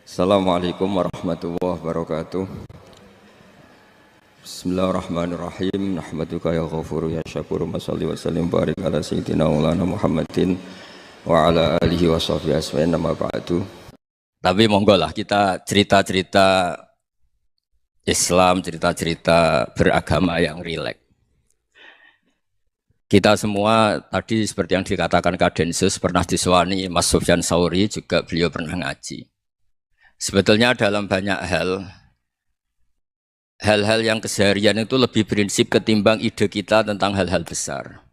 Assalamualaikum warahmatullahi wabarakatuh. Bismillahirrahmanirrahim. Nahmaduka ya ghafuru ya syakuru. Mashalli wa sallim barik ala sayyidina maulana Muhammadin wa ala alihi wa sahbihi asma'in nama ba'du. Tapi monggo lah kita cerita-cerita Islam, cerita-cerita beragama yang rileks. Kita semua tadi seperti yang dikatakan Kadensus pernah diswani Mas Sufyan Sauri, juga beliau pernah ngaji. Sebetulnya dalam banyak hal-hal yang keseharian itu lebih prinsip ketimbang ide kita tentang hal-hal besar.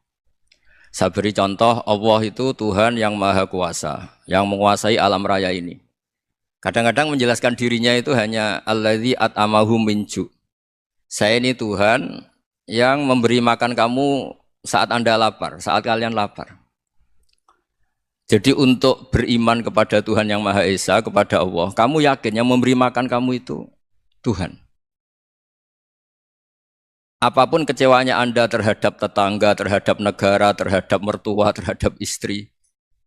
Saya beri contoh, Allah itu Tuhan yang Maha Kuasa, yang menguasai alam raya ini. Kadang-kadang menjelaskan dirinya itu hanya alladzi at'amahum min ju'. Saya ini Tuhan yang memberi makan kamu saat Anda lapar, saat kalian lapar. Jadi untuk beriman kepada Tuhan yang Maha Esa, kepada Allah, kamu yakin yang memberi makan kamu itu Tuhan. Apapun kecewanya Anda terhadap tetangga, terhadap negara, terhadap mertua, terhadap istri,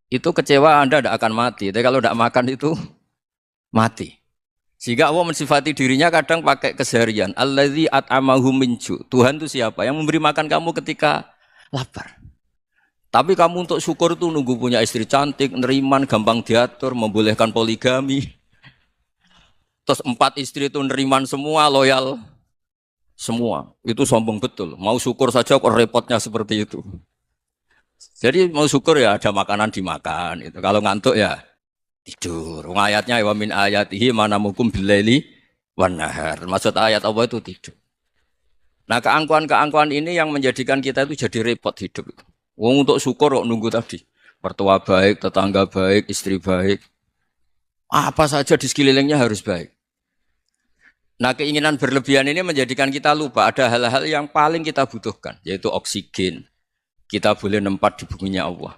itu kecewa Anda tidak akan mati. Tapi kalau tidak makan itu mati. Sehingga Allah mensifati dirinya kadang pakai keseharian. Alladzi at'amahum min ju'. Tuhan itu siapa? Yang memberi makan kamu ketika lapar. Tapi kamu untuk syukur itu nunggu punya istri cantik, neriman, gampang diatur, membolehkan poligami. Terus 4 istri itu neriman semua, loyal semua. Itu sombong betul. Mau syukur saja kok repotnya seperti itu. Jadi mau syukur ya ada makanan dimakan. Itu. Kalau ngantuk ya tidur. Ayatnya wa min ayatihi manamukum billaili wan nahar. Maksud ayat Allah itu tidur. Nah keangkuhan-keangkuhan ini yang menjadikan kita itu jadi repot hidup. Wong untuk syukur kok nunggu tadi. Mertua baik, tetangga baik, istri baik. Apa saja di sekelilingnya harus baik. Nah keinginan berlebihan ini menjadikan kita lupa ada hal-hal yang paling kita butuhkan. Yaitu oksigen. Kita boleh nempat di buminya Allah.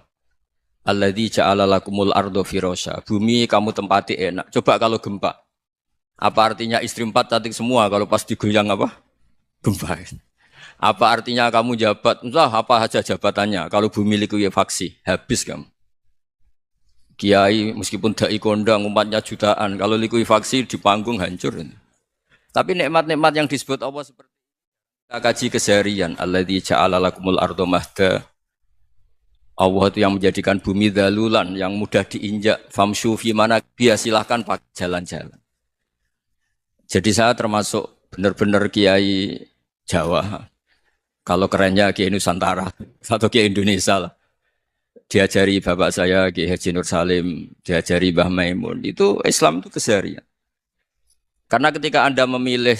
Alladzi ja'ala lakumul ardo firasya. Bumi kamu tempati enak. Coba kalau gempa. Apa artinya istri 4 cantik semua kalau pas digoyang apa? Gempa. Apa artinya kamu jabat? Entah apa saja jabatannya. Kalau bumi likuifaksi, habis kamu. Kiai meskipun dai kondang umatnya jutaan, kalau likuifaksi di panggung hancur. Tapi nikmat-nikmat yang disebut Allah seperti kita kaji keseharian. Alladzi ja'ala lakumul ardo mahda. Allah itu yang menjadikan bumi dalulan, yang mudah diinjak. Famshu fi mana biya, silahkan pakai jalan-jalan. Jadi saya termasuk benar-benar kiai Jawa. Kalau kerennya Kiai Nusantara atau Kiai Indonesia lah. Diajari bapak saya Kiai Haji Nur Salim, diajari Mbah Maimun. Itu Islam itu keseharian. Karena ketika Anda memilih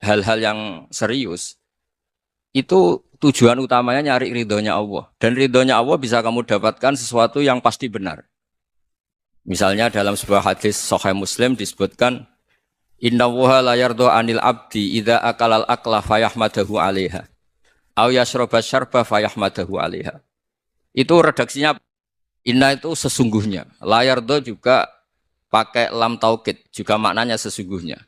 hal-hal yang serius, itu tujuan utamanya nyari ridhonya Allah. Dan ridhonya Allah bisa kamu dapatkan sesuatu yang pasti benar. Misalnya dalam sebuah hadis Sahih Muslim disebutkan, Inna Allaha la yardha 'anil 'abdi idza akalal akla fayahmadahu 'alaiha. Au yashraba syarba fayahmadahu 'alaiha. Itu redaksinya inna itu sesungguhnya. Layardo juga pakai lam taukid, juga maknanya sesungguhnya.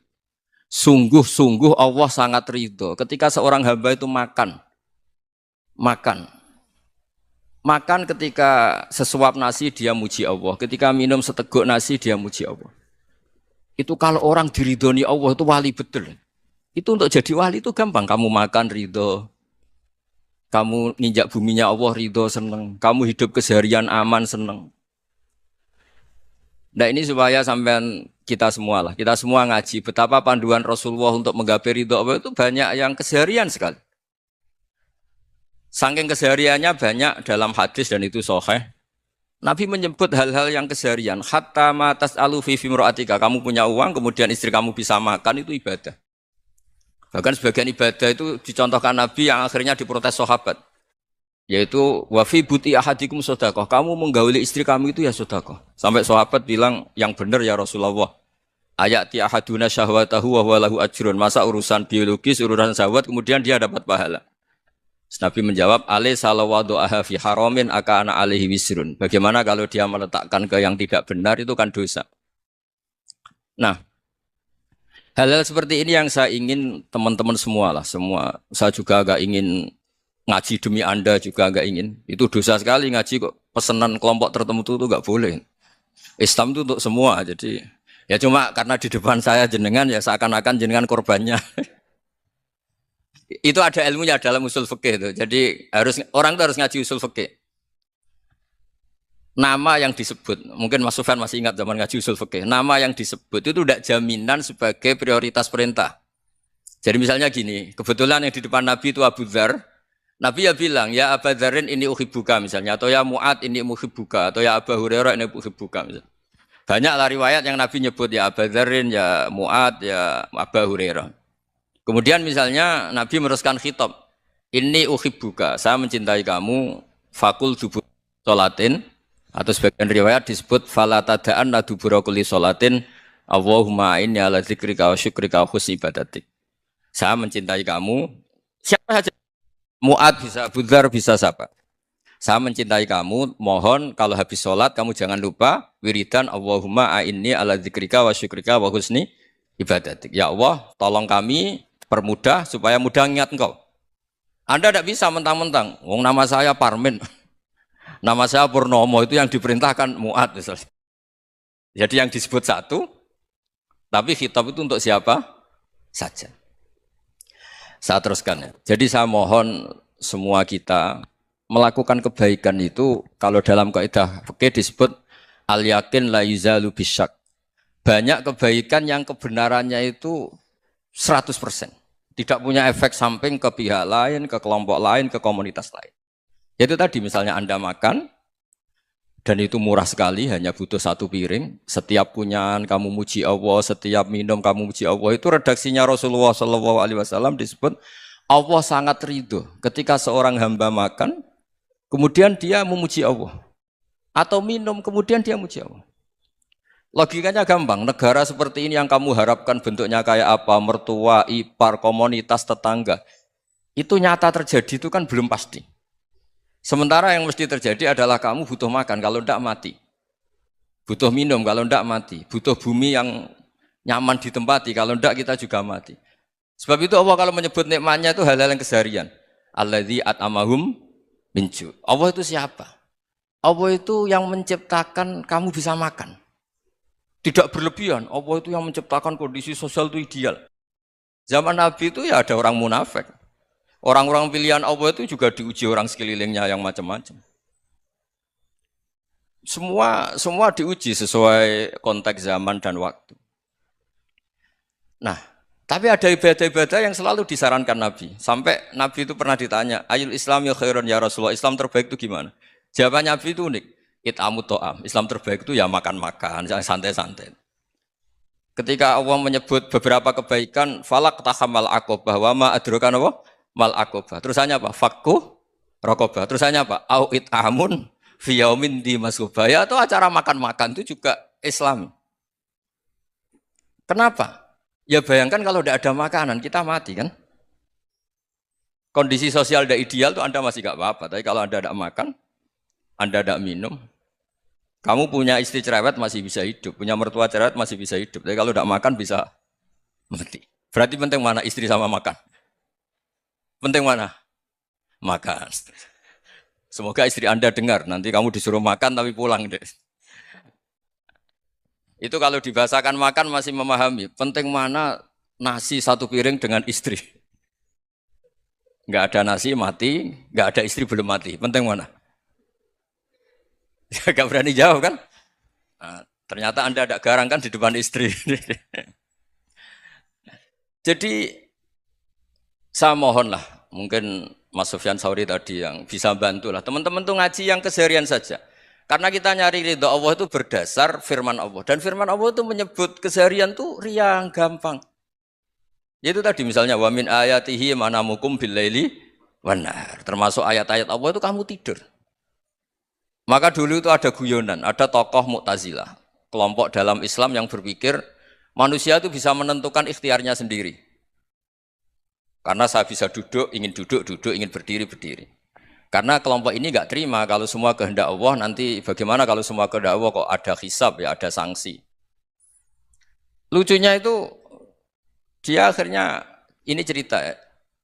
Sungguh-sungguh Allah sangat ridho ketika seorang hamba itu makan. Makan ketika sesuap nasi dia muji Allah, ketika minum seteguk nasi dia muji Allah. Itu kalau orang diridhoni Allah itu wali betul. Itu untuk jadi wali itu gampang, kamu makan ridho. Kamu nginjak buminya Allah ridho seneng. Kamu hidup keseharian aman seneng. Nah ini supaya sampean kita semua lah. Kita semua ngaji betapa panduan Rasulullah untuk menggapai ridho Allah itu banyak yang keseharian sekali. Saking kesehariannya banyak dalam hadis dan itu sahih. Nabi menyebut hal-hal yang keseharian. Hatta ma tas'alu fi imra'atika. Kamu punya uang kemudian istri kamu bisa makan itu ibadah. Bahkan sebagian ibadah itu dicontohkan Nabi yang akhirnya diprotes sahabat. Yaitu wafi buti ahadikum sodakoh. Kamu menggauli istri kamu itu ya sodakoh. Sampai sahabat bilang yang benar ya Rasulullah. Ayati ahaduna syahwatahu wa huwa lahu ajrun. Masa urusan biologis, urusan syahwat kemudian dia dapat pahala. Nabi menjawab, alaih salawadu'aha fi haramin aka'ana alaihi wisrun. Bagaimana kalau dia meletakkan ke yang tidak benar itu kan dosa. Nah, hal-hal seperti ini yang saya ingin teman-teman semua lah, semua. Saya juga agak ingin ngaji demi Anda juga agak ingin. Itu dosa sekali ngaji kok pesanan kelompok tertentu itu enggak boleh. Islam itu untuk semua. Jadi Ya cuma karena di depan saya jenengan ya seakan-akan jenengan korbannya. Itu ada ilmunya dalam usul fikih itu. Jadi orang itu harus ngaji usul fikih. Nama yang disebut, mungkin Mas Sufyan masih ingat zaman ngaji usul fikih. Nama yang disebut itu tidak jaminan sebagai prioritas perintah. Jadi misalnya gini, kebetulan yang di depan Nabi itu Abu Dzar. Nabi ya bilang, ya Abu Dzarin ini uhibbuka misalnya, atau ya Mu'ad ini uhibbuka, atau ya Abu Hurairah ini uhibbuka misalnya. Banyaklah riwayat yang Nabi nyebut ya Abu Dzarin, ya Mu'ad, ya Abu Hurairah. Kemudian misalnya Nabi meneruskan khitab, ini uhibbuka, saya mencintai kamu, fakul dubur sholatin, atau sebagian riwayat disebut fala tada'anna dubura kulli sholatin, Allahumma inni ala dzikrika wa syukrika wa husni ibadatik. Saya mencintai kamu, siapa saja. Mu'ad bisa, Abu Dzar bisa siapa. Saya mencintai kamu, mohon kalau habis sholat kamu jangan lupa wiridan Allahumma a'inni ala dzikrika wa syukrika wa husni ibadatik. Ya Allah, tolong kami permudah supaya mudah ingat engkau. Anda tidak bisa mentang-mentang, wong nama saya Parmin, nama saya Purnomo, itu yang diperintahkan Mu'ad misalnya. Jadi yang disebut satu, tapi khitab itu untuk siapa saja. Saya teruskan ya. Jadi saya mohon semua kita melakukan kebaikan itu kalau dalam kaidah fikih disebut al yakin la yuzalu bisyak. Banyak kebaikan yang kebenarannya itu 100%. Tidak punya efek samping ke pihak lain, ke kelompok lain, ke komunitas lain. Itu tadi misalnya Anda makan dan itu murah sekali, hanya butuh satu piring. Setiap kunyahan kamu muji Allah, setiap minum kamu muji Allah. Itu redaksinya Rasulullah SAW disebut Allah sangat ridho ketika seorang hamba makan, kemudian dia memuji Allah. Atau minum, kemudian dia muji Allah. Logikanya gampang, negara seperti ini yang kamu harapkan bentuknya kayak apa, mertua, ipar, komunitas, tetangga. Itu nyata terjadi itu kan belum pasti. Sementara yang mesti terjadi adalah kamu butuh makan, kalau tidak mati. Butuh minum, kalau tidak mati. Butuh bumi yang nyaman ditempati, kalau tidak kita juga mati. Sebab itu Allah kalau menyebut nikmatnya itu hal-hal yang keseharian. Alladzi at'amahum min ju'. Allah itu siapa? Allah itu yang menciptakan kamu bisa makan. Tidak berlebihan, Allah itu yang menciptakan kondisi sosial itu ideal. Zaman Nabi itu ya ada orang munafik. Orang-orang pilihan Allah itu juga diuji orang sekelilingnya yang macam-macam. Semua diuji sesuai konteks zaman dan waktu. Nah, tapi ada ibadah-ibadah yang selalu disarankan Nabi. Sampai Nabi itu pernah ditanya, Ayul Islam ya khairun ya Rasulullah, Islam terbaik itu gimana? Jawaban Nabi itu unik. It'amu to'am. Islam terbaik itu ya makan-makan, santai-santai. Ketika Allah menyebut beberapa kebaikan, falak tahamal aqobah wa ma adrokan apa? Mal aqobah. Terusannya apa? Fakku rokobah. Terusannya apa? Au it'amun fi yaumin di masubah. Ya atau acara makan-makan itu juga Islam. Kenapa? Ya bayangkan kalau tidak ada makanan, kita mati kan? Kondisi sosial tidak ideal itu Anda masih gak apa-apa. Tapi kalau Anda tidak makan, Anda tidak minum, kamu punya istri cerewet masih bisa hidup, punya mertua cerewet masih bisa hidup. Tapi kalau tidak makan bisa mati. Berarti penting mana istri sama makan? Penting mana? Makan. Semoga istri Anda dengar, nanti kamu disuruh makan tapi pulang deh. Itu kalau dibahasakan makan masih memahami. Penting mana nasi satu piring dengan istri. Enggak ada nasi mati, enggak ada istri belum mati. Penting mana? Enggak berani jawab kan? Nah, ternyata Anda ada garang kan di depan istri. Jadi saya mohonlah, mungkin Mas Sufyan Sauri tadi yang bisa bantulah. Teman-teman tuh ngaji yang keseharian saja. Karena kita nyari ridho Allah itu berdasar firman Allah. Dan firman Allah itu menyebut keseharian tuh riang, gampang. Yaitu tadi misalnya wa min ayatihi manamukum billaili wanar. Termasuk ayat-ayat Allah itu kamu tidur. Maka dulu itu ada guyonan, ada tokoh Mu'tazilah, kelompok dalam Islam yang berpikir manusia itu bisa menentukan ikhtiarnya sendiri. Karena saya bisa duduk, ingin berdiri, berdiri. Karena kelompok ini nggak terima kalau semua kehendak Allah, nanti bagaimana kalau semua kehendak Allah kok ada hisab, ya ada sanksi. Lucunya itu, dia akhirnya, ini cerita ya,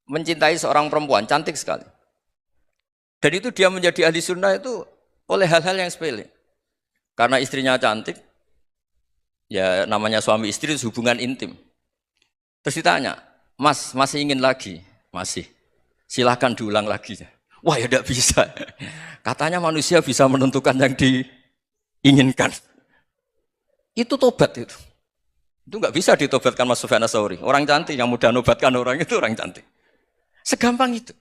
mencintai seorang perempuan, cantik sekali. Dan itu dia menjadi ahli sunnah itu oleh hal-hal yang sepele. Karena istrinya cantik, Ya namanya suami istri itu hubungan intim. Terus ditanya, Mas, masih ingin lagi? Masih. Silahkan diulang lagi. Wah ya tidak bisa. Katanya manusia bisa menentukan yang diinginkan. Itu tobat itu. Itu nggak bisa ditobatkan Mas Sufyan Ats-Tsauri. Orang cantik yang mudah nobatkan orang itu orang cantik. Segampang itu.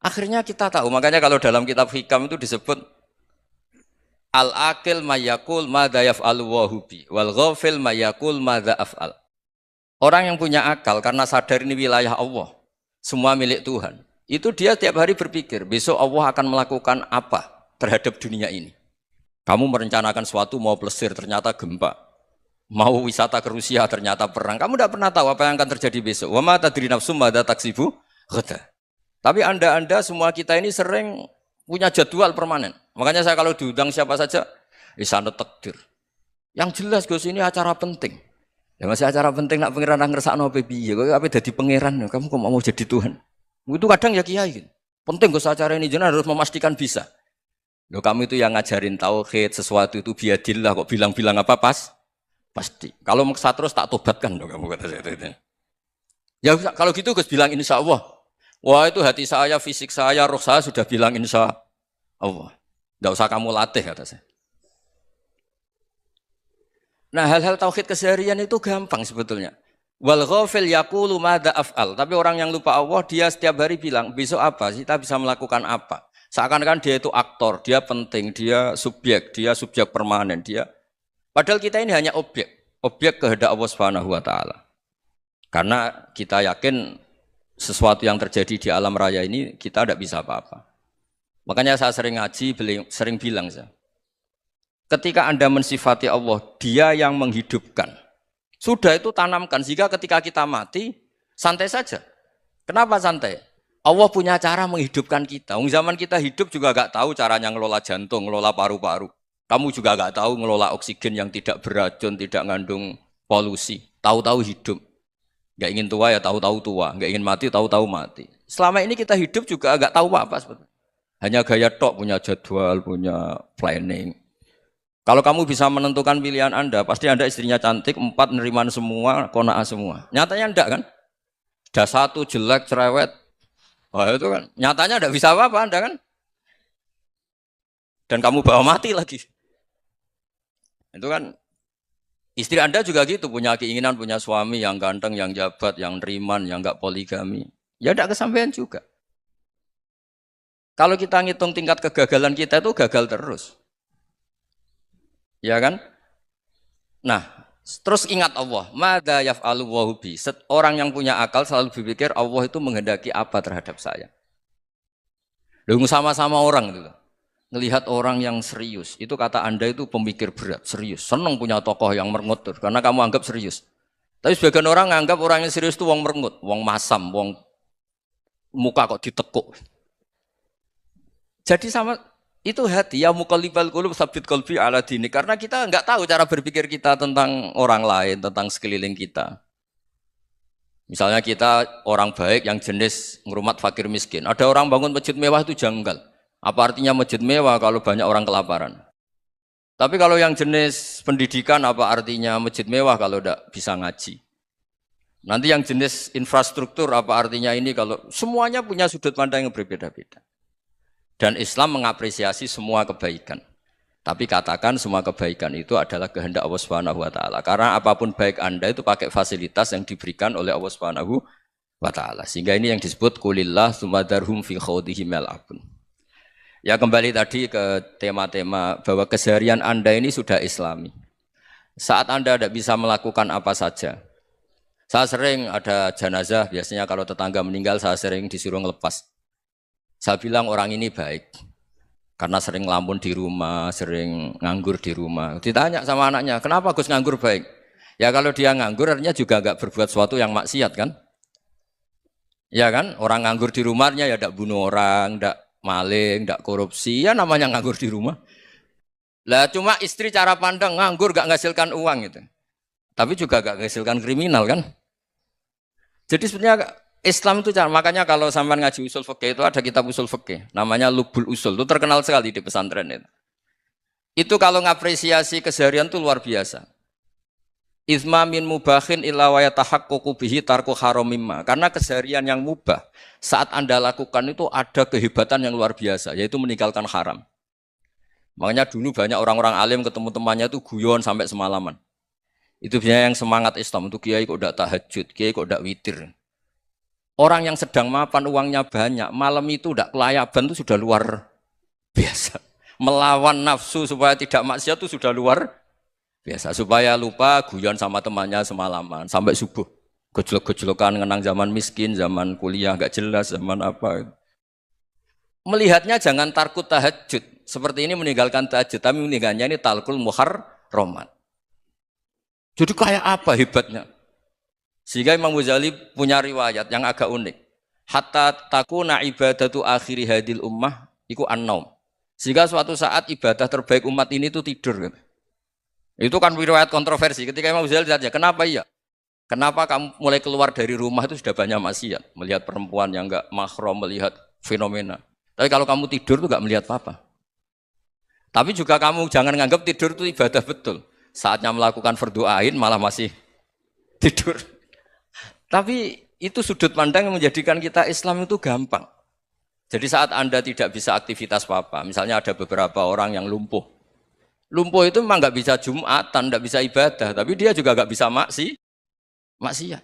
Akhirnya kita tahu, makanya kalau dalam kitab Hikam itu disebut al-aqil mayakul madza yaf'alu wa hubi wal ghafil mayakul madza af'al. Orang yang punya akal karena sadar ini wilayah Allah, semua milik Tuhan. Itu dia tiap hari berpikir, besok Allah akan melakukan apa terhadap dunia ini. Kamu merencanakan suatu mau plesir ternyata gempa. Mau wisata ke Rusia ternyata perang. Kamu tidak pernah tahu apa yang akan terjadi besok. Wa ma tadri nafsum madza taksibu ghada. Tapi Anda semua kita ini sering punya jadwal permanen. Makanya saya kalau diundang siapa saja, sana takdir. Yang jelas Gus ini acara penting. Ya masih acara penting nak pangeran ngersakno apa piye? Kok ape dadi pangeran? Kamu kok mau jadi Tuhan? Itu kadang ya kiai gitu. Penting Gus acara ini jenengan harus memastikan bisa. Loh kamu itu yang ngajarin tauhid, sesuatu itu biadillah kok bilang-bilang apa pasti. Kalau maksa terus tak tobatkan dong kamu kata saya itu. Ya kalau gitu Gus bilang insya Allah. Wah itu hati saya, fisik saya, roh saya sudah bilang insya Allah. Tidak usah kamu latih kata saya. Nah hal-hal tauhid keseharian itu gampang sebetulnya. Wal ghafil yaqulu madza af'al. Tapi orang yang lupa Allah dia setiap hari bilang besok apa? Kita bisa melakukan apa? Seakan-akan dia itu aktor, dia penting, dia subjek permanen, dia. Padahal kita ini hanya objek kehendak Allah Subhanahu wa taala. Karena kita yakin sesuatu yang terjadi di alam raya ini kita tidak bisa apa-apa. Makanya saya sering ngaji, sering bilang saya. Ketika Anda mensifati Allah, Dia yang menghidupkan. Sudah itu tanamkan sehingga ketika kita mati santai saja. Kenapa santai? Allah punya cara menghidupkan kita. Zaman kita hidup juga gak tahu caranya ngelola jantung, ngelola paru-paru. Kamu juga gak tahu ngelola oksigen yang tidak beracun, tidak mengandung polusi. Tahu-tahu hidup. Gak ingin tua ya tahu-tahu tua. Gak ingin mati tahu-tahu mati. Selama ini kita hidup juga gak tahu apa sebetulnya. Hanya gaya tok, punya jadwal, punya planning. Kalau kamu bisa menentukan pilihan Anda, pasti Anda istrinya cantik, 4 neriman semua, kona'ah semua. Nyatanya enggak kan? Ada 1 jelek, cerewet. Wah itu kan, nyatanya enggak bisa apa-apa Anda kan? Dan kamu bawa mati lagi. Itu kan, istri Anda juga gitu, punya keinginan, punya suami yang ganteng, yang jabat, yang neriman, yang enggak poligami. Ya enggak kesampaian juga. Kalau kita ngitung tingkat kegagalan kita itu gagal terus. Ya kan? Nah, terus ingat Allah. Madza yaf'alu wa bi. Orang yang punya akal selalu berpikir Allah itu menghendaki apa terhadap saya. Lalu sama-sama orang itu. Ngelihat orang yang serius. Itu kata Anda itu pemikir berat, serius. Senang punya tokoh yang merengut karena kamu anggap serius. Tapi sebagian orang anggap orang yang serius itu wong merengut, wong masam, wong muka kok ditekuk. Jadi sama itu hati ya muqallibal qulub tsabbit qalbi ala dini karena kita enggak tahu cara berpikir kita tentang orang lain, tentang sekeliling kita. Misalnya kita orang baik yang jenis ngrumat fakir miskin. Ada orang bangun masjid mewah itu janggal. Apa artinya masjid mewah kalau banyak orang kelaparan? Tapi kalau yang jenis pendidikan apa artinya masjid mewah kalau enggak bisa ngaji? Nanti yang jenis infrastruktur apa artinya ini kalau semuanya punya sudut pandang yang berbeda-beda. Dan Islam mengapresiasi semua kebaikan. Tapi katakan semua kebaikan itu adalah kehendak Allah Subhanahu wa taala. Karena apapun baik Anda itu pakai fasilitas yang diberikan oleh Allah Subhanahu wa taala. Sehingga ini yang disebut qulillah tsumadarhum fi khawdihim yal'abun. Ya kembali tadi ke tema-tema bahwa keseharian Anda ini sudah Islami. Saat Anda tidak bisa melakukan apa saja. Saya sering ada jenazah, biasanya kalau tetangga meninggal saya sering disuruh ngelepas. Saya bilang orang ini baik karena sering ngelamun di rumah, sering nganggur di rumah. Ditanya sama anaknya, kenapa Gus nganggur baik? Ya kalau dia nganggur artinya juga enggak berbuat sesuatu yang maksiat kan? Ya kan? Orang nganggur di rumahnya ya enggak bunuh orang, enggak maling, enggak korupsi, ya namanya nganggur di rumah. Lah cuma istri cara pandang nganggur enggak menghasilkan uang gitu. Tapi juga enggak menghasilkan kriminal kan? Jadi sebenarnya Islam itu makanya kalau sampai ngaji usul fikih itu ada kitab usul fikih namanya Lubul Usul itu terkenal sekali di pesantren itu. Itu kalau ngapresiasi keseharian itu luar biasa. Izma min mubahin illa wa yatahaqqaqu bihi tarku haramimma. Karena keseharian yang mubah saat Anda lakukan itu ada kehebatan yang luar biasa, yaitu meninggalkan haram. Makanya dulu banyak orang-orang alim ketemu temannya itu guyon sampai semalaman. Itu biasanya yang semangat Islam, itu kiai kok tidak tahajud, kiai kok tidak witir. Orang yang sedang mapan uangnya banyak, malam itu tidak kelayaban itu sudah luar biasa. Melawan nafsu supaya tidak maksiat itu sudah luar biasa, supaya lupa guyon sama temannya semalaman sampai subuh. Gejolok-gejolokan ngenang zaman miskin, zaman kuliah nggak jelas, zaman apa. Melihatnya jangan tarkut tahajud. Seperti ini meninggalkan tahajud, tapi meninggalnya ini talkul muharramat. Jadi kayak apa hebatnya? Sehingga Imam Ghazali punya riwayat yang agak unik. Hatta takuna ibadatu akhiri hadil ummah iku an-naum. Sehingga suatu saat ibadah terbaik umat ini itu tidur. Itu kan riwayat kontroversi. Ketika Imam Ghazali ditanya, kenapa iya? Kenapa kamu mulai keluar dari rumah itu sudah banyak maksiat? Melihat perempuan yang enggak mahram, melihat fenomena. Tapi kalau kamu tidur itu enggak melihat apa-apa. Tapi juga kamu jangan nganggap tidur itu ibadah betul. Saatnya melakukan fardu ain malah masih tidur. Tapi itu sudut pandang yang menjadikan kita Islam itu gampang. Jadi saat Anda tidak bisa aktivitas apa-apa, misalnya ada beberapa orang yang lumpuh. Lumpuh itu memang nggak bisa Jumatan, nggak bisa ibadah, tapi dia juga nggak bisa maksiat.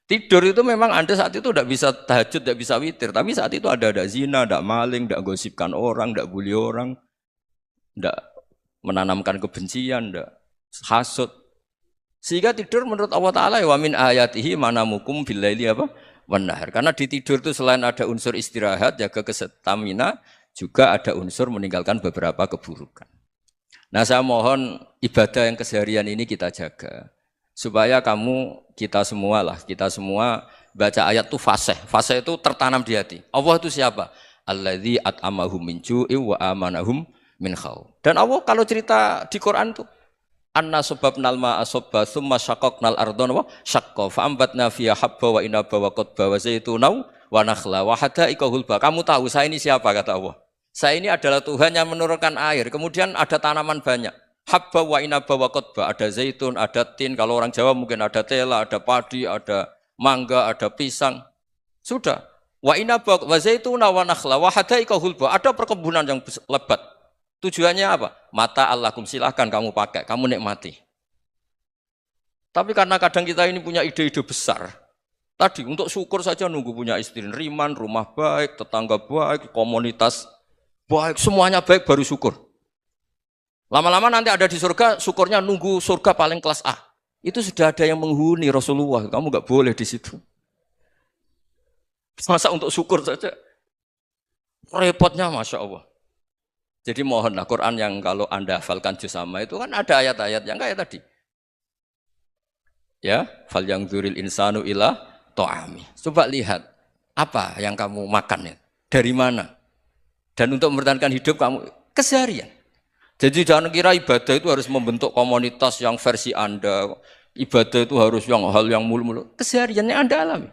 Tidur itu memang Anda saat itu tidak bisa tahajud, tidak bisa witir, tapi saat itu ada zina, ada maling, tidak gosipkan orang, tidak bully orang, tidak menanamkan kebencian, tidak hasud. Sehingga tidur menurut Allah Ta'ala wa min ayatihi manamukum billaili apa? Wan-nahar. Karena di tidur itu selain ada unsur istirahat, jaga kestamina, juga ada unsur meninggalkan beberapa keburukan. Nah saya mohon ibadah yang keseharian ini kita jaga. Supaya kita semua baca ayat itu fasih. Fasih itu tertanam di hati. Allah itu siapa? Alladzi at'amahum min ju'i wa amanahum min khauf. Dan Allah kalau cerita di Quran itu anna sababnal ma'a sabba tsumma syaqqaqnal ardha wa syaqqa fa ambatna fiha habba wa inaba wa qadba wa zaituna wa nakhla wa hada'iqa hulba. Kamu tahu saya ini siapa kata Allah? Saya ini adalah Tuhan yang menurunkan air, kemudian ada tanaman banyak. Habba wa inaba wa qadba, ada zaitun, ada tin, kalau orang Jawa mungkin ada tela, ada padi, ada mangga, ada pisang. Sudah. Wa inaba wa zaituna wa nakhla wa hada'iqa hulba, ada perkebunan yang lebat. Tujuannya apa? Mata Allahkum, silahkan kamu pakai, kamu nikmati. Tapi karena kadang kita ini punya ide-ide besar. Tadi untuk syukur saja nunggu punya istri riman, rumah baik, tetangga baik, komunitas baik, semuanya baik baru syukur. Lama-lama nanti ada di surga, syukurnya nunggu surga paling kelas A. Itu sudah ada yang menghuni Rasulullah, kamu nggak boleh di situ. Masa untuk syukur saja? Repotnya Masya Allah. Jadi mohonlah Quran yang kalau Anda hafalkan juz sama itu kan ada ayat-ayat yang kayak tadi. Ya, fal yang dzuril insanu ila ta'ami. Coba lihat apa yang kamu makan ya, dari mana? Dan untuk mempertahankan hidup kamu keseharian. Jadi jangan kira ibadah itu harus membentuk komunitas yang versi Anda. Ibadah itu harus yang hal yang mulu-mulu. Kesehariannya Anda alami.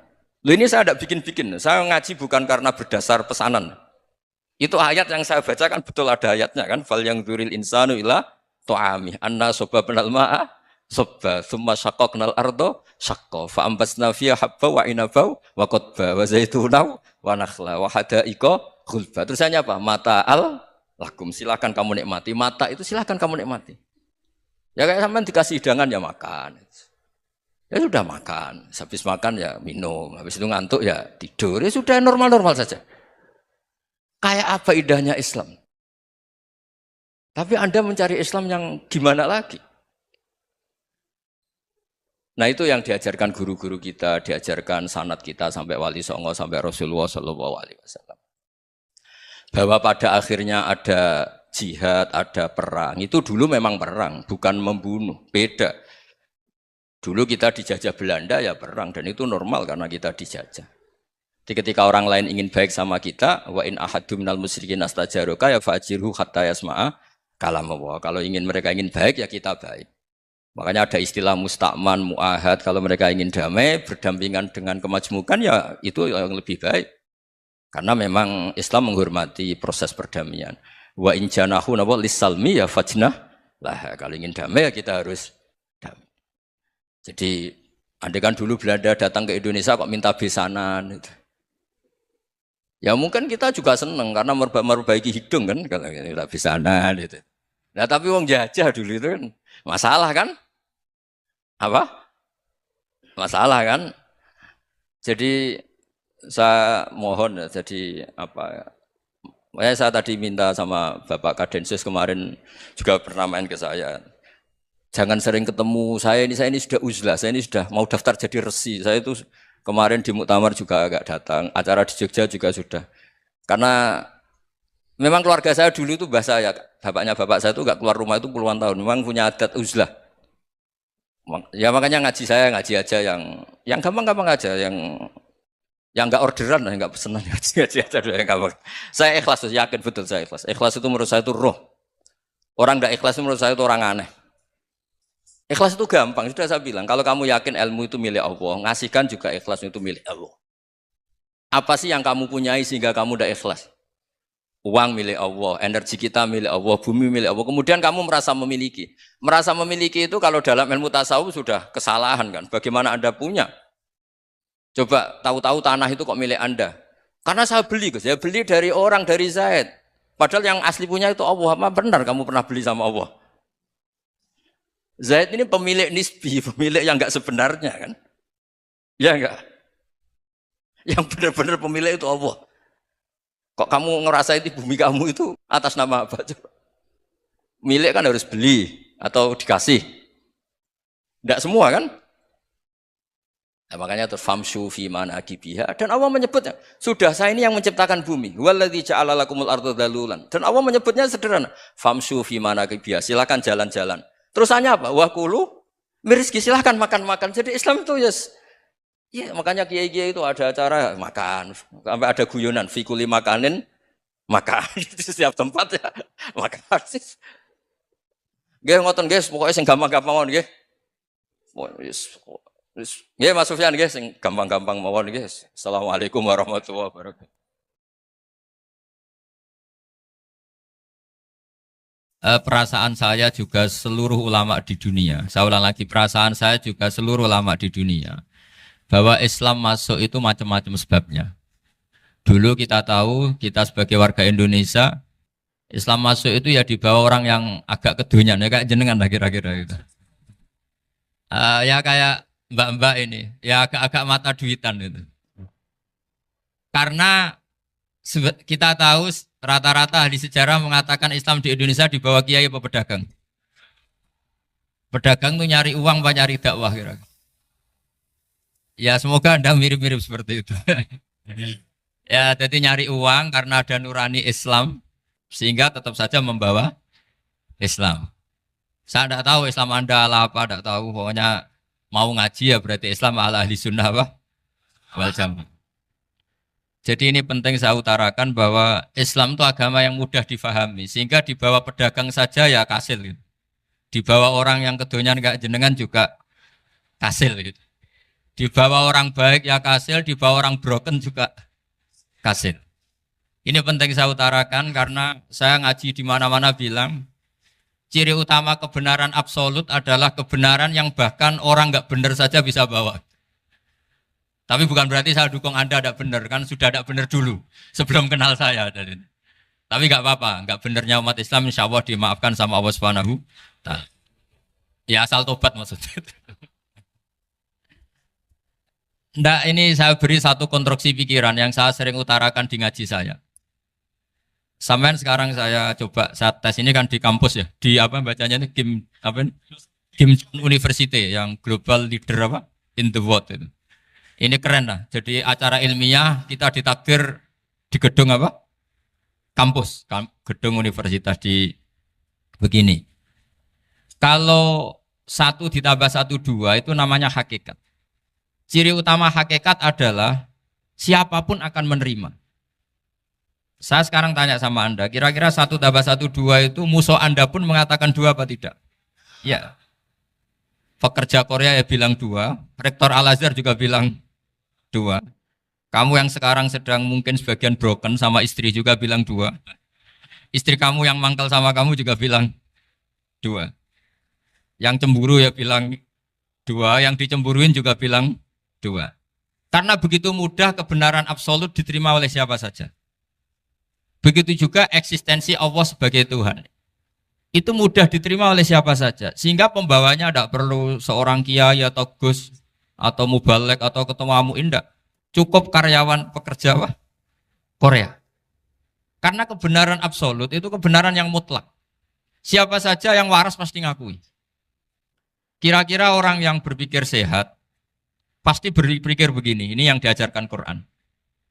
Loh ini saya tidak bikin-bikin. Saya ngaji bukan karena berdasar pesanan. Itu ayat yang saya baca kan betul ada ayatnya kan. Fal yang dzuril insanu ila ta'ami. Anna sababnal ma'a sabba. Thumma syaqqaqnal arda syaqqa. Fa ambasna fiha habba wa inaba wa qadba wa zaituna wa nakhla wa hada'iqa khulba. Terusannya apa? Mata'al lakum, silakan kamu nikmati. Mata itu silakan kamu nikmati. Ya kayak sampean dikasih hidangan ya makan. Ya sudah makan. Habis makan ya minum. Habis itu ngantuk ya tidur. Ya sudah normal-normal saja. Kayak apa indahnya Islam. Tapi Anda mencari Islam yang gimana lagi? Nah itu yang diajarkan guru-guru kita, diajarkan sanad kita sampai Wali Songo, sampai Rasulullah SAW. Bahwa pada akhirnya ada jihad, ada perang. Itu dulu memang perang, bukan membunuh. Beda. Dulu kita dijajah Belanda ya perang, dan itu normal karena kita dijajah. Jadi ketika orang lain ingin baik sama kita, wa in ahadum minal musyrikin astajaroka ya fa'jirhu hatta yasma'a kalam Allah. Kalau mereka ingin baik ya kita baik. Makanya ada istilah mustakman, mu'ahad. Kalau mereka ingin damai, berdampingan dengan kemajmukan ya itu yang lebih baik. Karena memang Islam menghormati proses perdamaian. Wa in janahu napa lisalmi ya fajnah lah. Kalau ingin damai ya kita harus damai. Jadi andai kan dulu Belanda datang ke Indonesia kok minta besanan gitu. Ya mungkin kita juga seneng karena memperbaiki hidung kan kalau minta besanan gitu. Nah tapi wong jajah dulu itu kan masalah kan? Apa? Masalah kan? Jadi saya mohon ya, jadi apa? Saya tadi minta sama Bapak Kadensus kemarin juga pernah main ke saya. Jangan sering ketemu saya ini sudah uzlah, saya ini sudah mau daftar jadi resi. Saya itu kemarin di muktamar juga agak datang, acara di Jogja juga sudah. Karena memang keluarga saya dulu itu bahasa ya, bapaknya bapak saya itu gak keluar rumah itu puluhan tahun. Memang punya adat uzlah. Ya makanya ngaji saya ngaji aja yang gampang-gampang aja, yang nggak orderan, nggak pesenan ngaji aja dulu yang gampang. Saya ikhlas, yakin betul saya ikhlas. Ikhlas itu menurut saya itu roh. Orang nggak ikhlas itu menurut saya itu orang aneh. Ikhlas itu gampang, sudah saya bilang. Kalau kamu yakin ilmu itu milik Allah, ngasihkan juga ikhlas itu milik Allah. Apa sih yang kamu punyai sehingga kamu udah ikhlas? Uang milik Allah, energi kita milik Allah, bumi milik Allah. Kemudian kamu merasa memiliki. Merasa memiliki itu kalau dalam ilmu tasawuf sudah kesalahan kan. Bagaimana Anda punya? Coba tahu-tahu tanah itu kok milik Anda. Karena saya beli, saya beli dari orang, dari Zaid. Padahal yang asli punya itu Allah. Apa benar kamu pernah beli sama Allah? Zaid ini pemilik nisbi, pemilik yang enggak sebenarnya kan. Ya enggak? Yang benar-benar pemilik itu Allah. Kok kamu ngerasa itu bumi kamu itu atas nama apa? Coba. Milik kan harus beli atau dikasih. Tidak semua kan? Nah, makanya terus famshu fi manakibiha dan Allah menyebutnya, sudah saya ini yang menciptakan bumi. Waladzi ja'ala lakumul arda dalulan. Dan Allah menyebutnya sederhana, famshu fi manakibiha, silakan jalan-jalan. Terusannya apa? Wa kulu mirizki, silakan makan-makan. Jadi Islam itu yes. Ya, makanya kiai-kiai itu ada acara makan, sampai ada guyonan fikuli makanin makan di setiap tempat ya makan. Nggih ngoten guys, pokoknya sing gampang-gampang mawon nggih. Nggih Mas Sufyan nggih sing gampang-gampang mawon nggih. Assalamualaikum warahmatullahi wabarakatuh. Perasaan saya juga seluruh ulama di dunia. Saya ulang lagi, perasaan saya juga seluruh ulama di dunia. Bahwa Islam masuk itu macam-macam sebabnya. Dulu kita tahu, kita sebagai warga Indonesia, Islam masuk itu ya dibawa orang yang agak kedonyan, ya kayak jenengan lah kira-kira gitu. Ya kayak mbak-mbak ini, ya agak-agak mata duitan itu. Karena kita tahu rata-rata ahli sejarah mengatakan Islam di Indonesia dibawa kiai apa pedagang. Pedagang tuh nyari uang, apa nyari dakwah kira-kira. Ya semoga Anda mirip-mirip seperti itu. Ya jadi nyari uang karena ada nurani Islam sehingga tetap saja membawa Islam. Saya tidak tahu Islam Anda ala apa, tidak tahu. Pokoknya mau ngaji ya berarti Islam ala ahli sunnah apa? Wal jamaah. Jadi ini penting saya utarakan bahwa Islam itu agama yang mudah difahami sehingga dibawa pedagang saja ya kasil gitu. Dibawa orang yang kedonyan gak jenengan juga kasil gitu. Dibawa orang baik ya kasil, dibawa orang broken juga kasil. Ini penting saya utarakan karena saya ngaji di mana-mana bilang ciri utama kebenaran absolut adalah kebenaran yang bahkan orang nggak benar saja bisa bawa. Tapi bukan berarti saya dukung Anda tidak benar, kan sudah tidak benar dulu sebelum kenal saya. Tapi nggak apa-apa, nggak benarnya umat Islam insya Allah dimaafkan sama Allah Subhanahu. Ya asal tobat maksudnya. Nggak, ini saya beri satu konstruksi pikiran yang saya sering utarakan di ngaji saya. Sampai sekarang saya coba saat tes ini kan di kampus ya, di apa bacanya ini Kim University yang global leader apa in the world itu. Ini keren lah. Jadi acara ilmiah kita ditakdir di gedung apa? Kampus, gedung universitas di begini. Kalau 1 ditambah 1 2 itu namanya hakikat. Ciri utama hakikat adalah siapapun akan menerima. Saya sekarang tanya sama Anda, kira-kira 1 tambah 1 2 itu musuh Anda pun mengatakan 2 apa tidak? Ya. Pekerja Korea ya bilang 2, Rektor Al-Azhar juga bilang 2. Kamu yang sekarang sedang mungkin sebagian broken sama istri juga bilang 2. Istri kamu yang mangkal sama kamu juga bilang dua. Yang cemburu ya bilang dua, yang dicemburuin juga bilang dua. Karena begitu mudah kebenaran absolut diterima oleh siapa saja. Begitu juga eksistensi Allah sebagai Tuhan. Itu mudah diterima oleh siapa saja. Sehingga pembawanya tidak perlu seorang kiai atau gus atau mubalek atau ketua muin, tidak. Cukup karyawan pekerja Korea. Karena kebenaran absolut itu kebenaran yang mutlak. Siapa saja yang waras pasti ngakui. Kira-kira orang yang berpikir sehat pasti berpikir begini, ini yang diajarkan Quran.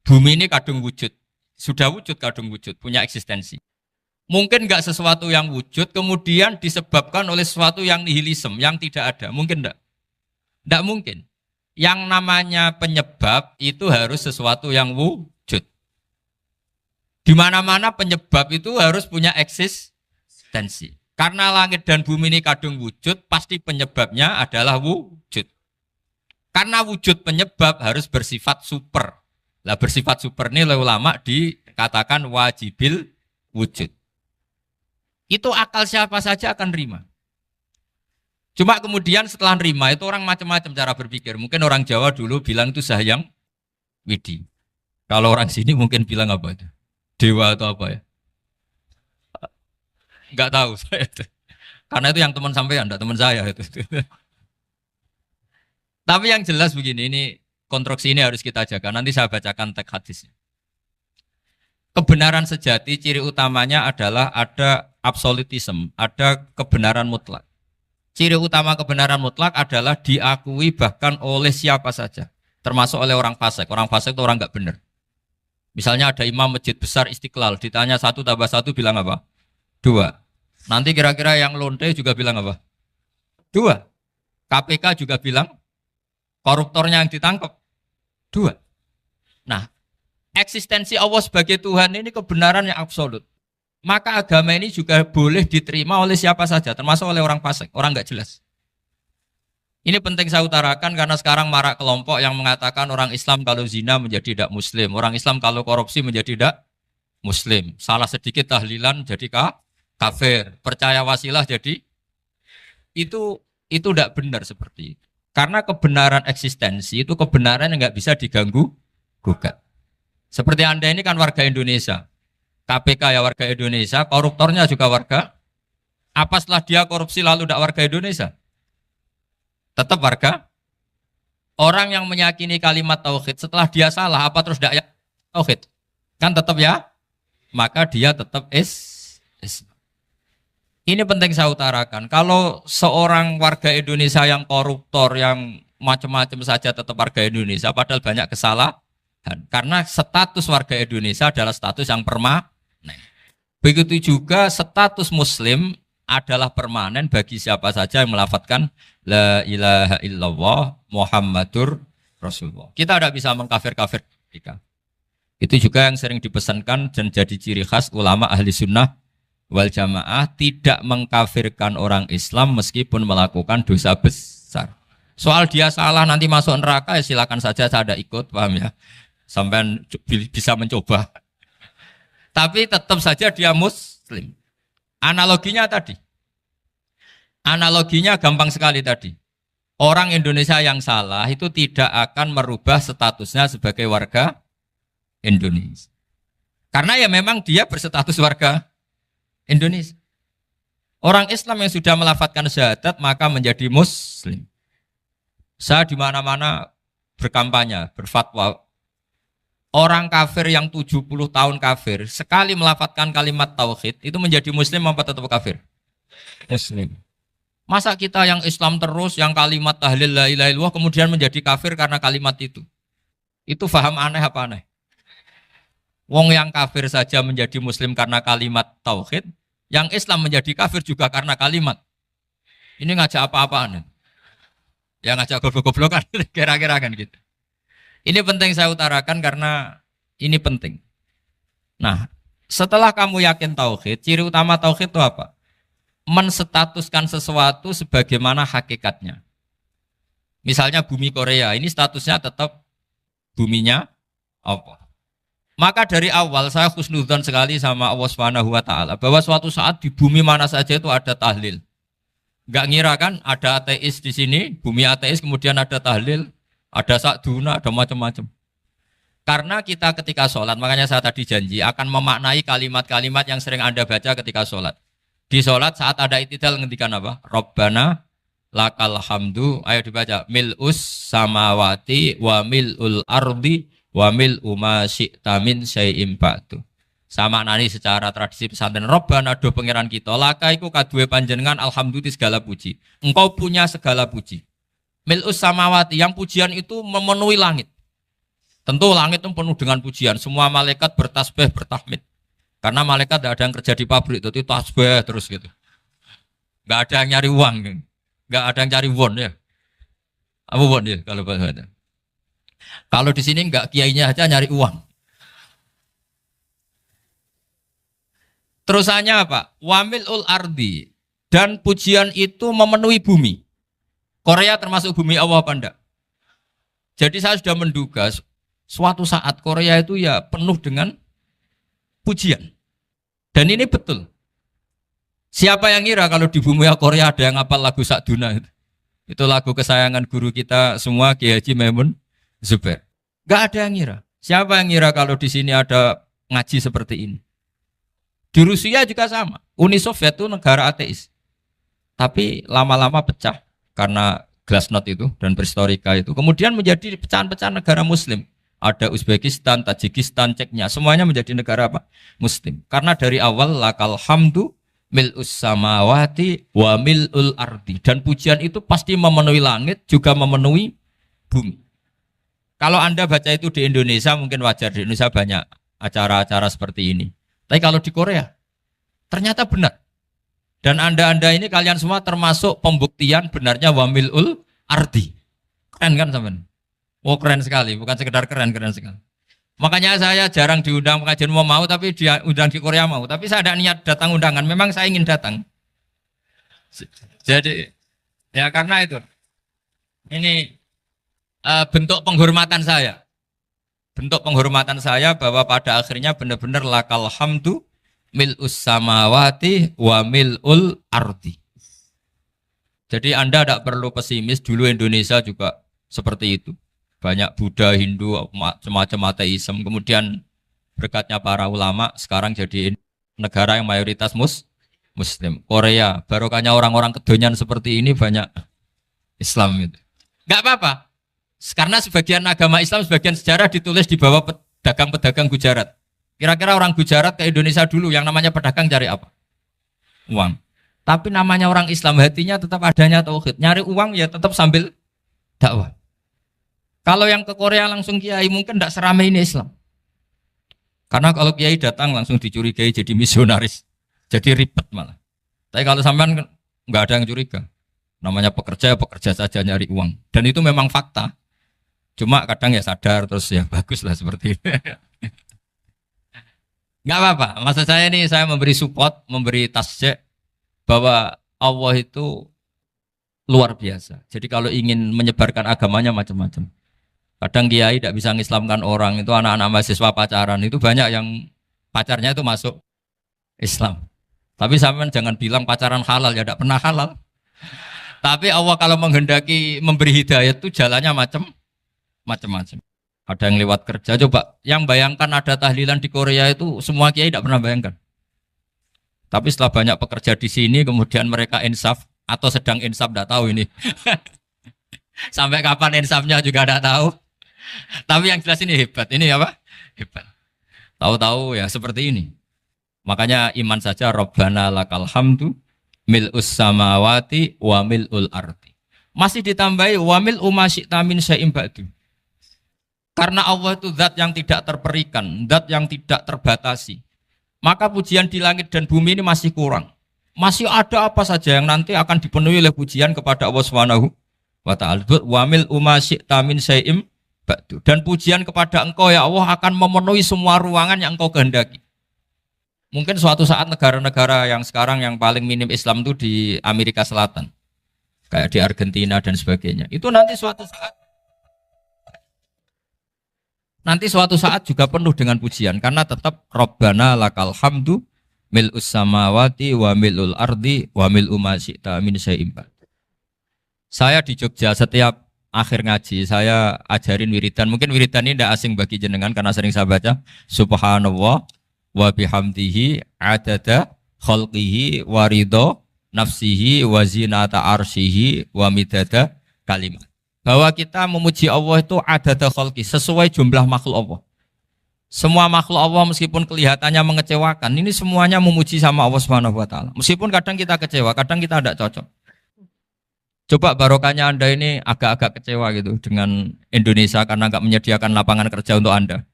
Bumi ini kadung wujud. Sudah wujud kadung wujud, punya eksistensi. Mungkin enggak sesuatu yang wujud kemudian disebabkan oleh sesuatu yang nihilisme, yang tidak ada. Mungkin enggak? Enggak mungkin. Yang namanya penyebab itu harus sesuatu yang wujud. Di mana-mana penyebab itu harus punya eksistensi. Karena langit dan bumi ini kadung wujud, pasti penyebabnya adalah wujud. Karena wujud penyebab harus bersifat super. Lah bersifat super ini oleh ulama dikatakan wajibil wujud. Itu akal siapa saja akan nerima. Cuma kemudian setelah nerima itu orang macam-macam cara berpikir. Mungkin orang Jawa dulu bilang itu Sahyang Widi. Kalau orang sini mungkin bilang apa itu? Dewa atau apa ya? Enggak tahu saya itu. Karena itu yang teman sampean, enggak teman saya itu. Tapi yang jelas begini, ini konstruksi ini harus kita jaga. Nanti saya bacakan teks hadisnya. Kebenaran sejati ciri utamanya adalah ada absolutisme, ada kebenaran mutlak. Ciri utama kebenaran mutlak adalah diakui bahkan oleh siapa saja, termasuk oleh orang fasik. Orang fasik itu orang nggak benar. Misalnya ada imam masjid besar Istiqlal, ditanya 1 tambah 1 bilang apa? 2. Nanti kira-kira yang lonte juga bilang apa? 2. KPK juga bilang koruptornya yang ditangkap 2. Nah, eksistensi Allah sebagai Tuhan ini kebenaran yang absolut. Maka agama ini juga boleh diterima oleh siapa saja, termasuk oleh orang fasik, orang nggak jelas. Ini penting saya utarakan karena sekarang marak kelompok yang mengatakan orang Islam kalau zina menjadi tidak muslim, orang Islam kalau korupsi menjadi tidak muslim. Salah sedikit tahlilan jadi kafir, percaya wasilah jadi itu tidak benar seperti itu. Karena kebenaran eksistensi itu kebenaran yang nggak bisa diganggu gugat. Seperti Anda ini kan warga Indonesia. KPK ya warga Indonesia, koruptornya juga warga. Apa setelah dia korupsi lalu tidak warga Indonesia? Tetap warga. Orang yang meyakini kalimat tauhid setelah dia salah, apa terus tidak tauhid? Kan tetap ya? Maka dia tetap Islam. Ini penting saya utarakan. Kalau seorang warga Indonesia yang koruptor, yang macam-macam saja tetap warga Indonesia, padahal banyak kesalahan. Karena status warga Indonesia adalah status yang permanen. Begitu juga status Muslim adalah permanen bagi siapa saja yang melafadzkan La ilaha illallah Muhammadur Rasulullah. Kita tidak bisa mengkafir-kafir mereka. Itu juga yang sering dipesankan dan jadi ciri khas ulama ahli sunnah wal jamaah, tidak mengkafirkan orang Islam meskipun melakukan dosa besar. Soal dia salah nanti masuk neraka ya silakan saja, saya ada ikut, paham ya? Sampai bisa mencoba. Tapi tetap saja dia muslim. Analoginya tadi. Analoginya gampang sekali tadi. Orang Indonesia yang salah itu tidak akan merubah statusnya sebagai warga Indonesia. Karena ya memang dia berstatus warga Indonesia. Orang Islam yang sudah melafadzkan syahadat maka menjadi muslim. Saya di mana-mana berkampanye, berfatwa. Orang kafir yang 70 tahun kafir, sekali melafadzkan kalimat tauhid, itu menjadi muslim apa tetap kafir? Muslim. Masa kita yang Islam terus, yang kalimat tahlil la ilaha illallah, kemudian menjadi kafir karena kalimat itu? Itu faham aneh apa aneh? Wong yang kafir saja menjadi muslim karena kalimat tauhid, yang Islam menjadi kafir juga karena kalimat. Ini ngajak apa-apaan? Ya ngajak goblok-goblokan, kira-kira kan gitu. Ini penting saya utarakan karena ini penting. Nah, setelah kamu yakin tauhid, ciri utama tauhid itu apa? Menstatuskan sesuatu sebagaimana hakikatnya. Misalnya bumi Korea, ini statusnya tetap buminya apa? Maka dari awal saya husnudzon sekali sama Allah Subhanahu wa taala bahwa suatu saat di bumi mana saja itu ada tahlil. Enggak ngira kan ada ateis di sini, bumi ateis kemudian ada tahlil, ada sakduna, ada macam-macam. Karena kita ketika sholat, makanya saya tadi janji akan memaknai kalimat-kalimat yang sering Anda baca ketika sholat. Di sholat saat ada itidal ngendikan apa? Rabbana lakal hamdu, ayo dibaca, mil'us samawati wa mil'ul ardi wa mil'u ma syi'ta min syai'im ba'du. Sama nani secara tradisi pesantren, Rabbana do pangeran kita, laka iku kaduwe panjenengan alhamdulillah segala puji. Engkau punya segala puji. Mil'us samawati, yang pujian itu memenuhi langit. Tentu langit itu penuh dengan pujian. Semua malaikat bertasbih, bertahmid. Karena malaikat tidak ada yang kerja di pabrik, itu tasbih terus gitu. Nggak ada yang nyari uang, nggak ada yang cari won ya. Apa won ya kalau bahasa? Kalau di sini nggak kiainya aja nyari uang. Terusannya apa? Wamilul ardi, dan pujian itu memenuhi bumi. Korea termasuk bumi Allah apa enggak? Jadi saya sudah menduga suatu saat Korea itu ya penuh dengan pujian. Dan ini betul. Siapa yang ngira kalau di bumi Korea ada yang hafal lagu Sakduna itu? Itu lagu kesayangan guru kita semua, Kiai Haji Maimun Zubair. Gak ada yang ngira. Siapa yang ngira kalau di sini ada ngaji seperti ini? Di Rusia juga sama. Uni Soviet itu negara ateis. Tapi lama-lama pecah karena Glasnost itu dan Perestroika itu. Kemudian menjadi pecahan-pecahan negara Muslim. Ada Uzbekistan, Tajikistan, Ceknya, semuanya menjadi negara apa? Muslim. Karena dari awal lakal hamdu mil'us samawati wa mil'ul ardi. Dan pujian itu pasti memenuhi langit, juga memenuhi bumi. Kalau Anda baca itu di Indonesia, mungkin wajar. Di Indonesia banyak acara-acara seperti ini. Tapi kalau di Korea, ternyata benar. Dan Anda ini kalian semua termasuk pembuktian benarnya wa mil'ul ardi. Keren kan teman? Oh keren sekali, bukan sekedar keren sekali. Makanya saya jarang diundang pengajian mau, tapi diundang di Korea mau. Tapi saya ada niat datang undangan, memang saya ingin datang. Jadi, ya karena itu. Ini bentuk penghormatan saya. Bentuk penghormatan saya bahwa pada akhirnya benar-benar lakal hamdu mil'us samawati wa mil'ul ardi. Jadi Anda tidak perlu pesimis, dulu Indonesia juga seperti itu. Banyak Buddha, Hindu, semacam ateisme. Kemudian berkatnya para ulama sekarang jadi negara yang mayoritas Muslim. Korea, barokahnya orang-orang kedonyan seperti ini banyak Islam itu. Enggak apa-apa. Karena sebagian agama Islam, sebagian sejarah ditulis di bawah pedagang-pedagang Gujarat. Kira-kira orang Gujarat ke Indonesia dulu yang namanya pedagang cari apa? Uang. Tapi namanya orang Islam, hatinya tetap adanya tauhid. Nyari uang ya tetap sambil dakwah. Kalau yang ke Korea langsung kiai mungkin tidak seramai ini Islam. Karena kalau kiai datang langsung dicurigai jadi misionaris. Jadi ribet malah. Tapi kalau sampean nggak ada yang curiga. Namanya pekerja, pekerja saja nyari uang. Dan itu memang fakta. Cuma kadang ya sadar terus ya bagus lah seperti itu. Nggak apa-apa. Maksud saya ini saya memberi support, memberi tasjek bahwa Allah itu luar biasa. Jadi kalau ingin menyebarkan agamanya macam-macam. Kadang kiai tidak bisa mengislamkan orang, itu anak-anak mahasiswa pacaran, itu banyak yang pacarnya itu masuk Islam. Tapi sampean jangan bilang pacaran halal, ya tidak pernah halal. Tapi Allah kalau menghendaki memberi hidayah itu jalannya macam-macam. Ada yang lewat kerja, coba yang bayangkan ada tahlilan di Korea itu semua kiai tidak pernah bayangkan. Tapi setelah banyak pekerja di sini, kemudian mereka insaf atau sedang insaf, tidak tahu ini. Sampai kapan insafnya juga tidak tahu. Tapi yang jelas ini hebat. Ini apa? Hebat. Tahu-tahu ya seperti ini. Makanya iman saja Rabbana lakal hamdu mil'us samawati wa mil'ul ardi. Masih ditambahi wa mil'u ma syi'ta min syai'im ba'du. Karena Allah itu zat yang tidak terperikan, zat yang tidak terbatasi. Maka pujian di langit dan bumi ini masih kurang. Masih ada apa saja yang nanti akan dipenuhi oleh pujian kepada Allah Subhanahu wa ta'ala. Wa mil'u ma syi'ta min syai'im ba'du. Dan pujian kepada Engkau ya Allah akan memenuhi semua ruangan yang Engkau kehendaki. Mungkin suatu saat negara-negara yang sekarang yang paling minim Islam itu di Amerika Selatan. Kayak di Argentina dan sebagainya. Itu nanti suatu saat nanti suatu saat juga penuh dengan pujian karena tetap Rabbana lakal hamdu mil'us samawati wa mil'ul ardi wa mil'u ma syi'ta min syai'in ba'd. Saya di Jogja setiap akhir ngaji saya ajarin wiridan. Mungkin wiridan ini tidak asing bagi jenengan karena sering saya baca. Subhanallah wa bihamdihi adada khalqihi wa ridha nafsihi wa zinata arsyihi wa midada kalimat. Bahwa kita memuji Allah itu adada khalqi sesuai jumlah makhluk Allah. Semua makhluk Allah meskipun kelihatannya mengecewakan, ini semuanya memuji sama Allah Subhanahu wa taala. Meskipun kadang kita kecewa, kadang kita tidak cocok. Coba barokahnya Anda ini agak-agak kecewa gitu dengan Indonesia karena nggak menyediakan lapangan kerja untuk Anda.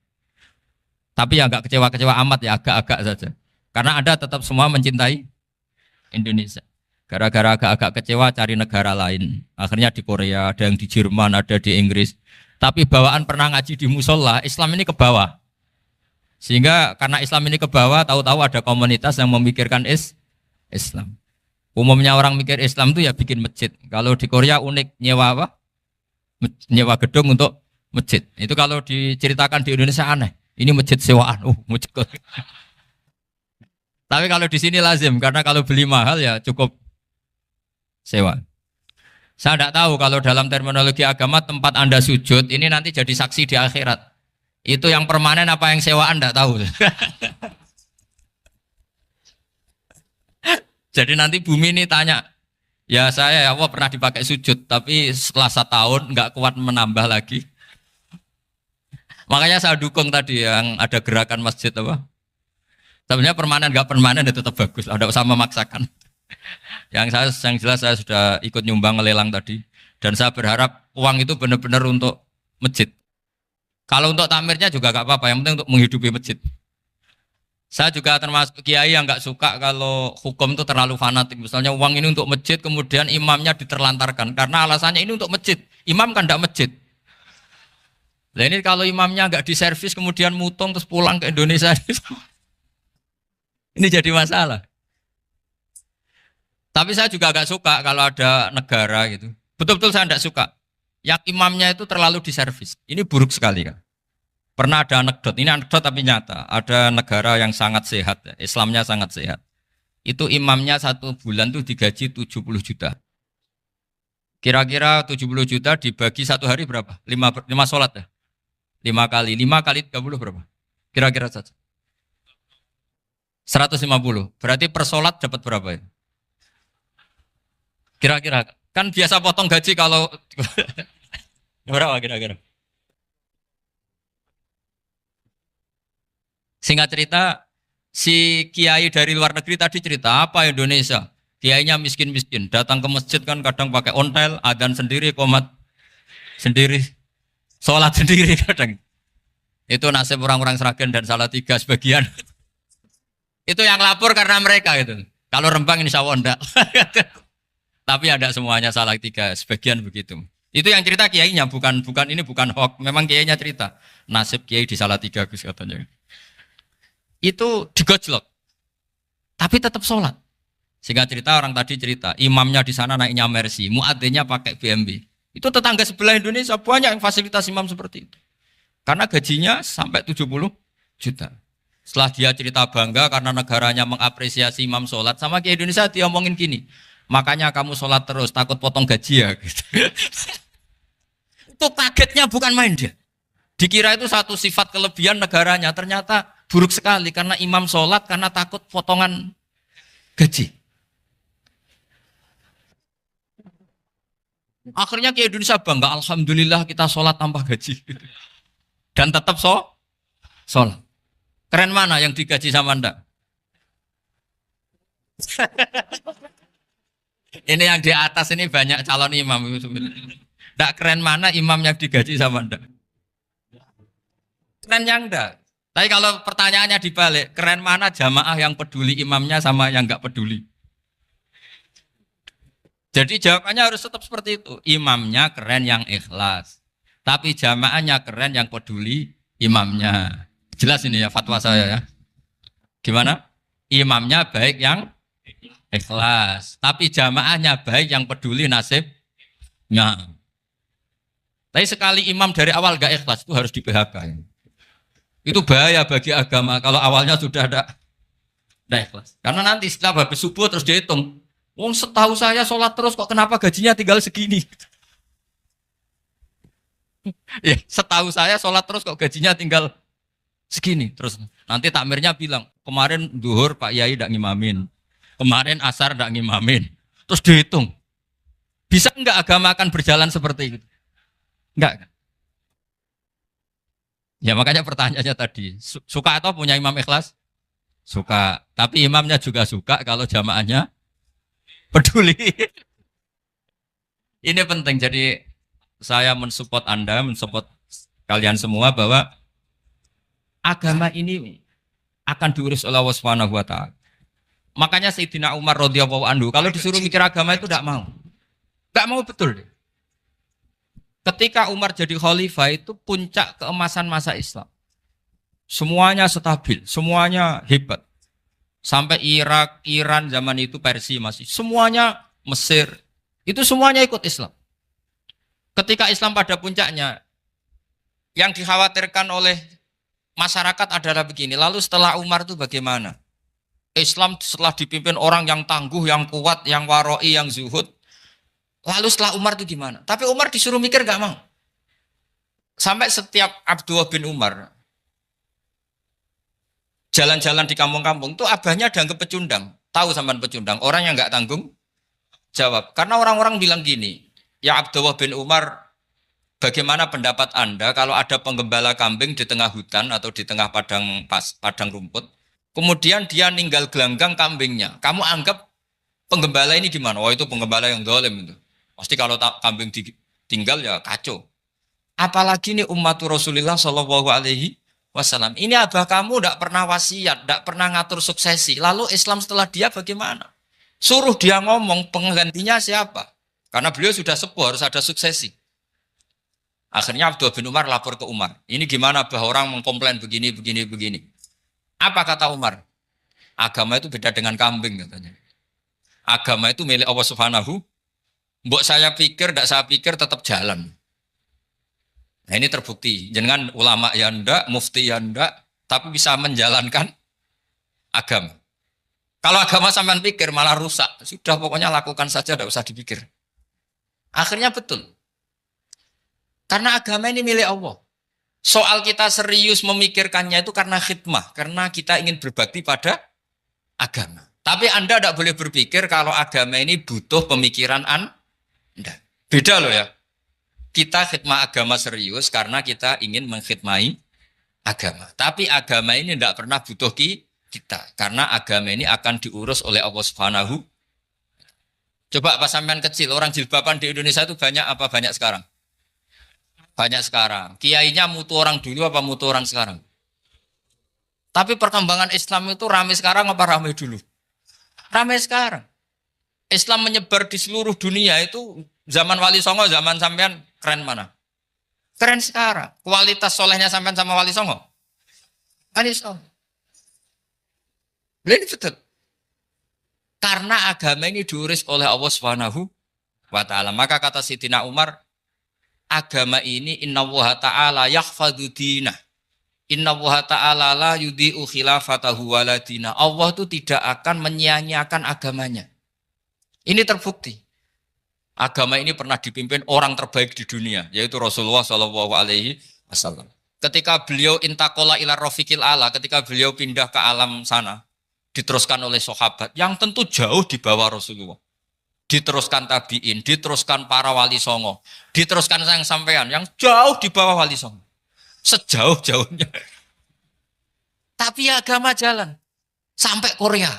Tapi ya nggak kecewa-kecewa amat ya, agak-agak saja. Karena Anda tetap semua mencintai Indonesia. Gara-gara agak-agak kecewa cari negara lain. Akhirnya di Korea, ada yang di Jerman, ada di Inggris. Tapi bawaan pernah ngaji di musola, Islam ini ke bawah. Sehingga karena Islam ini ke bawah, tahu-tahu ada komunitas yang memikirkan Islam. Umumnya orang mikir Islam itu ya bikin masjid. Kalau di Korea unik, nyewa apa? Nyewa gedung untuk masjid. Itu kalau diceritakan di Indonesia aneh. Ini masjid sewaan. Masjid. Tapi kalau di sini lazim karena kalau beli mahal ya cukup sewa. Saya tidak tahu kalau dalam terminologi agama tempat Anda sujud ini nanti jadi saksi di akhirat. Itu yang permanen apa yang sewaan tidak tahu. Jadi nanti bumi ini tanya, ya saya ya Allah pernah dipakai sujud, tapi setelah 1 tahun nggak kuat menambah lagi. Makanya saya dukung tadi yang ada gerakan masjid apa. Sebenarnya permanen nggak permanen itu tetap bagus, tidak usah memaksakan. Yang jelas saya sudah ikut nyumbang lelang tadi, dan saya berharap uang itu benar-benar untuk masjid. Kalau untuk takmirnya juga nggak apa-apa, yang penting untuk menghidupi masjid. Saya juga termasuk kiai yang nggak suka kalau hukum itu terlalu fanatik. Misalnya uang ini untuk masjid, kemudian imamnya diterlantarkan. Karena alasannya ini untuk masjid. Imam kan tidak masjid. Nah ini kalau imamnya nggak diservis, kemudian mutung terus pulang ke Indonesia. Ini jadi masalah. Tapi saya juga nggak suka kalau ada negara gitu. Betul-betul saya tidak suka. Yang imamnya itu terlalu diservis. Ini buruk sekali kan. Pernah ada anekdot, ini anekdot tapi nyata. Ada negara yang sangat sehat, Islamnya sangat sehat. Itu imamnya 1 bulan tuh digaji 70 juta. Kira-kira 70 juta dibagi 1 hari berapa? 5 sholat ya? 5 kali 30 berapa? Kira-kira saja. 150. Berarti per sholat dapat berapa ya? Kira-kira. Kan biasa potong gaji kalau... Berapa kira-kira? Singkat cerita, si kiai dari luar negeri tadi cerita apa Indonesia? Kiainya miskin-miskin, datang ke masjid kan kadang pakai ontel, adzan sendiri, qomat sendiri, sholat sendiri kadang. Itu nasib orang-orang Sragen dan Salatiga sebagian. Itu yang lapor karena mereka itu. Kalau Rembang insya Allah enggak. Tapi ada semuanya Salatiga, sebagian begitu. Itu yang cerita kiainya, bukan ini bukan hoax, memang kiainya cerita. Nasib kiai di Salatiga Gus katanya. Itu digojlok, tapi tetap sholat. Sehingga cerita orang tadi cerita, imamnya di sana naiknya Mercy, muadzinnya pakai BMW. Itu tetangga sebelah Indonesia banyak yang fasilitas imam seperti itu. Karena gajinya sampai 70 juta. Setelah dia cerita bangga karena negaranya mengapresiasi imam sholat, sama kayak Indonesia dia omongin gini, makanya kamu sholat terus, takut potong gaji ya. Gitu. Itu kagetnya bukan main dia. Dikira itu satu sifat kelebihan negaranya, ternyata buruk sekali karena imam sholat karena takut potongan gaji. Akhirnya ke Indonesia bangga, alhamdulillah kita sholat tanpa gaji. Dan tetap sholat. Keren mana yang digaji sama Anda? Ini yang di atas ini banyak calon imam. Tidak keren mana imam yang digaji sama Anda? Keren yang enggak. Tapi kalau pertanyaannya dibalik, keren mana jamaah yang peduli imamnya sama yang enggak peduli? Jadi jawabannya harus tetap seperti itu. Imamnya keren yang ikhlas. Tapi jamaahnya keren yang peduli imamnya. Jelas ini ya fatwa saya ya. Gimana? Imamnya baik yang ikhlas. Tapi jamaahnya baik yang peduli nasibnya. Tapi sekali imam dari awal enggak ikhlas itu harus di PHK. Itu bahaya bagi agama kalau awalnya sudah ada ikhlas. Karena nanti setelah habis subuh terus dihitung. Wong setahu saya sholat terus kok kenapa gajinya tinggal segini? Ya, setahu saya sholat terus kok gajinya tinggal segini. Terus nanti takmirnya bilang, kemarin duhur Pak Yai tidak ngimamin. Kemarin asar tidak ngimamin. Terus dihitung. Bisa enggak agama akan berjalan seperti itu? Enggak kan? Ya makanya pertanyaannya tadi, suka atau punya imam ikhlas? Suka. Tapi imamnya juga suka kalau jamaahnya peduli. Ini penting. Jadi saya mensupport Anda, mensupport kalian semua bahwa agama ini akan diurus oleh Allah Subhanahu wa taala. Makanya Sayyidina Umar radhiyallahu anhu kalau disuruh mikir agama itu tidak mau. Enggak mau betul. Ketika Umar jadi khalifah itu puncak keemasan masa Islam. Semuanya stabil, semuanya hebat. Sampai Irak, Iran zaman itu Persia masih. Semuanya Mesir. Itu semuanya ikut Islam. Ketika Islam pada puncaknya, yang dikhawatirkan oleh masyarakat adalah begini. Lalu setelah Umar itu bagaimana? Islam setelah dipimpin orang yang tangguh, yang kuat, yang waroi, yang zuhud. Lalu setelah Umar itu gimana? Tapi Umar disuruh mikir gak mau. Sampai setiap Abdullah bin Umar jalan-jalan di kampung-kampung itu abahnya dianggap pecundang. Tahu sampean pecundang? Orang yang gak tanggung jawab. Karena orang-orang bilang gini, ya Abdullah bin Umar, bagaimana pendapat Anda kalau ada penggembala kambing di tengah hutan atau di tengah padang rumput, kemudian dia ninggal gelanggang kambingnya. Kamu anggap penggembala ini gimana? Oh itu penggembala yang dolim itu. Pasti kalau kambing ditinggal ya kacau. Apalagi ini ummatu Rasulullah Shallallahu Alaihi Wasallam. Ini abah kamu tidak pernah wasiat, tidak pernah ngatur suksesi. Lalu Islam setelah dia bagaimana? Suruh dia ngomong penggantinya siapa? Karena beliau sudah sepuh harus ada suksesi. Akhirnya Abdullah bin Umar lapor ke Umar. Ini gimana bah orang mengkomplain begini, begini, begini. Apa kata Umar? Agama itu beda dengan kambing katanya. Agama itu milik Allah Subhanahu. Mbok saya pikir, tidak saya pikir tetap jalan. Nah ini terbukti. Jangan ulama ya ndak, mufti ya ndak, tapi bisa menjalankan agama. Kalau agama sampean pikir malah rusak. Sudah pokoknya lakukan saja, tidak usah dipikir. Akhirnya betul. Karena agama ini milik Allah. Soal kita serius memikirkannya itu karena khidmah. Karena kita ingin berbakti pada agama. Tapi Anda tidak boleh berpikir kalau agama ini butuh pemikiran Anda. Beda loh ya. Kita khidmah agama serius karena kita ingin mengkhidmai agama. Tapi agama ini tidak pernah butuh kita. Karena agama ini akan diurus oleh Allah Subhanahu. Coba pas sampean kecil, orang jilbaban di Indonesia itu banyak apa banyak sekarang? Banyak sekarang. Kiainya mutu orang dulu apa mutu orang sekarang? Tapi perkembangan Islam itu ramai sekarang apa ramai dulu? Ramai sekarang. Islam menyebar di seluruh dunia itu zaman Wali Songo, zaman sampean keren mana? Keren sekarang. Kualitas solehnya sampean sama Wali Songo? Wali Songo. Ini betul. Karena agama ini diurus oleh Allah Subhanahu wa taala. Maka kata Sayyidina Umar, agama ini innallaha ta'ala yahfadhu dinah. Innallaha ta'ala la yudhi'u khilafatahu waladina. Allah itu tidak akan menyia-nyiakan agamanya. Ini terbukti. Agama ini pernah dipimpin orang terbaik di dunia, yaitu Rasulullah Shallallahu Alaihi Wasallam. Ketika beliau intakola ila rofiqil ala, ketika beliau pindah ke alam sana, diteruskan oleh sahabat yang tentu jauh di bawah Rasulullah. Diteruskan tabiin, diteruskan para wali songo, diteruskan sayang sampean yang jauh di bawah wali songo. Sejauh-jauhnya. Tapi agama jalan sampai Korea.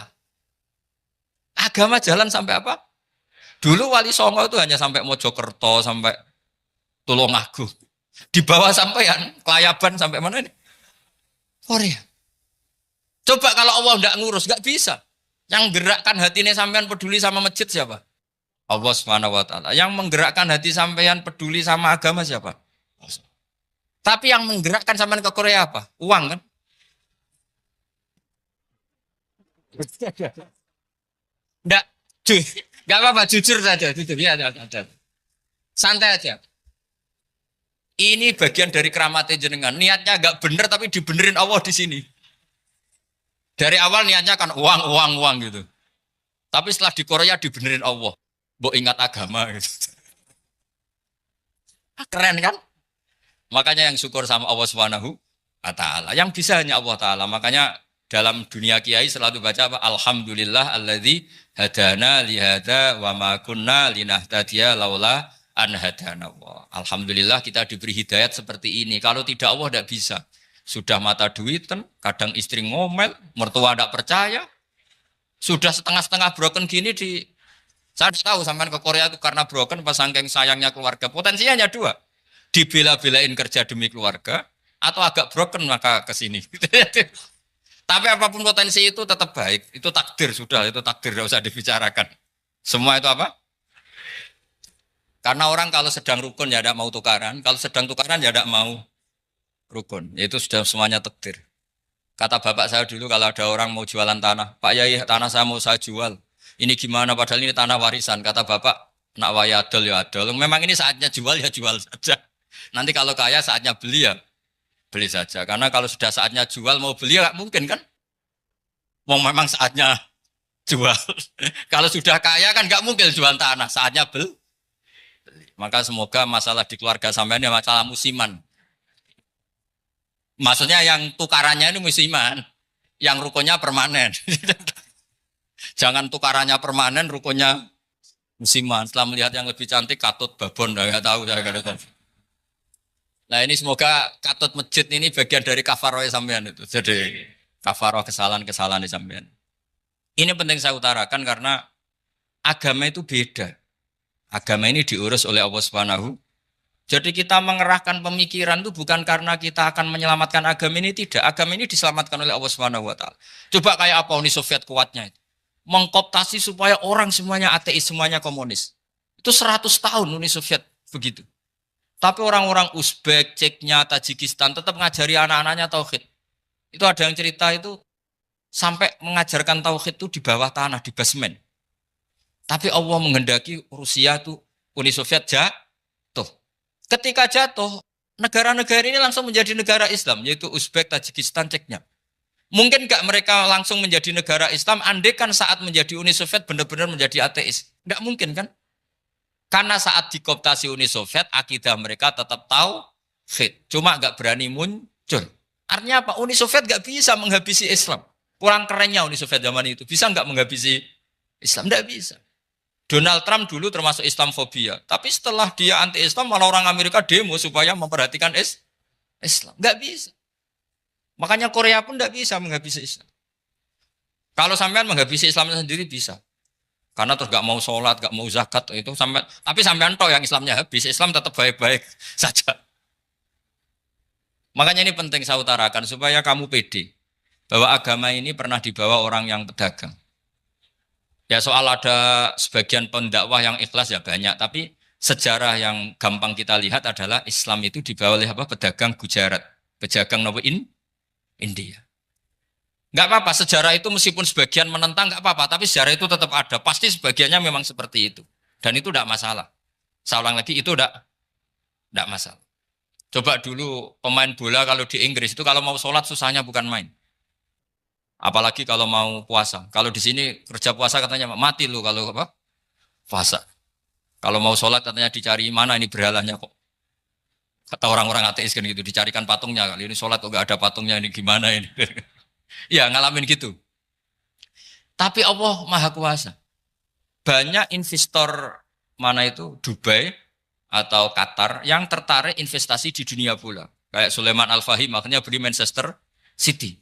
Agama jalan sampai apa? Dulu Wali Songo itu hanya sampai Mojokerto, sampai Tulungagung. Di bawah sampean, Kelayaban sampai mana ini? Korea. Coba kalau Allah tidak ngurus, nggak bisa. Yang gerakkan hatinya sampean peduli sama masjid siapa? Allah Subhanahu wa taala. Yang menggerakkan hati sampean peduli sama agama siapa? Tapi yang menggerakkan sampean ke Korea apa? Uang kan? Enggak, enggak apa-apa, jujur saja, jujur ya, santai aja. Ini bagian dari keramatnya jenengan. Niatnya agak bener tapi dibenerin Allah di sini. Dari awal niatnya kan uang, uang, uang gitu. Tapi setelah di Korea dibenerin Allah. Mbok ingat agama gitu. Keren kan? Makanya yang syukur sama Allah Subhanahu wa taala. Yang bisa hanya Allah taala. Makanya dalam dunia kiai selalu baca apa? Alhamdulillah alladzi hadana li hadza wa ma kunna linahtadiya laula an hadana Allah. Alhamdulillah kita diberi hidayat seperti ini. Kalau tidak Allah tidak bisa. Sudah mata duitan, kadang istri ngomel, mertua tidak percaya. Sudah setengah-setengah broken gini di saya tahu sampean ke Korea itu karena broken pas saking sayangnya keluarga. Potensinya hanya dua. Dibela-belain kerja demi keluarga atau agak broken maka ke sini. Tapi apapun potensi itu tetap baik. Itu takdir sudah, itu takdir tidak usah dibicarakan. Semua itu apa? Karena orang kalau sedang rukun ya tidak mau tukaran, kalau sedang tukaran ya tidak mau rukun. Itu sudah semuanya takdir. Kata bapak saya dulu kalau ada orang mau jualan tanah, Pak Yai tanah saya mau saya jual. Ini gimana padahal ini tanah warisan. Kata bapak, nak waya adol ya adol. Memang ini saatnya jual ya jual saja. Nanti kalau kaya saatnya beli ya beli saja. Karena kalau sudah saatnya jual mau beli ya nggak mungkin kan. Mau memang saatnya jual. Kalau sudah kaya kan nggak mungkin jual tanah. Saatnya beli. Maka semoga masalah di keluarga sampean ya masalah musiman. Maksudnya yang tukarannya ini musiman. Yang rukunnya permanen. Jangan tukarannya permanen, rukunnya musiman. Setelah melihat yang lebih cantik, katut babon, nggak tahu saya nggak tahu. Nah ini semoga katut masjid ini bagian dari kafaroh sampean itu. Jadi kafaroh kesalahan-kesalahan di sampean. Ini penting saya utarakan karena agama itu beda. Agama ini diurus oleh Allah Subhanahu. Jadi kita mengerahkan pemikiran itu bukan karena kita akan menyelamatkan agama ini, tidak. Agama ini diselamatkan oleh Allah Subhanahu wa taala. Coba kayak apa Uni Soviet kuatnya itu. Mengkooptasi supaya orang semuanya ateis, semuanya komunis. Itu 100 tahun Uni Soviet begitu. Tapi orang-orang Uzbek, Ceknya, Tajikistan tetap mengajari anak-anaknya tauhid. Itu ada yang cerita itu sampai mengajarkan tauhid itu di bawah tanah, di basement. Tapi Allah menghendaki Rusia itu Uni Soviet jatuh. Ketika jatuh, negara-negara ini langsung menjadi negara Islam, yaitu Uzbek, Tajikistan, Ceknya. Mungkin nggak mereka langsung menjadi negara Islam, andai kan saat menjadi Uni Soviet benar-benar menjadi ateis. Nggak mungkin kan? Karena saat dikooptasi Uni Soviet, akidah mereka tetap tauhid. Cuma nggak berani muncul. Artinya apa? Uni Soviet nggak bisa menghabisi Islam. Kurang kerennya Uni Soviet zaman itu. Bisa nggak menghabisi Islam? Nggak bisa. Donald Trump dulu termasuk Islamfobia. Tapi setelah dia anti-Islam, malah orang Amerika demo supaya memperhatikan Islam. Nggak bisa. Makanya Korea pun tidak bisa menghabisi Islam. Kalau sampean menghabisi Islam sendiri bisa. Karena terus gak mau sholat, gak mau zakat itu sampai. Tapi sampean toh yang Islamnya habis, Islam tetap baik-baik saja. Makanya ini penting saya utarakan supaya kamu pede bahwa agama ini pernah dibawa orang yang pedagang. Ya soal ada sebagian pendakwah yang ikhlas ya banyak, tapi sejarah yang gampang kita lihat adalah Islam itu dibawa oleh apa? Pedagang Gujarat, pedagang India. Nggak apa-apa, sejarah itu meskipun sebagian menentang nggak apa-apa, tapi sejarah itu tetap ada. Pasti sebagiannya memang seperti itu. Dan itu tidak masalah. Saya ulang lagi, itu tidak masalah. Coba dulu pemain bola kalau di Inggris itu kalau mau sholat susahnya bukan main. Apalagi kalau mau puasa. Kalau di sini kerja puasa katanya mati lu kalau apa? Puasa. Kalau mau sholat katanya dicari mana ini berhalanya kok. Kata orang-orang ateis kan gitu, dicarikan patungnya. Kali ini sholat kok nggak ada patungnya, ini gimana ini. Ya ngalamin gitu. Tapi Allah Maha Kuasa. Banyak investor mana itu Dubai atau Qatar yang tertarik investasi di dunia bola. Kayak Sulaiman Al-Fahim makanya beli Manchester City.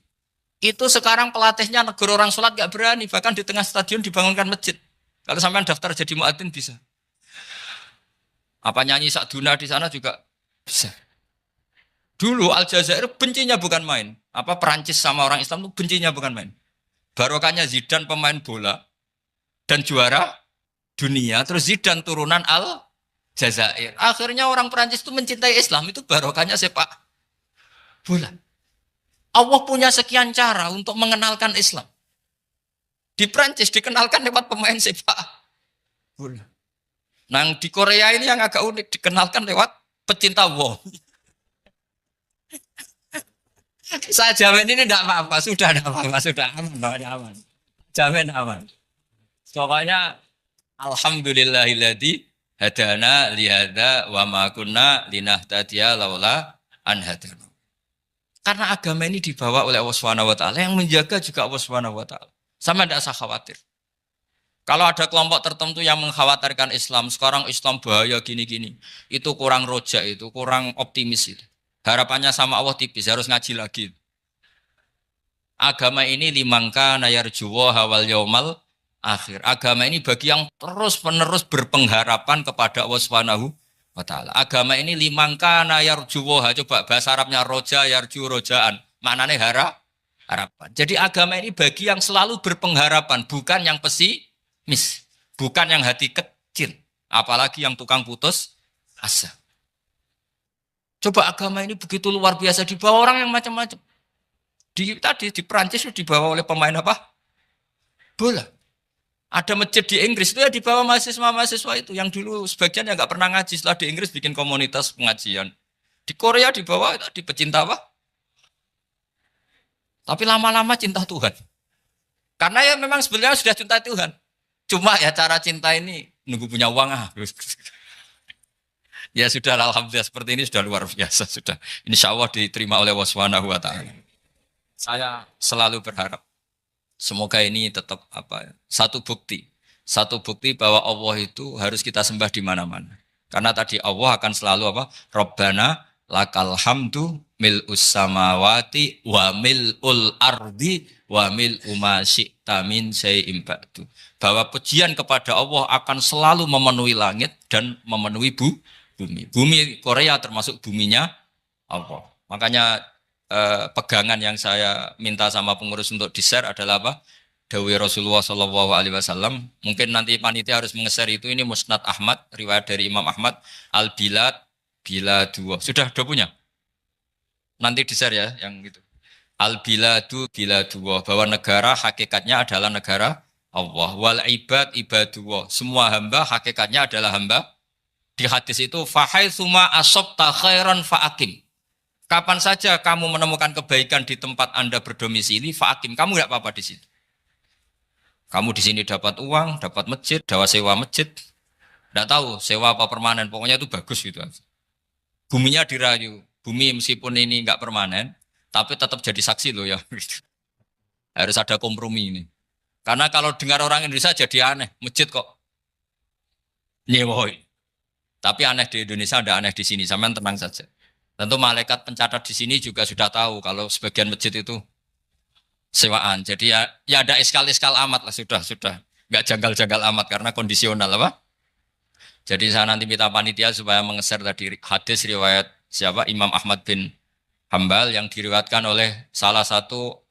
Itu sekarang pelatihnya negara orang sholat gak berani. Bahkan di tengah stadion dibangunkan masjid. Kalau sampai daftar jadi muadzin bisa. Apa nyanyi Sakduna di sana juga bisa. Dulu Aljazair bencinya bukan main. Apa Perancis sama orang Islam itu bencinya bukan main. Barokahnya Zidane pemain bola dan juara dunia. Terus Zidane turunan Aljazair. Akhirnya orang Perancis itu mencintai Islam. Itu barokahnya sepak bola. Allah punya sekian cara untuk mengenalkan Islam. Di Perancis dikenalkan lewat pemain sepak bola. Nah di Korea ini yang agak unik dikenalkan lewat pecinta wol. Saya jamin ini tidak apa-apa, sudah tidak apa-apa, sudah aman, pokoknya aman. Jamin aman. Pokoknya alhamdulillahilladzi hadana lihada wa ma kunna linahtadiya laula an hadana. Karena agama ini dibawa oleh Allah Subhanahu wa taala, yang menjaga juga Allah Subhanahu wa taala. Sama tidak usah khawatir. Kalau ada kelompok tertentu yang mengkhawatirkan Islam, sekarang Islam bahaya gini-gini, itu kurang rojak, itu kurang optimis itu. Harapannya sama Allah tipis, harus ngaji lagi. Agama ini limangka nayarjuwa hawal yaumal akhir. Agama ini bagi yang terus-menerus berpengharapan kepada Allah Subhanahu wa taala. Agama ini limangka nayarjuwa, coba bahasa Arabnya roja yarju rojaan. Maknanya harapan. Jadi agama ini bagi yang selalu berpengharapan, bukan yang pesimis, bukan yang hati kecil, apalagi yang tukang putus asa. Coba agama ini begitu luar biasa dibawa orang yang macam-macam. Tadi di Perancis dibawa oleh pemain apa? Bola. Ada masjid di Inggris itu ya dibawa mahasiswa-mahasiswa itu yang dulu sebagian yang nggak pernah ngaji, setelah di Inggris bikin komunitas pengajian. Di Korea dibawa di pecinta apa? Tapi lama-lama cinta Tuhan. Karena ya memang sebenarnya sudah cinta Tuhan. Cuma ya cara cinta ini nunggu punya uang Ya sudah, alhamdulillah seperti ini sudah luar biasa sudah. Insya Allah diterima oleh Allah Subhanahu wa taala. Saya selalu berharap semoga ini tetap satu bukti bahwa Allah itu harus kita sembah di mana-mana. Karena tadi Allah akan selalu Rabbana lakal hamdu mil'us samawati wa mil'ul ardi wa mil'u ma syi'ta min syai'in ba'du. Bahwa pujian kepada Allah akan selalu memenuhi langit dan memenuhi bumi. Bumi Korea termasuk buminya Allah. Makanya pegangan yang saya minta sama pengurus untuk di-share adalah Dawi Rasulullah Shallallahu Alaihi Wasallam. Mungkin nanti panitia harus menge-share itu. Ini Musnad Ahmad, riwayat dari Imam Ahmad. Al-Bilad bila dua. Sudah punya? Nanti di-share ya, yang gitu. Al-Biladu bila dua. Bahwa negara hakikatnya adalah negara Allah. Wal ibad ibadullah. Semua hamba hakikatnya adalah hamba. Di hadis itu, fahai suma asobta khairan fa'akim. Kapan saja kamu menemukan kebaikan di tempat Anda berdomisili, fa'akim. Kamu nggak apa-apa di situ. Kamu di sini dapat uang, dapat masjid, sewa masjid. Nggak tahu sewa apa permanen. Pokoknya itu bagus gitu. Buminya dirayu. Bumi meskipun ini nggak permanen, tapi tetap jadi saksi loh ya. Harus ada kompromi ini. Karena kalau dengar orang Indonesia jadi aneh. Masjid kok nyewoi. Tapi aneh di Indonesia, ada aneh di sini. Sampean tenang saja. Tentu malaikat pencatat di sini juga sudah tahu kalau sebagian masjid itu sewaan. Jadi ya ada eskal-eskal amat lah, sudah. Nggak janggal-janggal amat karena kondisional Jadi saya nanti minta panitia supaya mengeser tadi hadis riwayat siapa? Imam Ahmad bin Hambal yang diriwayatkan oleh salah satu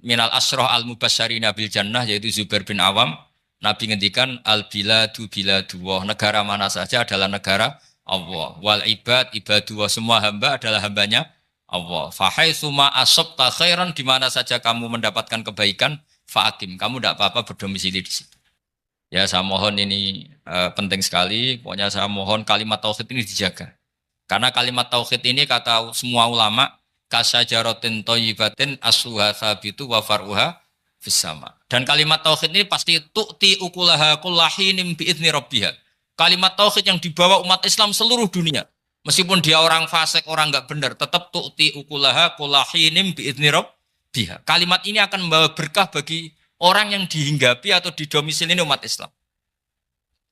minal asroh al-mubasyarina bil jannah, yaitu Zubair bin Awam. Nabi ngendikan al-biladu biladullah. Negara mana saja adalah negara Allah. Wal ibad ibadullah, semua hamba adalah hambanya Allah. Fahai suma asobta khairan, di mana saja kamu mendapatkan kebaikan, fa'akim, kamu tidak apa-apa berdomisili di situ. Ya saya mohon ini penting sekali. Pokoknya saya mohon kalimat tauhid ini dijaga. Karena kalimat tauhid ini kata semua ulama, kasajaratin thayyibatin asluha sabitu wa far'uha fis sama. Dan kalimat tauhid ini pasti tu'ti ukulaha kullahinim bi'idni rabbiha. Kalimat tauhid yang dibawa umat Islam seluruh dunia. Meskipun dia orang fasik, orang enggak benar, tetap tu'ti ukulaha kullahinim bi'idni rabbiha. Kalimat ini akan membawa berkah bagi orang yang dihinggapi atau didomisili umat Islam.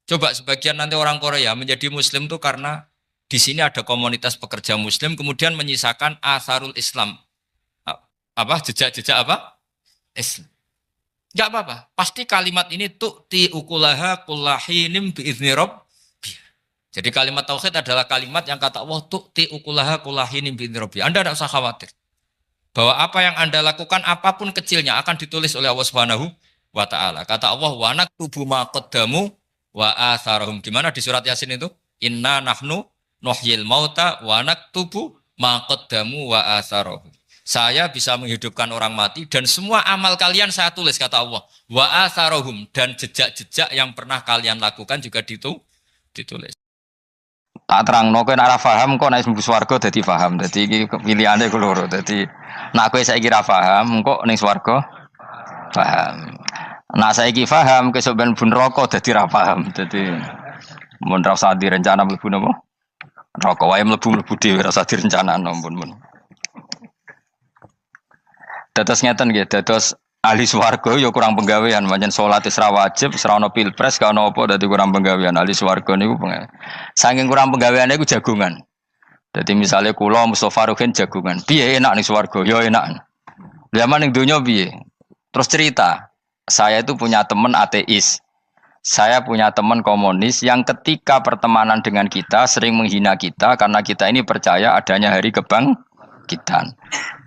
Coba sebagian nanti orang Korea menjadi muslim itu karena di sini ada komunitas pekerja muslim, kemudian menyisakan asarul Islam. Jejak-jejak Islam. Enggak apa-apa. Pasti kalimat ini tu'ti ukulaha kullahinim bi'izni rabbiha. Jadi kalimat tauhid adalah kalimat yang kata Allah tu'ti ukulaha kullahinim bi'izni rabbiha. Anda tidak usah khawatir. Bahwa apa yang Anda lakukan apapun kecilnya akan ditulis oleh Allah Subhanahu wa taala. Kata Allah wa naktubu ma qaddamu wa atharahum. Gimana di surat Yasin itu? Inna nahnu nuhyil mauta wa naktubu ma qaddamu wa atharahum. Saya bisa menghidupkan orang mati dan semua amal kalian saya tulis, kata Allah. Wa atharahum, dan jejak-jejak yang pernah kalian lakukan juga ditulis. Tak terangno kowe nek ora paham kok nek mlebu swarga dadi paham. Dadi iki pilihane ku loro. Dadi nek kowe saiki ra paham kok ning swarga paham. Nah saiki paham kesuk ben mlebu neraka dadi ra paham. Dadi mun ra usah direncana mlebu napa? Neraka wae mlebu dhewe ra usah direncanakno mun. Dados ngeten nggih, dados ahli swarga ya kurang penggawean, pancen salat wis ra wajib, wis ra ono pilpres, gak ono apa dadi kurang penggawean. Ahli swarga niku saking kurang penggaweane iku jagungan. Dadi misale kula Mustofa Ruhin jagungan. Piye enak ning swarga? Ya enak. Zaman ning donya piye? Terus cerita, saya itu punya teman ateis. Saya punya teman komunis yang ketika pertemanan dengan kita sering menghina kita karena kita ini percaya adanya hari kebangkitan.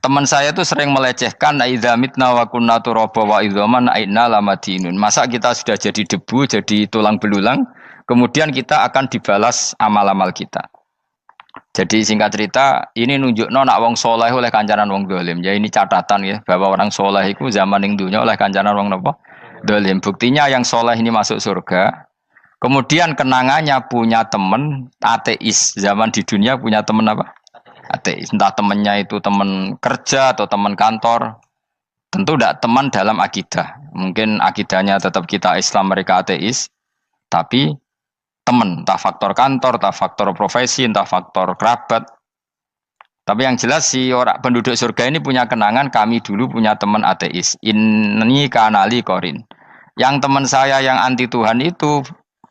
Teman saya itu sering melecehkan idza mitna wa kunna turaba wa idzaman aina lamadinun. Masa kita sudah jadi debu, jadi tulang belulang, kemudian kita akan dibalas amal-amal kita. Jadi singkat cerita, ini nunjukno nak wong soleh oleh kancanan wong dolim. Ya ini catatan ya bahwa orang soleh itu zaman ning dunya oleh kancanan wong napa? Dolim. Buktinya yang soleh ini masuk surga. Kemudian kenangannya punya teman ateis. Zaman di dunia punya teman apa? Ateis. Entah temannya itu teman kerja atau teman kantor. Tentu tidak teman dalam akidah. Mungkin akidahnya tetap kita Islam, mereka ateis. Tapi teman, entah faktor kantor, entah faktor profesi, entah faktor kerabat. Tapi yang jelas si orang penduduk surga ini punya kenangan, kami dulu punya teman ateis. Ini kanali korin. Yang teman saya yang anti Tuhan itu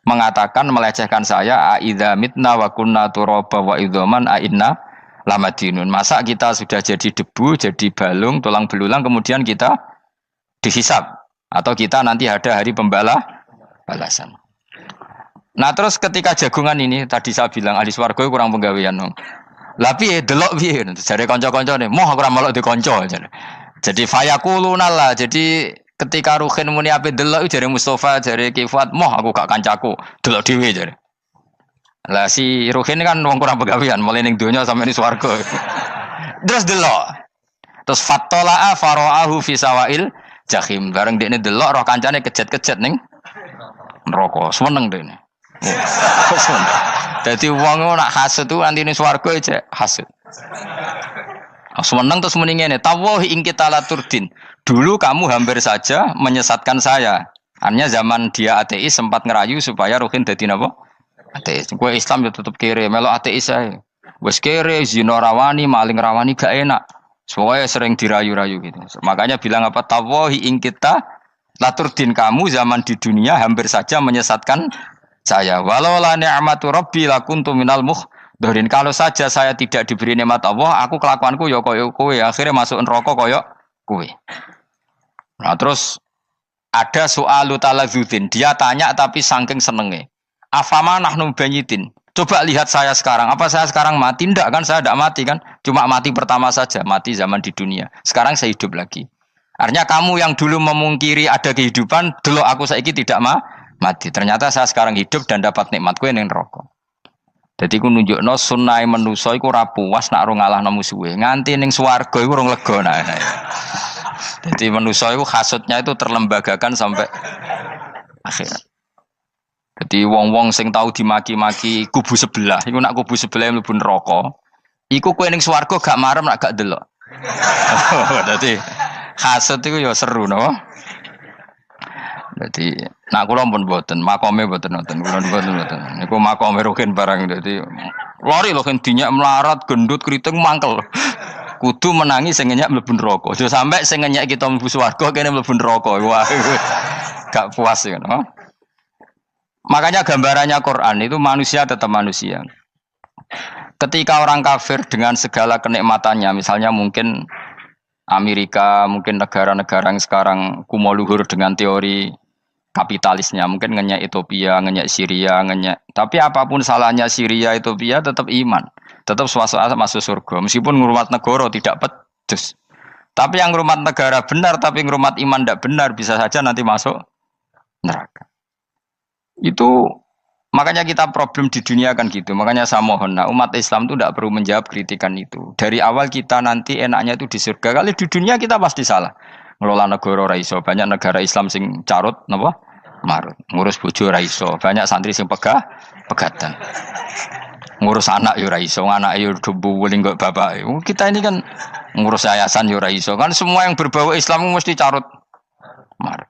mengatakan, melecehkan saya, aidza mitna wa kunna turaba wa idzaman aina lamadinun. Masa kita sudah jadi debu, jadi balung, tulang belulang, kemudian kita dihisab. Atau kita nanti ada hari balasan. Nah terus ketika jagungan ini, tadi saya bilang ahli swarga kurang penggawean. Lah piye delok piye? Jare kanca-kancane, moh aku ora melok di kanca. Jadi fayaquluna lah. Jadi ketika Ruhin muni ape delok jare Mustofa, jare Kifat, moh aku gak kancaku, delok dhewe jare. Lah si Ruhin kan wong kurang penggawean, mulai ning donya sampe ning swarga. Terus delok. Terus fattala'a fara'ahu fi sawail jahim. Bareng dekne delok roh kancane kejet-kejet ning neraka. Seneng dekne. Jadi wong nak hasud tu nanti ning swarga aja hasud. Seneng terus muni ngene, tawahi ing kita laturdin. Dulu kamu hampir saja menyesatkan saya. Artinya zaman dia ateis sempat ngerayu supaya Ruhin dadi napa? Ateis. Kowe Islam ya tetep kere, melok ateis ae. Wis kere, zina rawani, maling rawani gak enak. Soalnya sering dirayu-rayu gitu. Makanya bilang apa? Tawahi ing kita laturdin, kamu zaman di dunia hampir saja menyesatkan saya. Walau la ni'matu rabbi lakuntu minal muhdharin. Kalau saja saya tidak diberi nikmat Allah, aku kelakuanku ya koyo kowe, akhirnya masuk neraka koyo kowe. Nah, terus ada soalu taladzudin. Dia tanya tapi saking senenge. Afama nahnu banyitin. Coba lihat saya sekarang. Apa saya sekarang mati? Tidak kan, saya tidak mati kan. Cuma mati pertama saja, mati zaman di dunia. Sekarang saya hidup lagi. Artinya kamu yang dulu memungkiri ada kehidupan, dulu aku saiki tidak mati. Ternyata saya sekarang hidup dan dapat nikmat kowe ning neraka. Dadi ku nunjukno sunnahe manusa iku ora puas nak ora ngalahno musuhe. Nganti ning swarga iku urung lega nah. Dadi manusa iku hasudnya itu terlembagakan sampai akhirat. Jadi wong-wong sing tahu dimaki-maki kubu sebelah, iku nak kubu sebelah mlebu neraka, iku kowe ning swarga gak marem nak gak delok. Dadi hasud iku ya seru no. Dadi nak kula pun mboten, makome mboten nonton, kula mboten. Niku makome Ruhin barang dadi lari lho kan dinyak melarat, gendut, kriting mangkel. Kudu menangi sing ngenyak mlebu neraka. Aja sampe sing ngenyak kita mlebu swarga kene mlebu neraka. Wah. Gak puas ya, no? Makanya gambarannya Quran itu manusia tetap manusia. Ketika orang kafir dengan segala kenikmatannya, misalnya mungkin Amerika, mungkin negara-negara yang sekarang kumo luhur dengan teori kapitalisnya, mungkin ngenyak Ethiopia, ngenyak Syria, ngenyak. Tapi apapun salahnya Syria, Ethiopia tetap iman, tetap suasana masuk surga. Meskipun ngurmat negara tidak pedes. Tapi yang ngurmat negara benar, tapi ngurmat iman tidak benar, bisa saja nanti masuk neraka. Itu makanya kita problem di dunia kan gitu. Makanya saya mohon, nah, umat Islam itu tidak perlu menjawab kritikan itu. Dari awal kita nanti enaknya itu di surga. Kali di dunia kita pasti salah. Ngelola negara raiso. Banyak negara Islam sing carut, napa? Marut. Ngurus bojo raiso. Banyak santri sing pegatan. ngurus anak yo ora iso, anak yo buling kok bapak. Kita ini kan ngurus yayasan yo ora iso. Kan semua yang berbau Islam mesti carut marut.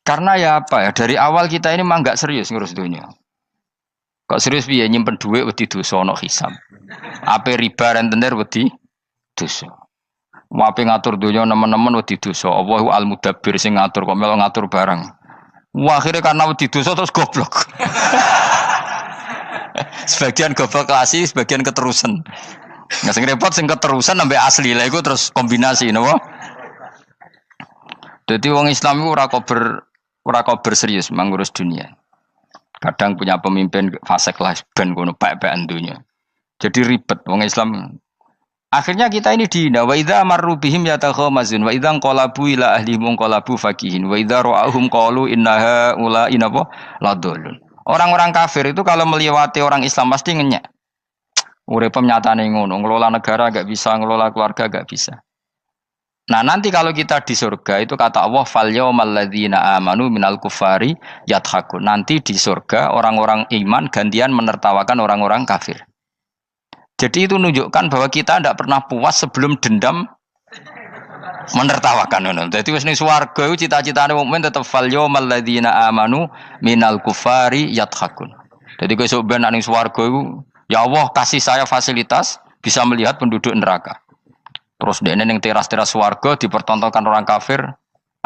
Karena ya apa ya, dari awal kita ini mah enggak serius ngurus dunia. Kok serius piye nyimpen dhuwit wedi dosa ana hisab. Ape riba rentenir wedi dosa. Wape ngatur dunia nemen-nemen wedi dosa. Allahu al-mudabbir sing ngatur kok melo ngatur barang. Wah, akhirnya karena wedi dosa terus goblok. Sebagian goblok klasik, sebagian keterusan. Nggak sing repot sing keterusan sampai asli lah iku terus kombinasi napa. Jadi wong Islam iku ora kober serius mengurus dunia. Kadang punya pemimpin fasik lah ben kono pek-pekan dunia. Jadi ribet wong Islam. Akhirnya kita ini dihina wa idza marru bihim yatakhamazun wa idza qalabu ila ahlihim qalabu fakihin wa idza ra'ahum qalu innaha ula inapa ladallun. Orang-orang kafir itu kalau melewati orang Islam pasti ngenyek. Urip nyatane ngono, ngelola negara enggak bisa, ngelola keluarga enggak bisa. Nah, nanti kalau kita di surga itu kata Allah fal yaumal ladzina amanu minal kufari yadhakun. Nanti di surga orang-orang iman gantian menertawakan orang-orang kafir. Jadi itu menunjukkan bahwa kita tidak pernah puas sebelum dendam menertawakan. Jadi wis ning swarga iku cita-citane mukmin tetep fal yaumal ladzina amanu minal kufari yadhakun. Jadi kowe sok ben ning swarga iku ya Allah kasih saya fasilitas bisa melihat penduduk neraka. Terus dene ning teras-teras swarga dipertontonkan orang kafir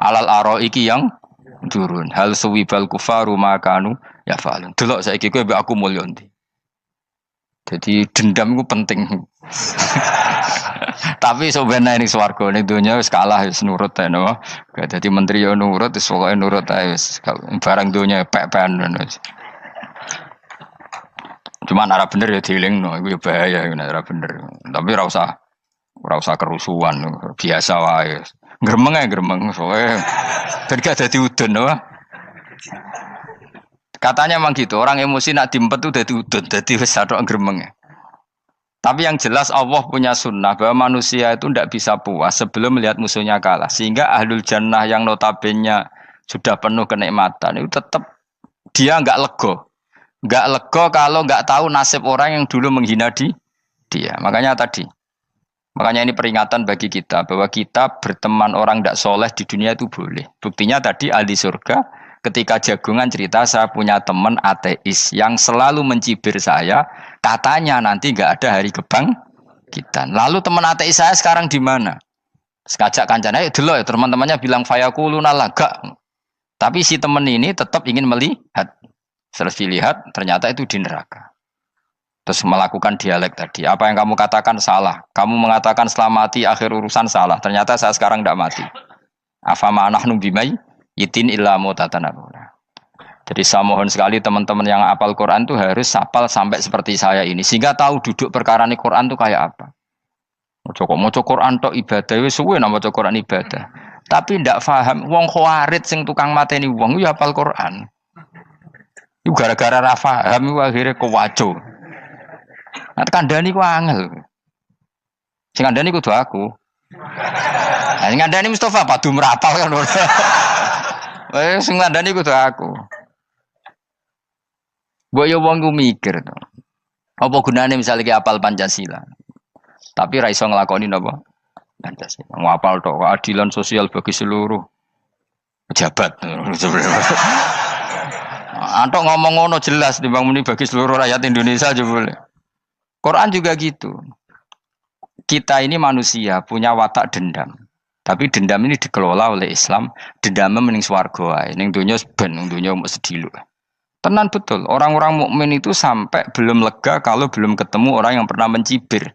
alal araiki yang durun. Hal suwibal kufaru makanu ya falun. Delok saiki kowe mbek aku mulya ndi. Jadi dendam itu penting. Tapi sebenarnya ini swarga ning donya wis kalah wis nurut ae no. Dadi menteri yo nurut wis pokoke nurut ae wis barang donya pek-pekan wis. Cuman arah bener ya dielingno iku ya bahaya ora bener. Tapi ora usah kerusuhan, biasa wae. Gremeng ae gremeng soalnya gak dadi udun no. Katanya memang gitu, orang emosi nak diempet tuh dadi udun, dadi wis sadok gremeng. Tapi yang jelas Allah punya sunnah bahwa manusia itu tidak bisa puas sebelum melihat musuhnya kalah. Sehingga ahlul jannah yang notabene sudah penuh kenikmatan itu tetap dia enggak lego. Enggak lego kalau enggak tahu nasib orang yang dulu menghina dia. Makanya ini peringatan bagi kita bahwa kita berteman orang tidak soleh di dunia itu boleh. Buktinya tadi ahli surga ketika jagungan cerita saya punya teman ateis yang selalu mencibir saya, katanya nanti nggak ada hari kebangkitan. Lalu teman ateis saya sekarang di mana? Sekajak kancana dulu ya teman-temannya bilang fayakuluna laga. Tapi si teman ini tetap ingin melihat. Setelah dilihat ternyata itu di neraka. Terus melakukan dialek tadi. Apa yang kamu katakan salah. Kamu mengatakan setelah mati akhir urusan salah. Ternyata saya sekarang tidak mati. Afama nahnu bimai yitin illa mutatanabuna. Jadi saya mohon sekali teman-teman yang hafal Quran itu harus hafal sampai seperti saya ini. Sehingga tahu duduk perkara ini Quran itu kayak apa. Moco Quran tok ibadah. Wis suwe nama moco Quran ibadah. Tapi tidak paham. Wong khawarit sing tukang mateni wong itu hafal Quran. Itu gara-gara ra paham itu akhirnya kewaco. Nah, kandhani ku angel. Sing kandhani kudu aku. Nah, sing kandhani Mustafa padu merapal kan. Sing kandhani kudu aku. Mbok yo wong ku mikir to. Apa gunane misalnya ki apal Pancasila. Tapi ra iso nglakoni napa? Pancasila. Ngapal tok keadilan sosial bagi seluruh pejabat. Antok ngomong ngono jelas timbang muni bagi seluruh rakyat Indonesia aja boleh. Quran juga gitu. Kita ini manusia punya watak dendam. Tapi dendam ini dikelola oleh Islam. Dendamnya mending swarga wae. Ning donya ben, ning donya mung sedhilu. Tenan betul. Orang-orang mukmin itu sampai belum lega kalau belum ketemu orang yang pernah mencibir.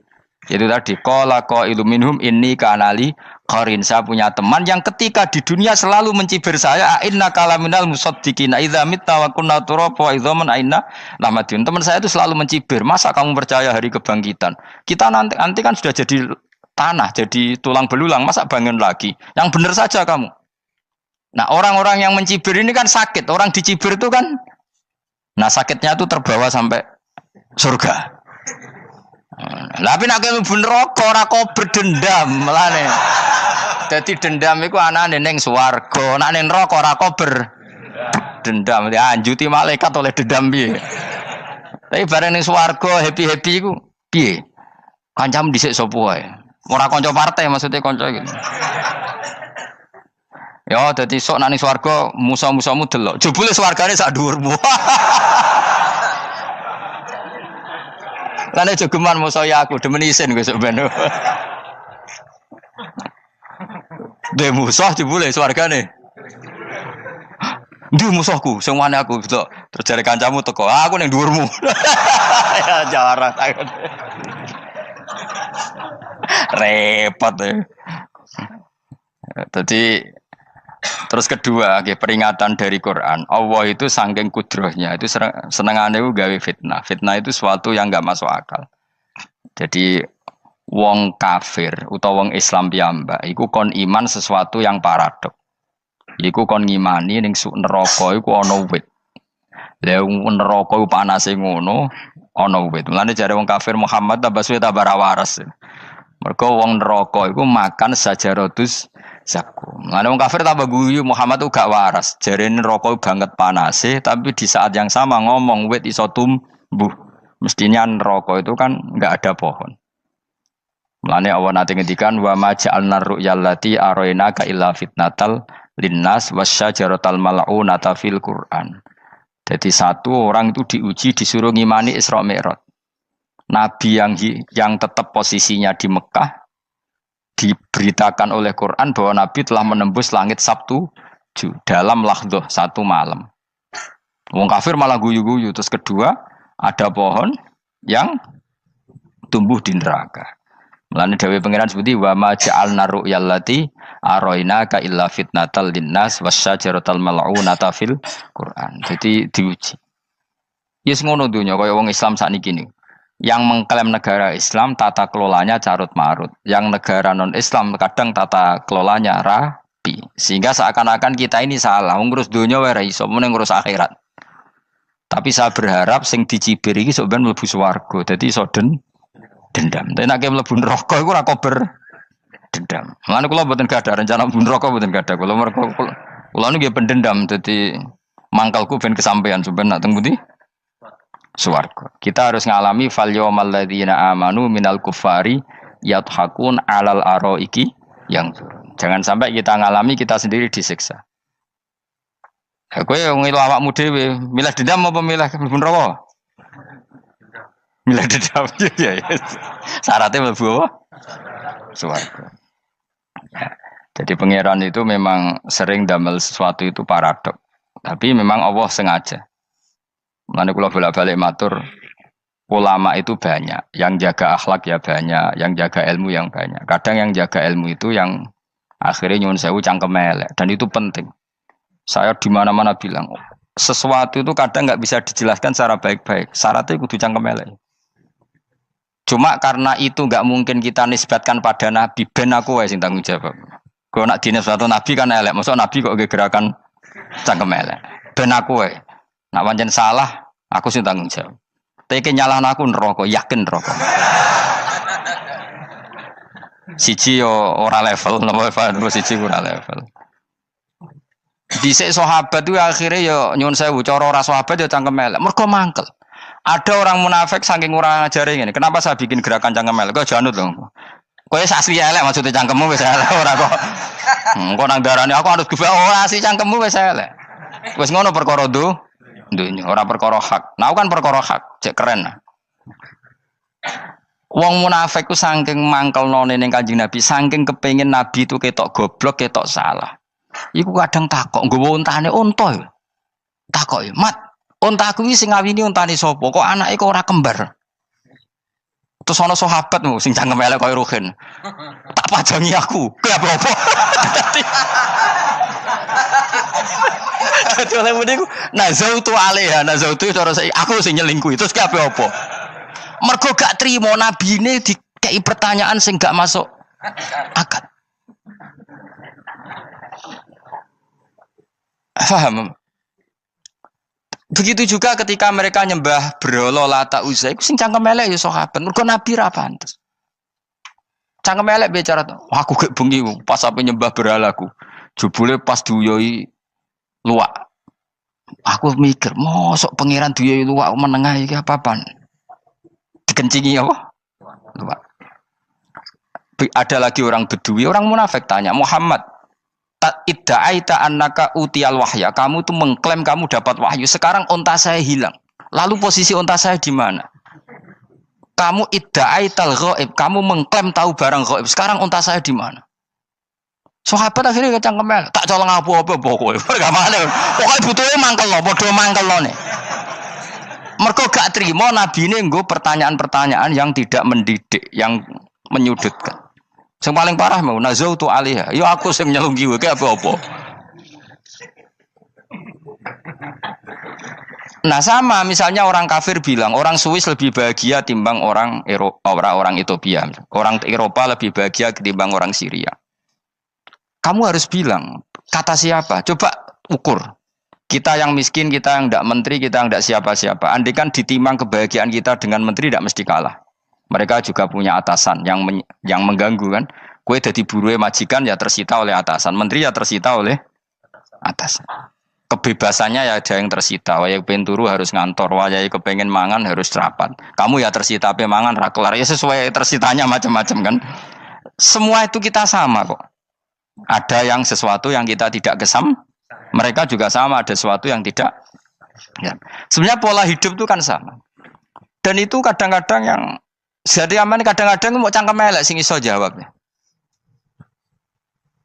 Yaitu tadi qala qailu minhum inni kanali qarin. Saya punya teman yang ketika di dunia selalu mencibir saya, inna kalaminal musaddiqina idza mitta wa kunna turaba wa idzaman aina lamadun. Teman saya itu selalu mencibir, masa kamu percaya hari kebangkitan? Kita nanti kan sudah jadi tanah, jadi tulang belulang, masa bangun lagi? Yang benar saja kamu. Nah, orang-orang yang mencibir ini kan sakit. Orang dicibir itu kan nah sakitnya itu terbawa sampai surga. Tapi nek kowe bener ora kok berdendam melane. Dadi dendam iku anane ning swarga, nek ning neraka ora kok berdendam. Dianjuti malaikat oleh dendam piye. Tapi bareng ning swarga happy-happy iku piye? Kancamu dhisik sapa wae. Ora kanca partai maksudnya kanca gitu. Ya dadi sok nang ning swarga musa-musamu delok. Jebule swargane sak dhuwurmu. Lan jogeman musa ya aku demen isin kowe sok ben. De musuh jebule swargane. Ndi musuhku sing wane aku delok. Terus jare kancamu teko, aku ning dhuwurmu. Ya jarang. Repot ya. Jadi terus kedua, peringatan dari Quran. Allah itu saking kudrohnya itu senengane gawe fitnah. Fitnah itu sesuatu yang enggak masuk akal. Jadi wong kafir utawa wong Islam piyambak iku kon iman sesuatu yang paradok. Iku kon ngimani ning neraka iku ana wit. Lah neraka iku panase ngono, ana wit. Mulane jare wong kafir Muhammad tambah suwe tambah ra waras. Mergo wong neraka iku makan sajarotus zakum. Mulane wong kafir tambah guyu Muhammad tuh gak waras. Jarene neraka banget panase, tapi di saat yang sama ngomong wit iso tumbuh. Mestinya neraka itu kan enggak ada pohon. Mulane Allah nate ngendikan wa ma ja'alna ru'yallati arainaka illa fitnatal linnas wasyajaratal mal'unata fil Qur'an. Jadi satu orang itu diuji disuruh ngimani Isra Mi'raj. Nabi yang tetap posisinya di Mekah diberitakan oleh Quran bahwa Nabi telah menembus langit Sabtu dalam lahdoh satu malam. Wong kafir malah guyu-guyu. Terus kedua ada pohon yang tumbuh di neraka. Mulane dawuh pangeran sebuti wa ma ja'alna ru'yallati arainaka illa fitnatal linnas wasyajaratal mal'unata fil Quran. Jadi diuji. Yes ngono dunya kaya wong Islam sakniki niku. Yang mengklaim negara Islam tata kelolanya carut marut. Yang negara non Islam kadang tata kelolanya rapi. Sehingga seakan-akan kita ini salah. Ngurus dunia wae ra iso, mung ngurus akhirat. Tapi saya berharap sing dicibir iki sok ben mlebu swarga. Dadi iso dendam. Tapi nek mlebu neraka iku ora kober dendam. Mulane kula mboten gadah rencana mlebu neraka mboten gadah. Kula niku nggih pendendam dadi mangkalku ben kesampaian sampeyan nak teng pundi? Swarga. Kita harus ngalami fal yawmal ladzina amanu minal kuffari yadhakun alal araiki yang jangan sampai kita ngalami kita sendiri disiksa. Kowe ngilu awakmu dhewe, milih dendam apa milih mlebu neraka? Milih dendam ya. Syaratnya mlebu apa? Swarga. Ya. Jadi pangeran itu memang sering damel sesuatu itu paradok. Tapi memang Allah sengaja. Mulane kula bolak-balik matur, ulama itu banyak, yang jaga akhlak ya banyak, yang jaga ilmu yang banyak. Kadang yang jaga ilmu itu yang akhirnya nyuwun sewu cangkem elek dan itu penting. Saya di mana-mana bilang, sesuatu itu kadang nggak bisa dijelaskan secara baik-baik. Syaratnya kudu cangkem elek. Cuma karena itu nggak mungkin kita nisbatkan pada nabi, ben aku wae sing tanggung jawab. Kalau nak dinisbatkan nabi kan elek, maksud nabi kok gerakan cangkem elek. Ben aku wae. Nak pancen salah, aku sing tanggung jawab. Tapi nyalahan aku neraka, yakin neraka. Siji yo ora level, napa Pak? Siji ora level. Dhisik sahabat itu akhirnya yo nyuwun sewu cara ora sahabat yo cangkem elek. Mergo mangkel. Ada orang munafik saking ora ngajari ngene. Kenapa saya bikin gerakan cangkem elek? Kok janut lho. Kowe asli elek maksudnya cangkemmu wis elek ora kok. Engko nang darane aku harus gebak ora asli cangkemmu wis elek. Wis ngono perkara dunya ora perkara hak. Nah kan perkara hak, cek keren. Wong munafik ku saking mangkelnone ning Kanjeng Nabi, saking kepengin Nabi itu ketok goblok, ketok salah. Iku kadang takok nggawa untane unta ya. Takok ya, "Mat, unta kuwi sing ngawini untane sapa? Kok anake kok ora kembar?" Terus ana sahabatmu sing cangkem elek koyo Ruhin. Tak pajangi aku. Kowe apa? Dadi oleh muni ku nazautu alaiha, nazautu cara aku sing nyelingkuhi. Terus ki apa? Mergo gak trimo nabine dikei pertanyaan sing gak masuk akal. Paham? Begitu juga ketika mereka nyembah berhala Lata Uzza iku sing cangkem elek ya sahabat. Mergo nabi ra pantes. Cangkem elek bicara, aku gak bengi pas sampe nyembah berhalaku. Jebule pas duyoi luwak. Aku mikir, mosok pangeran duwe luwak menengah iki apa-apaan? Dikencingi apa? Luwak. Ada lagi orang Bedui, orang munafik tanya, Muhammad, idda'aita annaka utiyal wahya. Kamu tuh mengklaim kamu dapat wahyu. Sekarang unta saya hilang. Lalu posisi unta saya di mana? Kamu idda'aital ghaib. Kamu mengklaim tahu barang ghaib. Sekarang unta saya di mana? Sahabat akhirnya kecangkeman, tak colong apa-apa pokoknya. Pergamane. Pokoknya butuhnya mangkel lo, bodoh mangkel lo nih. Mergo gak terima nabi ini nggo pertanyaan-pertanyaan yang tidak mendidik, yang menyudutkan. Yang paling parah mau nazautu alaiha. Yo aku sing nyelunggi wae apa-apa. Nah sama misalnya orang kafir bilang orang Swiss lebih bahagia timbang orang orang Ethiopia. Orang Eropa lebih bahagia ketimbang orang Syria. Kamu harus bilang, kata siapa? Coba ukur. Kita yang miskin, kita yang tidak menteri, kita yang tidak siapa-siapa. Andai kan ditimang kebahagiaan kita dengan menteri, tidak mesti kalah. Mereka juga punya atasan yang mengganggu kan. Kue jadi buruh majikan ya tersita oleh atasan. Menteri ya tersita oleh atasan. Kebebasannya ya ada yang tersita. Wayai pengen turu harus ngantor. Wayai kepengen mangan harus rapat. Kamu ya tersita pe mangan rakelar. Ya sesuai tersitanya macam-macam kan. Semua itu kita sama kok. Ada yang sesuatu yang kita tidak kesam, mereka juga sama ada sesuatu yang tidak. Ya. Sebenarnya pola hidup itu kan sama. Dan itu kadang-kadang yang jadi aman kadang-kadang mau cangkem elek sing iso jawabnya.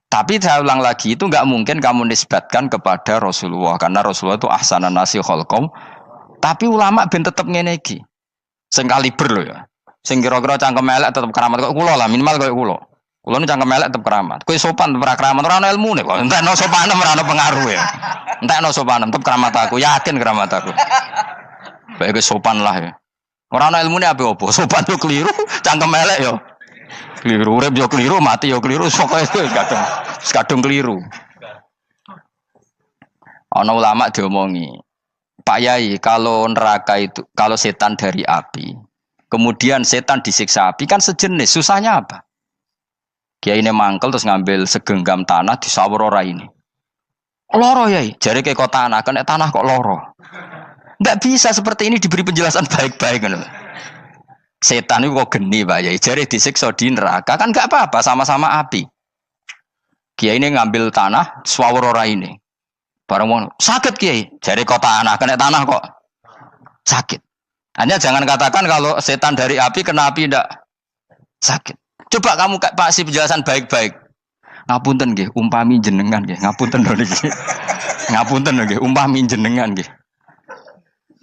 Tapi saya ulang lagi itu nggak mungkin kamu nisbatkan kepada Rasulullah karena Rasulullah itu ahsanan nasi khalqum. Tapi ulama ben tetep ngene iki. Sing kaliber lho ya. Sing kira-kira cangkem elek tetep keramat kok kula lah minimal koyo kula. Kulo nu cangkem elek tetep keramat. Kowe sopan tetep keramat, ora ono ilmune kok. Entekno sopanem ora ono pengaruh ya. Entekno sopanem tetep keramat aku, yakin keramat aku. Baik sopan lah ya. Ora ono ilmune apa-apa, sopan yo keliru, cangkem elek yo keliru, urip yo keliru, mati yo keliru, pokoke kadung keliru. Ono ulama diomongi, Pak Yai, kalau neraka itu, kalau setan dari api, kemudian setan disiksa api kan sejenis, susahnya apa? Kiai ini mangkel terus ngambil segenggam tanah di sawur ora ini. Loro yai, jari ke kota tanah, kena tanah kok loro. Enggak bisa seperti ini diberi penjelasan baik-baik kan. Setan itu kok geni Pak Yai, jari disiksa di neraka kan enggak apa-apa sama-sama api. Kiai ini ngambil tanah sawur ora ini. Barang mau sakit Kiai, jari kota tanah kena tanah kok sakit. Hanya jangan katakan kalau setan dari api kena api enggak sakit. Coba kamu kasih penjelasan baik-baik. Ngapunten nggih, umpami jenengan nggih. Ngapunten lho niki. Ngapunten lho nggih, umpami jenengan nggih.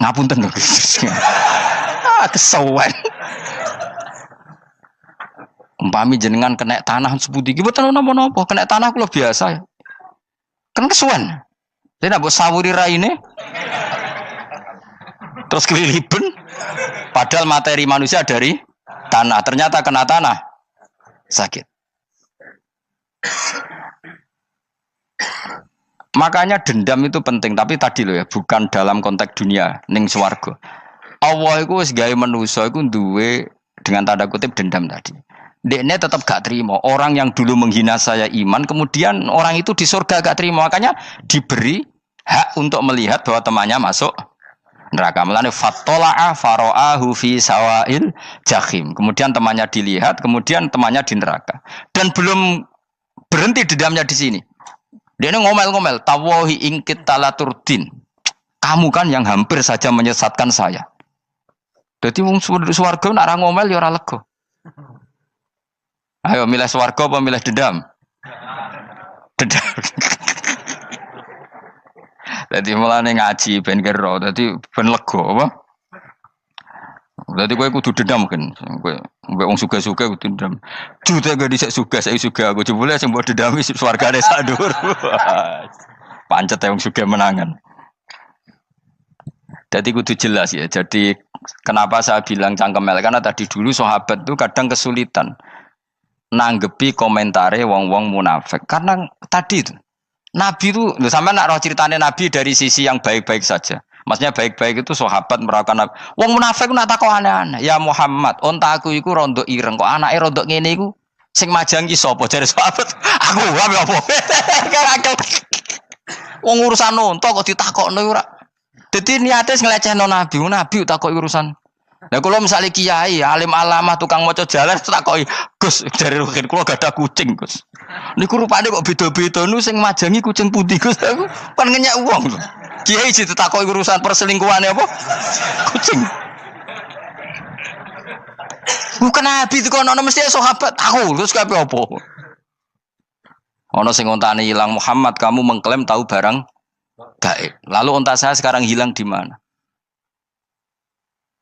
Ngapunten lho. Kesuwen. Umpami jenengan kena tanah sepundi iki mboten napa-napa, kena tanah kula biasa. Kan kesuwen. Dene mbok sawuri raine. Terus keliliben. Padahal materi manusia dari tanah, ternyata kena tanah. Sakit. Makanya dendam itu penting, tapi tadi loh ya, bukan dalam konteks dunia, ning swarga. Allah iku wis gawe manusa iku duwe dengan tanda kutip dendam tadi. Dekne tetap gak terima. Orang yang dulu menghina saya iman, kemudian orang itu di surga gak terima, makanya diberi hak untuk melihat bahwa temannya masuk neraka. Melane fattola'a fara'ahu fi sawail jahim. Kemudian temannya dilihat, kemudian temannya di neraka. Dan belum berhenti dendamnya di sini. Dia ini ngomel-ngomel, tawahi ingkit talaturdin. Kamu kan yang hampir saja menyesatkan saya. Jadi wong swarga nek ora ngomel ya ora lega. Ayo milih swarga apa milih dendam? Dendam. Jadi mulane ngaji ben kero, dadi ben lega apa? Dadi kowe kudu dendam kan. Kowe wong suga-suga kudu dendam. Jute gak dhisik suga, saiki suga aku jebule sing mbok dendami swargane sak dhuwur. Pancet wong suga menangan. Jadi kudu jelas ya. Jadi kenapa saya bilang cangkemel karena tadi dulu sahabat itu kadang kesulitan nanggepi komentare wong-wong munafik. Karena tadi itu Nabi itu, sampai nak roh ceritanya Nabi dari sisi yang baik-baik saja. Maksudnya baik-baik itu sahabat merasakan wong munafik nak takok aneh-aneh. Ya Muhammad, onta aku iku rondo ireng kok anake rondo ngene iku sing majangi sapa jare sahabat. Aku apa? Wong urusan onta kok ditakokno ora. Dadi niate nglecehno nabi, nabi takoki urusan. Lah kula misale kiai, alim alamah tukang maca jalan takoki, "Gus, jare rukin kula gak ada kucing, Gus." Niku rupane kok beda-beda nu sing majangi kucing putih, Gus. Aku kan ngenyek wong. Kiai ditakoki urusan perselingkuhane apa? Kucing. Bukan nabi itu kono mesti sahabat aku, terus kabeh apa? Ono sing ontane hilang Muhammad, kamu mengklaim tahu barang gaib. Lalu onta saya sekarang hilang di mana?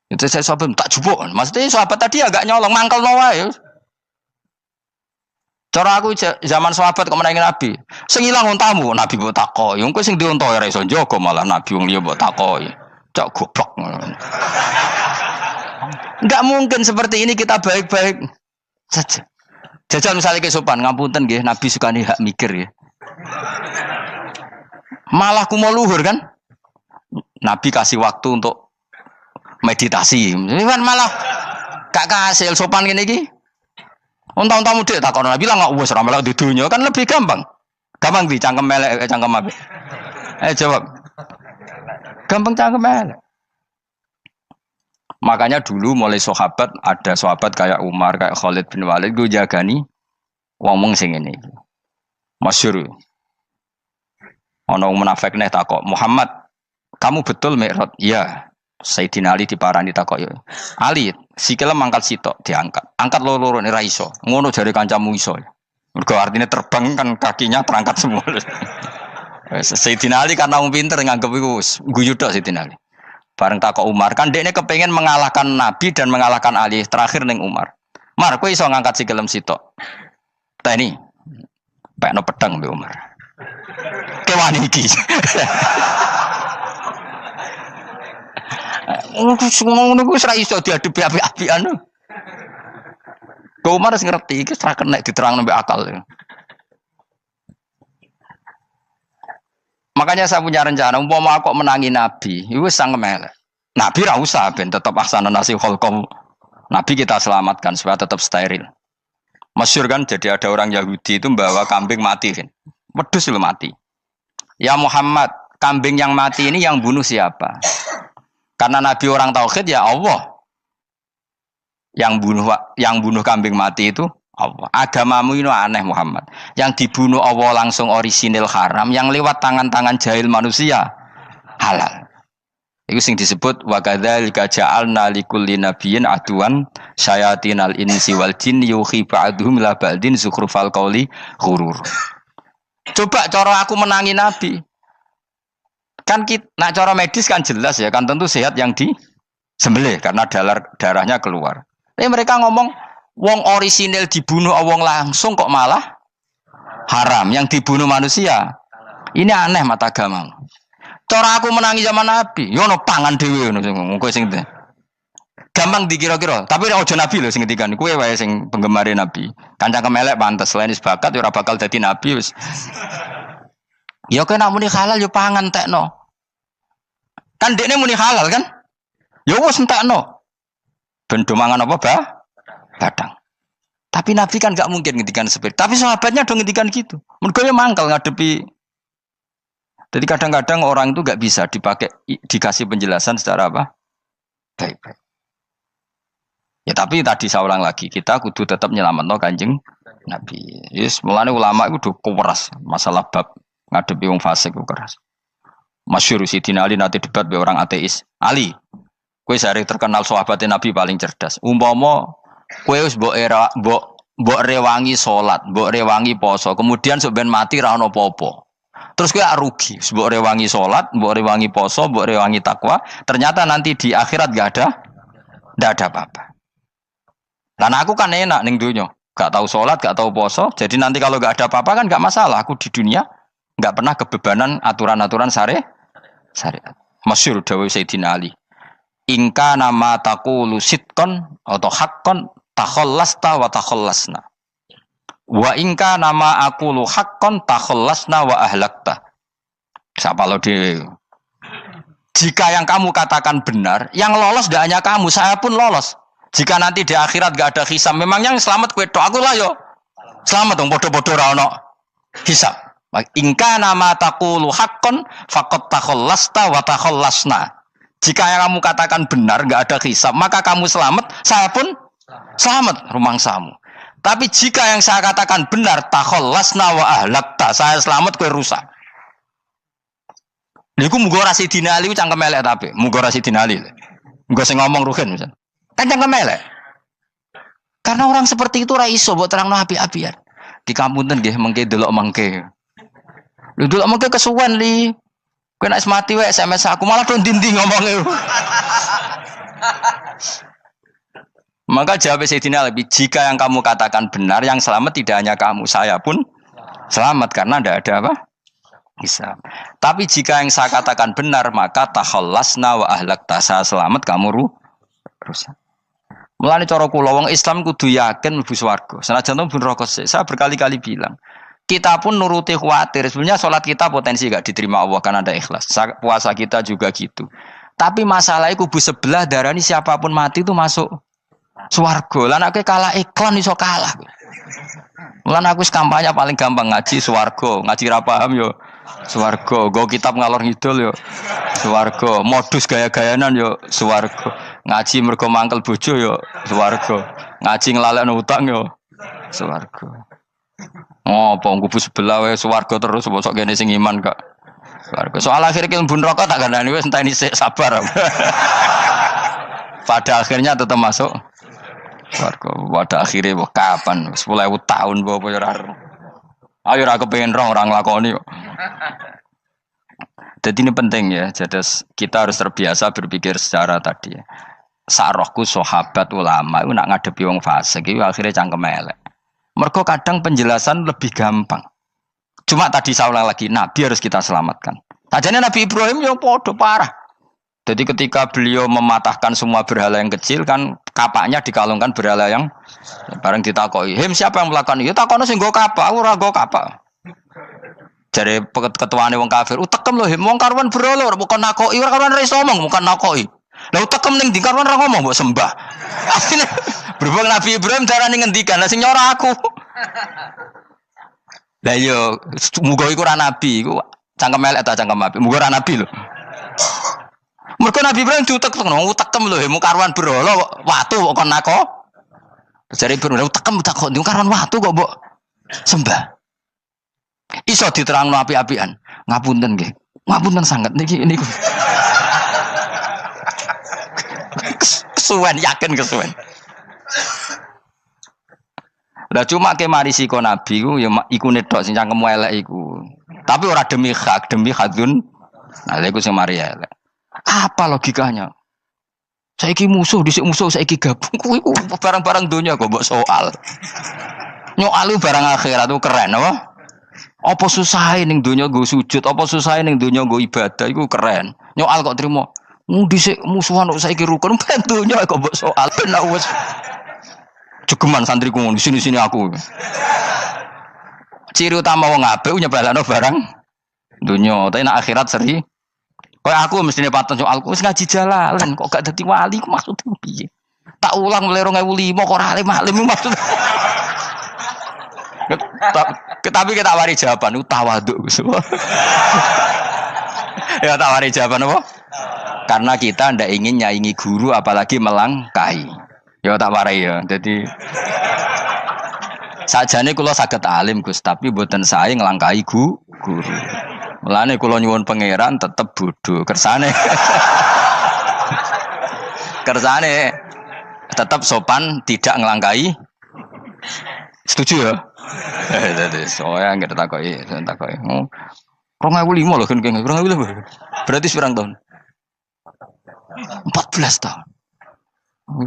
Itu saya sahabat tak jupuk. Maksudnya sahabat tadi agak nyolong mangkel noa ya. Cara aku zaman sahabat kok menangi Nabi. Sing ilang ontamu, Nabi mbok takoki. Engko sing dionto ora iso njaga malah Nabi wong liya mbok takoki. Cok goblok. Enggak mungkin seperti ini kita baik-baik saja. Jajal misalnya ke sopan, ngapunten nggih, Nabi sukani hak mikir ya. Malah kumo luhur kan? Nabi kasih waktu untuk meditasi. Kan malah gak kasil sopan gini iki. Unta-untamu dek takon Nabi lah enggak wis ora melok di dunya kan lebih gampang. Gampang di cangkem melek cangkem apik. Jawab. Gampang cangkem melek. Makanya dulu mulai sahabat ada sahabat kayak Umar, kayak Khalid bin Walid gue jagani wong sing ngene iki. Masyhur. Ana wong munafik neh takok, "Muhammad, kamu betul Mi'raj?" "Iya." Sayyidina Ali diparani takok yo. "Ali, sikile mangkat sitok diangkat. Angkat loro-loro ora iso. Ngono jare kancamu iso." Mergo artinya terbang kan kakinya terangkat semua. Sayyidina Ali karena wong pinter nganggep iku guyu tok Sayyidina Ali. Bareng takok Umar, kan dekne kepengen mengalahkan Nabi dan mengalahkan Ali. Terakhir ning Umar. "Mar, kowe iso ngangkat sikilem sitok." "Ta ini, pekno pedang mbek Umar." "Kewani iki." Ngono ku wis ra iso diadepi api-apian. Kok Umar wis ngerti iki ora kena diterangno mbek akal. Makanya saya punya rencana, umpama aku menangi Nabi, itu sangat melek. Nabi ra usah ben tetap ahsana nasi kholqom. Nabi kita selamatkan supaya tetap steril. Masyhur kan, jadi ada orang Yahudi itu membawa kambing mati kan. Wedhus lu mati. "Ya Muhammad, kambing yang mati ini yang bunuh siapa?" Karena Nabi orang tauhid ya Allah. Yang bunuh kambing mati itu Allah. Agamamu ini aneh Muhammad. Yang dibunuh Allah langsung orisinil haram, yang lewat tangan-tangan jahil manusia halal. Itu sing disebut wa kadzalika ja'alna likulli nabiyyin aduwan syayatinal insi wal jin yuhi ba'dhum la ba'din zukhrufal qauli ghurur. Coba cara aku menangi Nabi. Kan nak cara medis kan jelas ya, kan tentu sehat yang disembelih karena darahnya keluar. Tapi mereka ngomong wong orisinil dibunuh wong langsung kok malah haram, yang dibunuh manusia. Ini aneh mata agama. Cara aku menangi zaman Nabi, yo no pangan dhewe ngono kowe sing gampang dikira-kira, tapi ora aja Nabi lho sing ngendikan, kowe wae sing penggemar Nabi. Kancang kemelek pantes selain bakat yo ora bakal dadi nabi wis. Ya kowe nak muni halal yo pangan tekno. Kan dekne muni halal kan? Ya wis entekno. Ben do mangan apa, Badang. Tapi Nabi kan gak mungkin ngendikan seperti. Tapi sahabatnya dong ngendikan gitu. Mergo ya mangkel ngadepi. Jadi kadang-kadang orang itu gak bisa dikasih penjelasan secara apa? Baik-baik. Ya tapi tadi saya ulang lagi, kita kudu tetap nyelametno Kanjeng Nabi. Yes, mulane ulama itu keras masalah bab ngadepi wong fasik itu keras. Masyhur Sidina Ali nanti debat be orang ateis. "Ali, kowe sare terkenal sahabatnya Nabi paling cerdas. Umpama kowe wis mbok rewangi salat, mbok rewangi poso, kemudian sok ben mati ra ono apa-apa. Terus kowe rugi, mbok rewangi salat, mbok rewangi poso, mbok rewangi takwa, ternyata nanti di akhirat ndak ada apa-apa. Lan aku kan enak ning donya, gak tahu salat, gak tahu poso, jadi nanti kalau gak ada apa-apa kan gak masalah. Aku di dunia gak pernah kebebanan aturan-aturan syariat. Masyhur dawuh Sayyidina Ali. Ingka nama taqulu sidqan atau haqqan takhallasta wa takhallasna. Wa ingka nama aqulu haqqan takhallasna wa ahlakta. Siapa lo dhewe? Jika yang kamu katakan benar, yang lolos tidak hanya kamu, saya pun lolos. Jika nanti di akhirat gak ada hisab, memang yang selamat kowe tok, aku lah yo. Selamat dong, bodoh-bodoh ra ono hisab. Ingka nama taqulu haqqan faqad takhallasta wa takhallasna. Jika yang kamu katakan benar, enggak ada hisab, maka kamu selamat, saya pun selamat rumangsamu. Tapi jika yang saya katakan benar, takhallasna wa ahlakta, saya selamat kowe rusak. Niku muga ora Sidina Ali cangkem elek tapi, muga ora Sidina Ali. Muga sing ngomong Ruhin misal. Kan cangkem elek. Karena orang seperti itu ra iso mbok terangno api-apian. Di kampunten nggih mengke delok mengke. Lho delok mengke kesuwen li. Kowe nek mati wae SMS aku malah do ndi-ndi ngomongnya. Maka jawab Sayyidina Ali, jika yang kamu katakan benar, yang selamat tidak hanya kamu, saya pun selamat karena tidak ada apa? Hisab. Tapi jika yang saya katakan benar, maka takhallasna wa ahlakta, saya selamat, kamu rusak. Mulane cara kula wong Islam kudu yakin mlebu swarga. Senajan to pun rokok sik. Saya berkali-kali bilang, kita pun nuruti khawatir. Sebenarnya sholat kita potensi gak diterima Allah karena ada ikhlas. Puasa kita juga gitu. Tapi masalahnya kubu sebelah darani siapapun mati itu masuk swarga. Lan aku kalah iklan iso kalah. Lan aku kampanye paling gampang ngaji swarga, ngaji ra paham yo swarga, go kitab ngalor ngidul yo swarga, modus gaya-gayanan yo swarga. Ngaji mergo mangkel bojo yo swarga. Ngaji nglalekno utang yo swarga. Oh, apa kubu sebelah wae swarga terus bosok kene sing iman kok. Swarga. Soal akhir ki mlebu neraka tak kandhani wis enteni sik sabar. Pada akhirnya tetap masuk swarga. Pada akhirnya kapan? 10.000 tahun apa ya ora. Ayo ora kepengin orang nglakoni kok. Jadi ini penting ya. Jadi kita harus terbiasa berpikir secara tadi ya. Sarohku sahabat ulama itu nak ngadepi wong fasik itu akhirnya cangkem elek. Mergo kadang penjelasan lebih gampang. Cuma tadi saya ulang lagi, Nabi harus kita selamatkan. Tajane Nabi Ibrahim yang podo parah. Jadi ketika beliau mematahkan semua berhala yang kecil kan kapaknya dikalungkan berhala yang bareng ditakoi. Him siapa yang melakukan itu? Takono sing nggo kapak, ora nggo kapak. Jare ketuane wong kafir, utekem lho him wong karuan berhala ora bukan nakoki, ora karuan iso ngomong, bukan nakoki. Lah utekem ning ndi karuan ora ngomong mbok sembah. Berhubung Nabi Ibrahim darane ngendikan, lah sing nyora aku. Lah yo muga iku ora nabi, iku cangkem elek ta cangkem apik. Muga ora nabi lho. Mergo Nabi Ibrahim diutek-utek, utekem lho, mu karuan berhala watu kok kon nako. Jare Ibrahim utekem tak kok karuan watu kok mbok sembah. Iso diterangno api-apian. Ngapunten nggih. Ngapunten sanget niki niku. Kesuwen yakin kesuwen. Lah cuma ke mari siko Nabi ku ya iku netok sing cangkem elek iku. Tapi ora demi hak, demi hadun. Nah iku sing mari elek. Apa logikanya? Saiki musuh dhisik musuh saiki gabung kuwi barang-barang donya kok mbok soal. Nyoalu barang akhirat itu keren apa? Apa susahe ning donya nggo sujud, apa susahe ning donya nggo ibadah iku keren. Nyoal kok trimo. Dhisik musuhan kok saiki rukun ben donya kok mbok soal ben wis jegeman santriku di sini aku. Ciri utama wong apik nyebalano barang dunya, tapi nek akhirat seri. Kayak aku mestine paten soalku wis ngaji jalalan kok gak dadi wali ku maksudku piye? Tak ulang mulai 2005 kok ora alim-alim maksud. Tapi kita wari jawaban tawaduk. Ya tak wari jawaban apa? Karena kita ndak ingin nyaingi guru apalagi melangkahi. Ya tak warai ya. Jadi sajane kula saged alim Gus, tapi mboten sae nglangkahi guru. Mulane kula nyuwun pangeran tetep bodho. Kersane tetep sopan, tidak nglangkahi. Setuju ya? Dadi soalnya enggak takoki. 2005 lho kan 2005. Berarti pirang tahun? 14 tahun.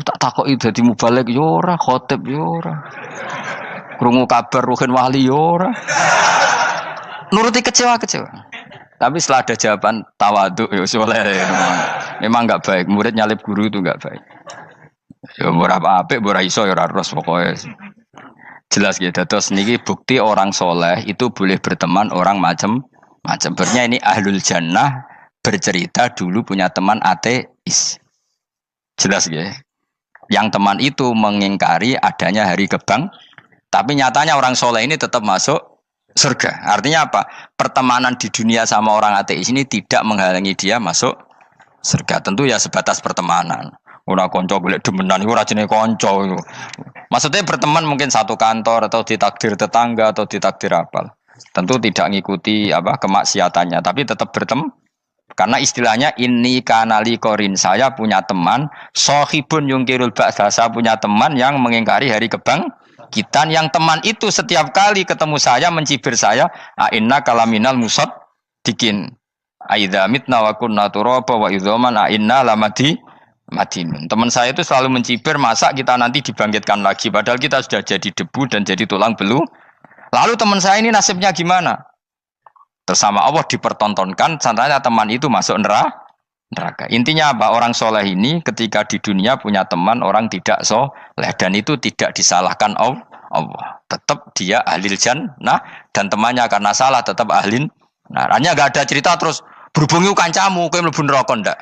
Tak takoki dadi mubalek yo ora, khotib yo ora. Krungu kabar Ruhin Wali yo ora. Nuruti kecewa. Tapi setelah ada jawaban tawaduk ya soleh. Memang enggak baik, murid nyalip guru itu enggak baik. Ya ora apik, ora iso ya ora terus pokoke. Jelas gitu. Terus niki bukti orang soleh itu boleh berteman orang macam-macam. Bernya ini ahlul jannah bercerita dulu punya teman ateis. Jelas gitu. Yang teman itu mengingkari adanya hari kebang, tapi nyatanya orang soleh ini tetap masuk surga. Artinya apa? Pertemanan di dunia sama orang ateis ini tidak menghalangi dia masuk surga. Tentu ya sebatas pertemanan. Ora konco golek demenan iku ora jenenge konco iku. Maksudnya berteman mungkin satu kantor atau ditakdir tetangga atau ditakdir apa. Tentu tidak ngikuti apa kemaksiatannya, tapi tetap berteman. Karena istilahnya ini kanali korin, saya punya teman sohibun yungkirul ba'sa, saya punya teman yang mengingkari hari kebangkitan, yang teman itu setiap kali ketemu saya mencibir saya, inna kalaminal musad dikin aidza mitna wa kunna turaba wa idzaman inna lamadi madinun. Teman saya itu selalu mencibir, masa kita nanti dibangkitkan lagi padahal kita sudah jadi debu dan jadi tulang belulang. Lalu teman saya ini nasibnya gimana? Bersama Allah dipertontonkan, sananya teman itu masuk neraka. Intinya apa? Orang soleh ini ketika di dunia punya teman orang tidak soleh, dan itu tidak disalahkan Allah. Tetap dia ahlil jannah, dan temannya karena salah tetap ahlin. Nah, hanya gak ada cerita terus berhubungi kancamu, kowe mlebu neraka ndak.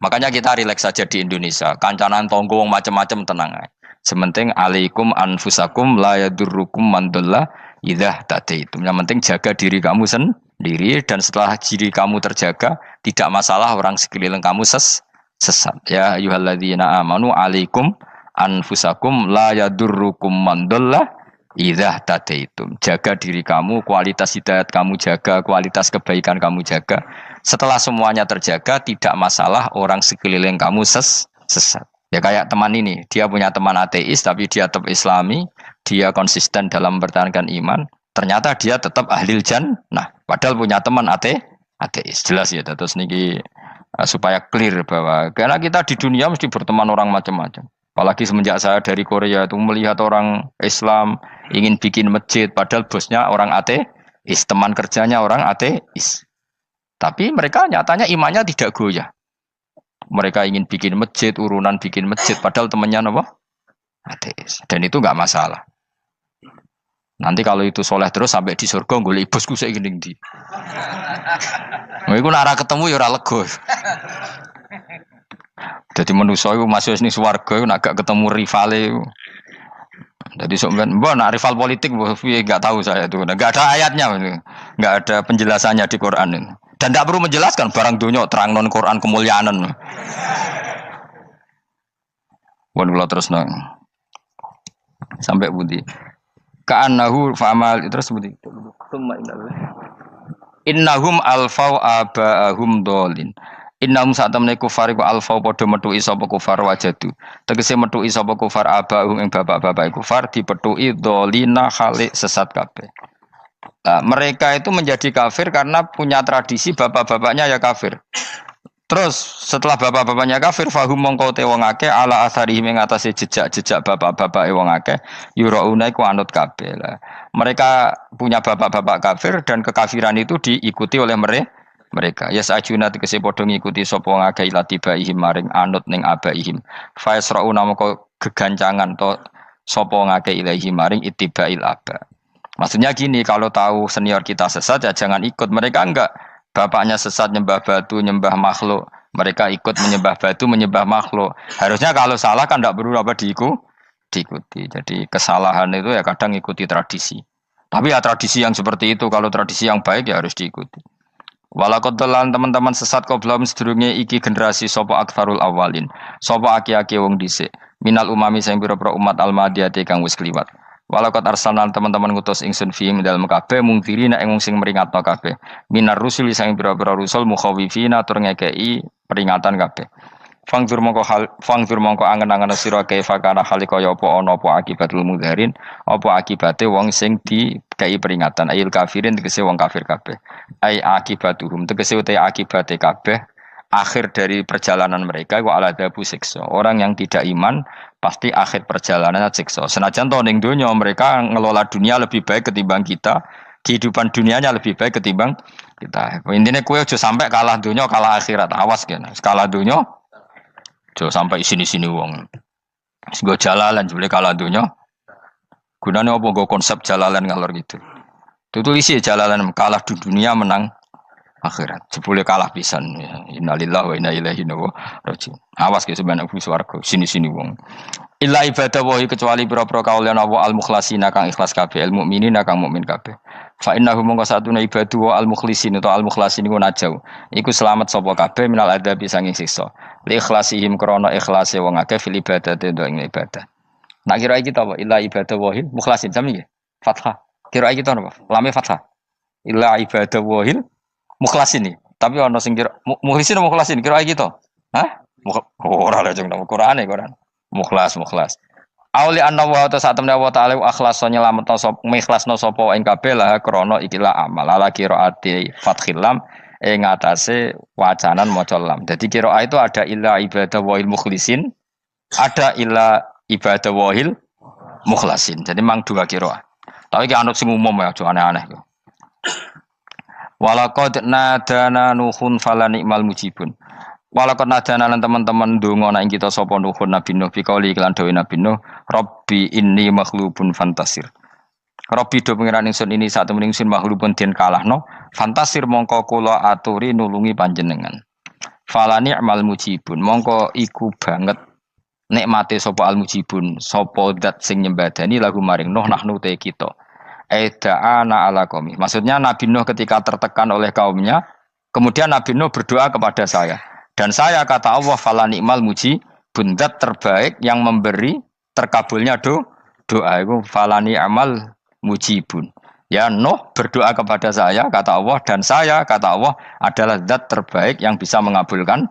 Makanya kita rileks saja di Indonesia. Kancanan tonggo wong macam-macam tenang aja. Sementing alaikum anfusakum la yadurrukum man dhalla idza tadaitum. Yang penting jaga diri kamu sendiri, dan setelah diri kamu terjaga tidak masalah orang sekeliling kamu sesat. Ya ayyuhalladzina amanu alaikum anfusakum la yadurrukum man dhalla idza tadaitum. Jaga diri kamu, kualitas hidayat kamu jaga, kualitas kebaikan kamu jaga. Setelah semuanya terjaga, tidak masalah orang sekeliling kamu sesat. Ya kayak teman ini, dia punya teman ateis tapi dia tetap islami, dia konsisten dalam mempertahankan iman, ternyata dia tetap ahlil jannah, padahal punya teman ateis. Jelas ya, terus niki supaya clear bahwa karena kita di dunia mesti berteman orang macam-macam. Apalagi semenjak saya dari Korea itu melihat orang Islam ingin bikin masjid, padahal bosnya orang ateis, teman kerjanya orang ateis. Tapi mereka nyatanya imannya tidak goyah. Mereka ingin bikin masjid, urunan bikin masjid, padahal temannya apa? Ateis. Dan itu nggak masalah. Nanti kalau itu soleh terus sampai di surga, golek bosku saya gini di. Iku nara ketemu ya ora lega. Jadi manusia itu masuk ini swarga, nak gak ketemu rivale. Jadi sebenarnya, nak rival politik, nggak tahu saya itu, nggak ada ayatnya, nggak ada penjelasannya di Quran ini. Dan tidak perlu menjelaskan barang dunia terang non Quran kemuliaan. Wan kula terus nang sampai budi. Ka'annahu fa'amal terus budi. Innahum alfau aba'ahum dolin. Innahum satamne kufar iku alfau padha metuki sapa kufar wajadu. Tegese metuki sapa kufar aba'ahum ing bapak-bapak kufar dipetuki dolina khalik sesat kabeh. Nah, mereka itu menjadi kafir karena punya tradisi bapak-bapaknya ya kafir. Terus setelah bapak-bapaknya kafir, fahum mongko te wong akeh ala asarihi ing atase jejak-jejak bapak-bapake wong akeh yurauna iku anut kabeh. Mereka punya bapak-bapak kafir dan kekafiran itu diikuti oleh mereka. Ya sajuna tegese padha ngikuti sapa wong akeh latibaihim maring anut ning abaihim. Fa yasrauna mongko gegancangan to sapa wong akeh ilahi maring ittibail aba. Maksudnya gini, kalau tahu senior kita sesat ya jangan ikut. Mereka enggak, bapaknya sesat nyembah batu, nyembah makhluk. Mereka ikut menyembah batu, menyembah makhluk. Harusnya kalau salah kan enggak perlu apa diikuti. Jadi kesalahan itu ya kadang ikuti tradisi. Tapi ya tradisi yang seperti itu, kalau tradisi yang baik ya harus diikuti. Walakotelan teman-teman sesat kau belum sedurunge iki generasi sopo akfarul awalin. Sopo aki-aki wong dhisik. Minal umami sing pira-pira umat almadiyati kang wis kliwat. Walakot arsalan teman-teman ngutus ingsun fiim dalam kabeh mungkiri nek wong sing meringatno kabeh. Minar rusuli sing pira-pira rusul mukhawifina tur ngekeki peringatan kabeh. Fangzur mongko angen-angen sira kaifa kana hale kaya apa ana apa akibatul mudharin, apa akibate wong sing dikei peringatan ayil kafirin tegese wong kafir kabeh. Ai akibatuhum tegese uta akibate kabeh akhir dari perjalanan mereka wa aladabu siksa. Orang yang tidak iman pasti akhir perjalanannya siksa. Senajan to ning donya mereka ngelola dunia lebih baik ketimbang kita, kehidupan dunianya lebih baik ketimbang kita. Intine kowe aja sampai kalah donya kalah akhirat. Awas kene. Kalah donya aja sampai sini-sini wong. Sing go jalalan jebule kalah donya. Gunane apa go konsep jalalan ngalor gitu. Tutulisi jalalan kalah di dunia menang akhirat. Jebule kalah pisan. Innalillahi wa inna ilaihi raji'un. Awas ke sebenarnya swarga sini-sini wong. Illa ibadah wahi kecuali pira-pira kaulan Allah al-mukhlasina kang ikhlas kabeh, al mukminina kang mukmin kabeh. Fa innahu mongko satuna ibadu wa al-mukhlisin atau al-mukhlasin iku najau. Iku selamat sapa kabeh minal adabi sanging siksa. Li ikhlasihim krana ikhlase wong akeh fil ibadati ing ibadah. Nak kira iki ta apa? Illa ibadah wahil mukhlasin sami nggih. Fathah. Kira iki ta napa? Lame fathah. Illa ibadah wahil mukhlasin iki. Tapi ana sing kira mukhlisin mukhlasin kira iki to. Hah? Ora lha jeng nang Qur'ane Quran. Mukhlas. Auli anna wa ta'ala wa ta'ala akhlas nyelametno sapa mikhlasno sapa ing kabeh lah krana ikilah amal ala qiraati fathil lam ing atase wacanan maca lam. Dadi qiraah itu ada illa ibadah wahil mukhlisin, ada illa ibadah wahil mukhlasin. Jadi mang dua qiraah. Tapi ki anut sing umum ya, aja aneh-aneh. Walaqad nadana nuhun fala ni'mal mujibun. Walaqad nadana lan teman-teman ndonga nek kita sapa nuhun Nabi Nuh bikauli iklan dawe Nabi Nuh, Rabbi inni maghlubun fantasir. Rabbi do pengiran ingsun ini sak temen ingsun maghlubun den kalahno, fantasir mongko kula aturi nulungi panjenengan. Fala ni'mal mujibun, mongko iku banget nikmate sapa al mujibun, sapa zat sing nyembadani lagu maring Nuh nahnu te kita. Aida'ana ala qaumi. Maksudnya Nabi Nuh ketika tertekan oleh kaumnya, kemudian Nabi Nuh berdoa kepada saya. Dan saya kata Allah fala ni'mal mujibun, zat terbaik yang memberi terkabulnya doa itu fala ni'mal mujibun. Ya Nuh berdoa kepada saya kata Allah, dan saya kata Allah adalah zat terbaik yang bisa mengabulkan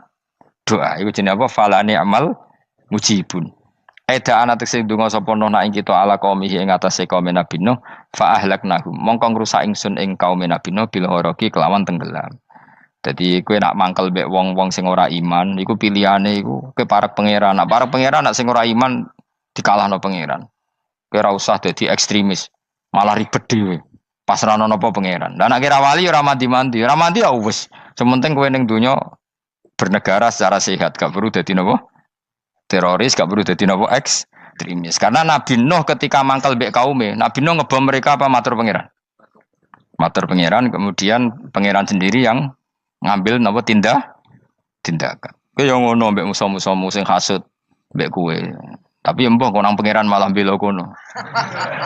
doa. Itu jenenge apa? Fala ni'mal mujibun. Eda ana tekse donga sapa Nuh nak ing kita ala qaumihi ing atase kaum Nabi Nuh fa ahlaknahum mongko ngrusak ingsun ing kaum Nabi Nuh bil gharaqi kelawan tenggelam. Jadi kowe nak mangkel mbek wong-wong sing ora iman iku pilihane iku kowe parek pangeran. Nak parek pangeran nak sing ora iman dikalahno pangeran. Kowe ora usah dadi ekstremis, malah ribet dhewe. Pasrahno napa pangeran. Lah nek kira wali ora mandi-mandi, ora mandi ya wis. Sementing kowe ning donya bernegara secara sehat, gak perlu dadi napa? Teroris, gak perlu dadi napa ekstremis. Karena Nabi Nuh ketika mangkel mbek kaume, Nabi Nuh ngebom mereka apa matur pangeran? Matur pangeran, kemudian pangeran sendiri yang ngambil napa tindakan. Kowe yo ngono mbek musuh-musuhmu sing hasud mbek kowe. Tapi mbah konang pangeran malah bela kono.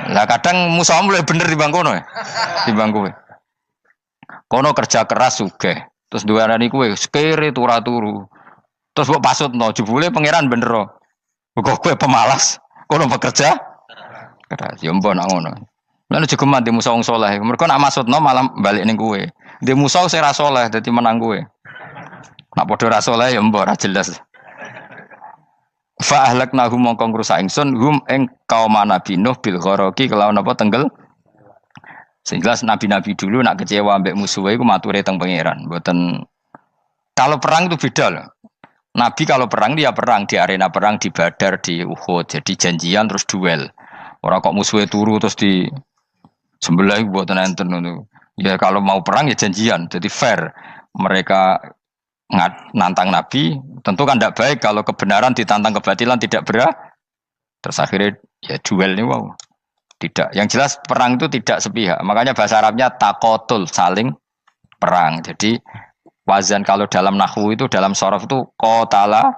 Lah kadang musuhmu luwih bener timbang kono ya. Timbang kowe. Kono kerja keras sugih. Terus duweni kowe sekere turu. Terus mbok pasutno jebule pangeran bener. Kok kowe pemalas. Kono bekerja keras. Yo mbah nak ngono. Lan jegeman di musuh wong saleh. Mergo nak maksudno malah balik ning kowe. Di musuh sing ra saleh dadi menang kowe. Nak padha ra saleh ya mbok ra jelas. Fa ahlaknahum mongko ngrusak ingsun hum ing kaum Nabi Nuh bil gharaqi kelawan apa tenggel. Sehingga nabi-nabi dulu nak kecewa mbek musuhe iku mature teng pangeran. Mboten kalau perang itu beda loh. Nabi kalau perang dia perang di arena perang di Badar di Uhud. Jadi janjian terus duel. Ora kok musuhe turu terus di sebelah mboten enten ngono. Ya kalau mau perang ya janjian. Jadi fair. Mereka nantang Nabi, tentu kan tidak baik kalau kebenaran ditantang kebatilan tidak berat. Terus akhirnya ya duel ini wow. Tidak. Yang jelas perang itu tidak sepihak. Makanya bahasa Arabnya takotul, saling perang. Jadi wazan kalau dalam nahwu itu dalam sorof itu qatala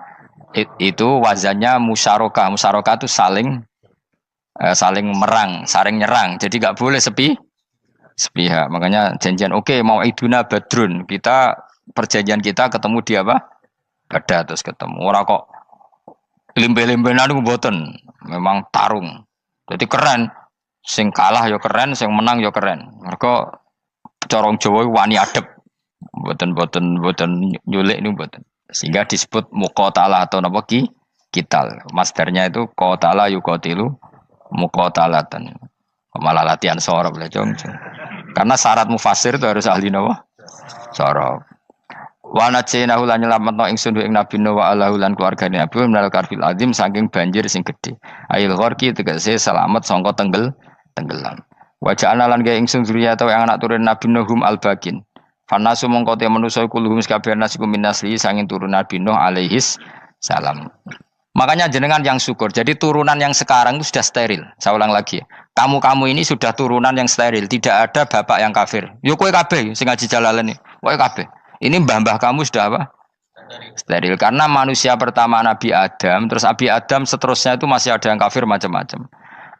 itu wazannya musyarakah. Musyarakah itu saling merang, saling nyerang. Jadi enggak boleh sepihak. Makanya janjian oke, mau iduna badrun. Perjanjian kita ketemu di apa? Badar terus ketemu. Ora kok limbe-limbenan niku mboten. Memang tarung. Jadi keren. Sing kalah ya keren, sing menang ya keren. Mergo corong Jawa wani adep. Mboten nyulik niku mboten. Sehingga disebut muqatalah atau napa kital. Masdarnya itu qatala yuqatilu muqatalatan. Malah latihan sorab lah jong. Karena syarat mufassir itu harus ahli napa? Sorab. Wa najinahu lan nyelametno ingsun ing Nabi Nuh wa alahu lan keluargane Nabi minal karfil azim saking banjir sing gedhe. Ail gharqi tegese selamat sangka tenggelam. Wa ja'alna lan gawe ingsun zuriyata yang anak turun Nabi Nuh hum albakin. Fanasu mongko te manusa kulhum kabeh nasikum minasli sanging turun Nabi Nuh alaihis salam. Makanya jenengan yang syukur. Jadi turunan yang sekarang itu sudah steril. Saya ulang lagi. Kamu ini sudah turunan yang steril. Tidak ada bapak yang kafir. Yo kowe kabeh sing ngaji Jalalain. Kowe kabeh. Ini mbah-mbah kamu sudah apa? Steril. Karena manusia pertama Nabi Adam, terus Nabi Adam seterusnya itu masih ada yang kafir macam-macam.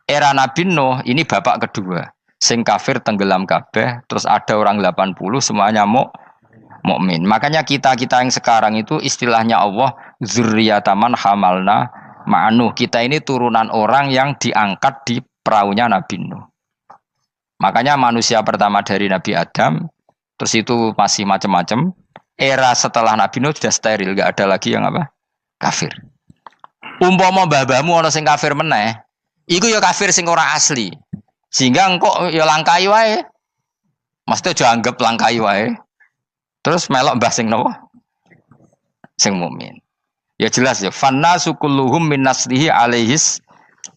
Era Nabi Nuh ini bapak kedua. sing kafir tenggelam kabeh, terus ada orang 80 semuanya mukmin. Makanya kita-kita yang sekarang itu istilahnya Allah dzurriyyataman hamalna ma'nuh. Kita ini turunan orang yang diangkat di perahunya Nabi Nuh. Makanya manusia pertama dari Nabi Adam, terus itu masih macam-macam. Era setelah Nabi Nuh sudah steril, enggak ada lagi yang apa? Kafir. Umpama mbah-mbahmu ana sing kafir meneh, iku ya kafir sing ora asli. Sehingga engkau ya langkai wae. Mesti aja anggap langkai wae. Terus melok mbah sing napa? Sing mukmin. Ya jelas ya, fannasu kulluhum min naslihi alaihis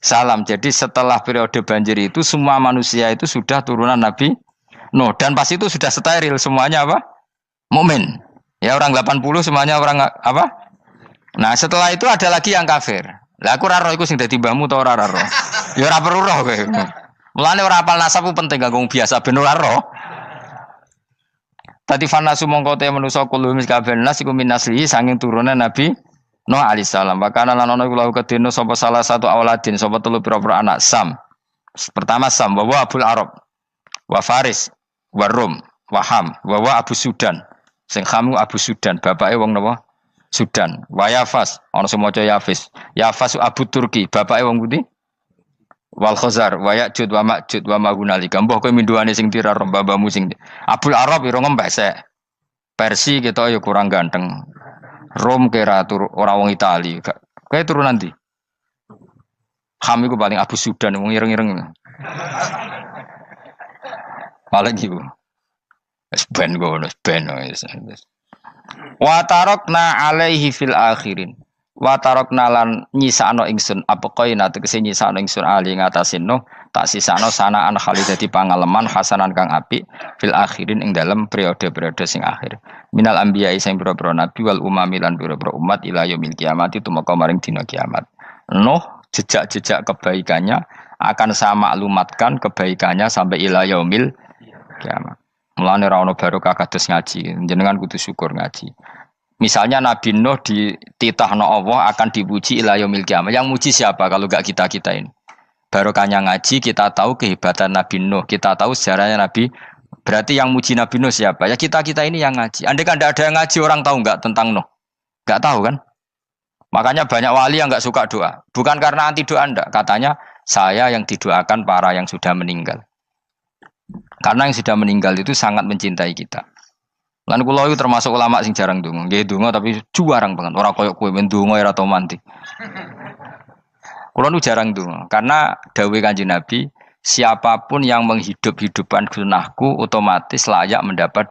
salam. Jadi setelah periode banjir itu semua manusia itu sudah turunan Nabi Nuh dan pas itu sudah steril semuanya apa? Mukmin. Ya orang 80 semuanya orang apa? Nah, setelah itu ada lagi yang kafir. Lah aku ora roh iku sing dadi mbahmu ta ora roh. Ya ora perlu roh kowe. Mulane ora apal nasab penting kanggo biasa ben ora roh. Tadi fanasu mongko te manusa kulo mis kabeh nas iku min naslihi saking turunan Nabi Nuh alaihi salam. Bakana lan ana iku lahu kedene sapa salah satu auladin sapa telu pira-pira anak Sam. Pertama Sam wa Abul Arab wa Faris wa Rum wa Ham wa Abu Sudan. Sing Ham Abu Sudan, bapake wong napa? Sudan. Wa Yafas, ana sing maca Yafis. Yafas Abu Turki, bapake wong pundi? Wal Khazar, wa Ya'jud wa Ma'jud wa Magunalika. Mbah kowe minduane sing tira babamu sing Abul Arab ira ngembek sek. Persi kita ya kurang ganteng. Rom kira ora wong Itali. Kowe turunan ndi? Ham iku paling Abu Sudan wong ireng-ireng. Paling iku. Wis ben ngono, ben wis. Wa tarakna alaihi fil akhirin. Wa tarakna lan nyisano ingsun apa koina tegese nyisano ingsun ali ngatasin no tak sisano sanaan khalidati pangaleman hasanan kang apik fil akhirin ing dalem periode-periode sing akhir. Minal anbiya sing pira-pira nabi wal umami lan pira-pira umat ila yaumil kiamat itu maka maring dina kiamat. Nuh jejak-jejak kebaikannya akan saya maklumatkan kebaikannya sampai ila yaumil kiamat. Mulane ra ono barokah kados ngaji, jenengan kudu syukur ngaji. Misalnya Nabi Nuh dititahno Allah akan dipuji ila yaumil kiamah. Yang muji siapa kalau enggak kita-kita ini? Barokahnya ngaji, kita tahu kehebatan Nabi Nuh, kita tahu sejarahnya Nabi. Berarti yang muji Nabi Nuh siapa? Ya kita-kita ini yang ngaji. Andai kan enggak ada yang ngaji, orang tahu enggak tentang Nuh? Enggak tahu kan? Makanya banyak wali yang enggak suka doa. Bukan karena anti doa enggak, katanya saya yang didoakan para yang sudah meninggal. Karena yang sudah meninggal itu sangat mencintai kita. Lan kula itu termasuk ulama sing jarang ndonga. Nggih ndonga tapi juarang banget. Ora koyo kowe men ndonga ora tau mandi. Kula nu jarang ndonga karena dawuh Kanjeng Nabi, siapapun yang menghidup-hidupkan sunnahku otomatis layak mendapat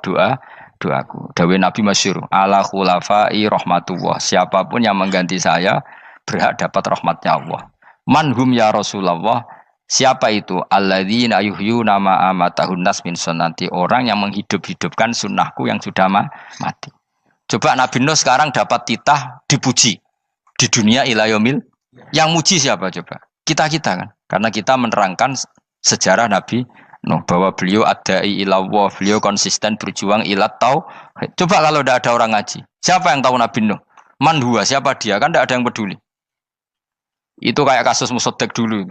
doaku. Dawuh Nabi masyhur, ala khulafai rahmatullah. Siapapun yang mengganti saya berhak dapat rahmatnya Allah. Manhum ya Rasulullah. Siapa itu? Alladzina yuhyuna ma amatahun nas min sunnati, orang yang menghidup-hidupkan sunnahku yang sudah mati. Coba Nabi Nuh sekarang dapat titah dipuji di dunia ila yaumil. Yang muji siapa coba? Kita-kita kan. Karena kita menerangkan sejarah Nabi Nuh bahwa beliau adai ila Allah, beliau konsisten berjuang ila tauhid. Coba kalau tidak ada orang ngaji, siapa yang tahu Nabi Nuh? Man huwa, siapa dia? Kan tidak ada yang peduli. Itu kayak kasus Musaddaq dulu.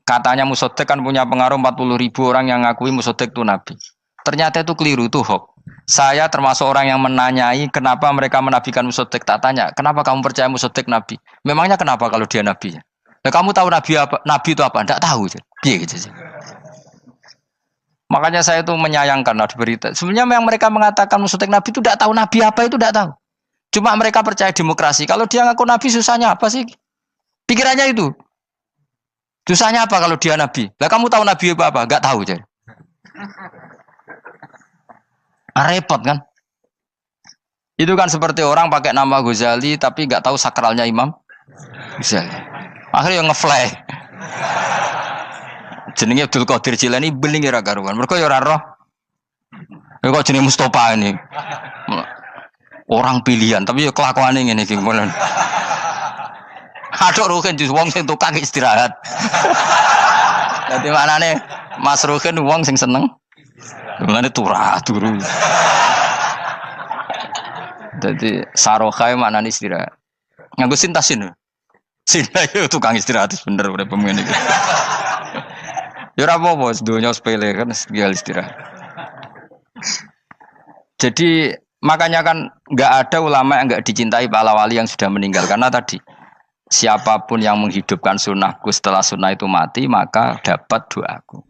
Katanya Musaddaq kan punya pengaruh 40.000 orang yang ngakui Musaddaq itu Nabi. Ternyata itu keliru, itu hoax. Saya termasuk orang yang menanyai kenapa mereka menabikan Musaddaq. Tak tanya, kenapa kamu percaya Musaddaq Nabi? Memangnya kenapa kalau dia Nabi? Nah, kamu tahu Nabi apa? Nabi itu apa? Tidak tahu. Iya gitu sih. Makanya saya itu menyayangkan ada berita. Sebenarnya yang mereka mengatakan Musaddaq Nabi itu tidak tahu Nabi apa itu tidak tahu. Cuma mereka percaya demokrasi. Kalau dia ngaku Nabi susahnya apa sih? Pikirannya itu. Susahnya apa kalau dia Nabi? Lah kamu tahu Nabi apa? Enggak tahu jadi. Repot kan? Itu kan seperti orang pakai nama Ghazali tapi enggak tahu sakralnya Imam Ghazali. Akhirnya ngefly. Jenenge Abdul Qadir Jilani beling ora karuan. Mergo ya ora roh. Ya kok jenenge Mustofa ini. Orang pilihan tapi ya kelakuane ngene iki. Aduk Ruhin jus wong sing tukang istirahat. Dadi maknane Mas Ruhin wong sing seneng. Mulane turu. Dadi sarohae maknane istirahat. Nganggo sintasin. Sinta itu tukang istirahat bener urip pemene iki. Ya ora apa-apa, donya sepele kan tinggal istirahat. Jadi makanya kan nggak ada ulama yang nggak dicintai para wali yang sudah meninggal karena tadi siapapun yang menghidupkan sunnahku setelah sunnah itu mati maka dapat doaku.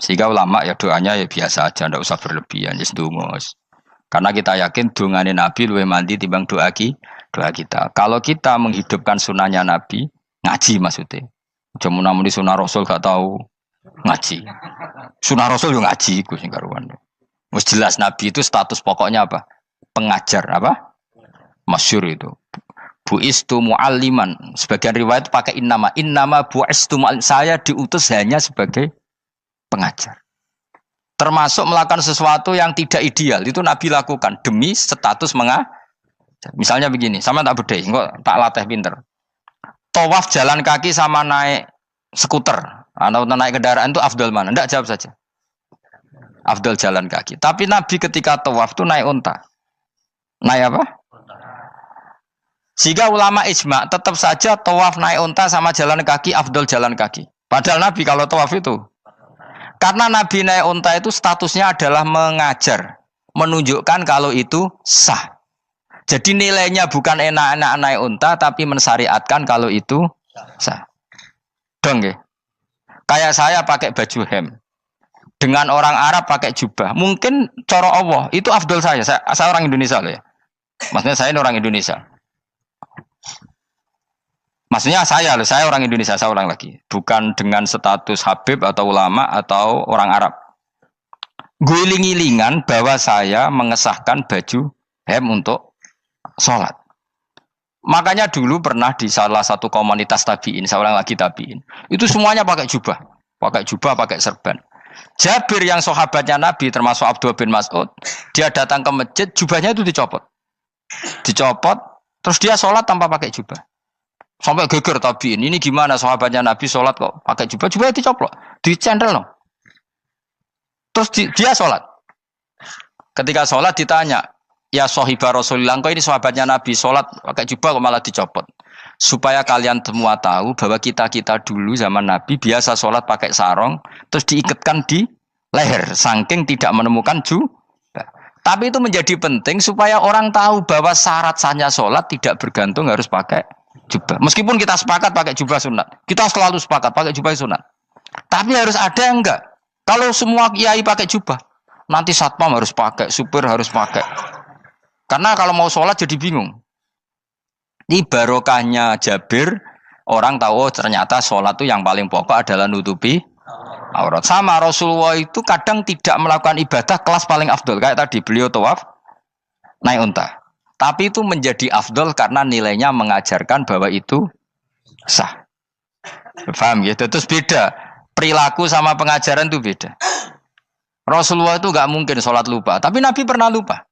Sehingga ulama ya doanya ya biasa aja, ndak usah berlebihan, just donga. Karena kita yakin dongane Nabi luwih mandi timbang doa kita. Kalau kita menghidupkan sunnahnya Nabi, ngaji maksudnya. Cuma namun di sunnah Rasul gak tahu ngaji. Sunnah Rasul yo ngaji iku sing karuan. Wis jelas Nabi itu status pokoknya apa? Pengajar apa? Masyhur itu. Buistu mualliman. Sebagian riwayat pakai innama buistu muallim. Saya diutus hanya sebagai pengajar. Termasuk melakukan sesuatu yang tidak ideal itu Nabi lakukan demi status mengajar. Misalnya begini, sama tak bedai, kok tak latih pinter. Tawaf jalan kaki sama naik skuter atau naik kendaraan itu afdal mana? Enggak, jawab saja. Afdal jalan kaki. Tapi Nabi ketika tawaf itu naik unta. Naik apa? Sehingga ulama ijma tetap saja tawaf naik unta sama jalan kaki afdal jalan kaki. Padahal Nabi kalau tawaf itu karena Nabi naik unta itu statusnya adalah mengajar, menunjukkan kalau itu sah. Jadi nilainya bukan enak-enak naik unta tapi mensyariatkan kalau itu sah. Dong ya. Kayak saya pakai baju hem. Dengan orang Arab pakai jubah, mungkin cara Allah itu afdol saya orang Indonesia loh ya. Maksudnya saya ini orang Indonesia. Maksudnya saya orang Indonesia, saya ulang lagi. Bukan dengan status Habib atau ulama atau orang Arab. Guling-gilingan bahwa saya mengesahkan baju hem untuk sholat. Makanya dulu pernah di salah satu komunitas tabiin, saya ulang lagi tabiin. Itu semuanya pakai jubah, pakai serban. Jabir yang sahabatnya Nabi termasuk Abdullah bin Mas'ud, dia datang ke masjid, jubahnya itu dicopot, terus dia sholat tanpa pakai jubah. Sampai geger tabiin, ini gimana sahabatnya Nabi sholat kok pakai jubah, jubahnya dicoplok, dicendel loh. Terus dia sholat. Ketika sholat ditanya, ya sahibah Rasulullah, kok ini sahabatnya Nabi sholat pakai jubah kok malah dicopot. Supaya kalian semua tahu bahwa kita dulu zaman Nabi biasa sholat pakai sarong terus diikatkan di leher saking tidak menemukan jubah. Tapi itu menjadi penting supaya orang tahu bahwa syarat sahnya sholat tidak bergantung harus pakai jubah. Meskipun kita sepakat pakai jubah sunat, kita selalu sepakat pakai jubah sunat. Tapi harus ada yang enggak. Kalau semua kiai pakai jubah, nanti satpam harus pakai, supir harus pakai. Karena kalau mau sholat jadi bingung. Ini barokahnya Jabir, orang tahu oh, ternyata sholat itu yang paling pokok adalah nutupi aurat. Sama Rasulullah itu kadang tidak melakukan ibadah kelas paling afdol. Kayak tadi beliau tawaf naik unta. Tapi itu menjadi afdol karena nilainya mengajarkan bahwa itu sah. Paham gitu? Terus beda. Perilaku sama pengajaran itu beda. Rasulullah itu gak mungkin sholat lupa. Tapi Nabi pernah lupa.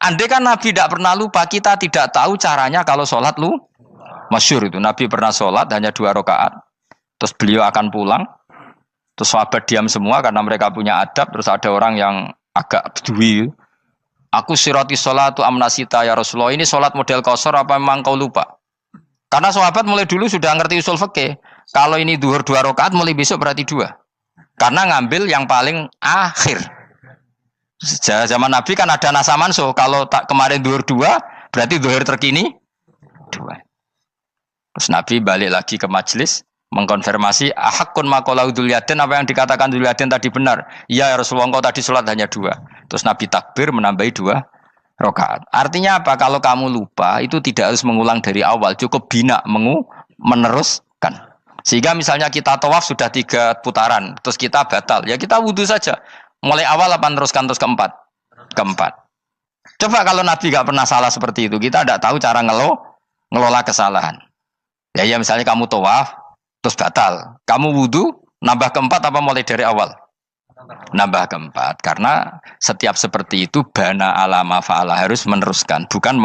Andai kan Nabi tidak pernah lupa, kita tidak tahu caranya kalau sholat masyhur itu. Nabi pernah sholat hanya 2 rakaat, terus beliau akan pulang, terus sahabat diam semua karena mereka punya adab, terus ada orang yang agak bedui. Aku sirati sholatu amnasita ya Rasulullah, ini sholat model qashar apa memang kau lupa? Karena sahabat mulai dulu sudah ngerti usul fikih. Kalau ini duhur 2 rakaat, mulai besok berarti 2. Karena ngambil yang paling akhir. Zaman Nabi kan ada nasa mansuh. Kalau tak kemarin duhur 2, berarti duhur terkini 2. Terus Nabi balik lagi ke majelis mengkonfirmasi ahakun maqalahu Dzulyaden, apa yang dikatakan Dzulyaden tadi benar. Iya ya Rasulullah, engkau tadi sholat hanya 2. Terus Nabi takbir menambahi 2 rakaat. Artinya apa? Kalau kamu lupa itu tidak harus mengulang dari awal, cukup bina meneruskan. Sehingga misalnya kita tawaf sudah 3 putaran, terus kita batal, ya kita wudu saja. Mulai awal apa teruskan terus keempat? Coba kalau Nabi gak pernah salah seperti itu, kita tidak tahu cara ngelola kesalahan. Ya misalnya kamu tawaf, terus batal. Kamu wudu, nambah keempat apa mulai dari awal? Nambah keempat. Karena setiap seperti itu, bana alama fa'ala harus meneruskan. Bukan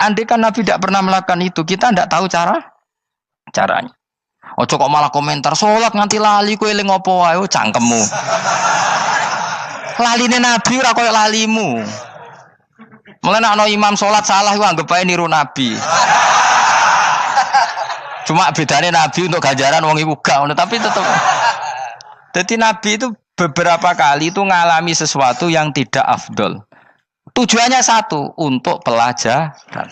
andai kan Nabi tidak pernah melakukan itu, kita tidak tahu caranya. Ojo kok malah komentar, sholat nganti lali kowe eling apa wae, cangkemmu. Laline Nabi ora koyo lalimu. Mulane ana imam sholat salah iku anggap ae niru Nabi. Cuma bedane Nabi untuk ganjaran wong iku gak ngono, tapi tetep Jadi Nabi itu beberapa kali itu ngalami sesuatu yang tidak afdol. Tujuannya satu, untuk pelajaran.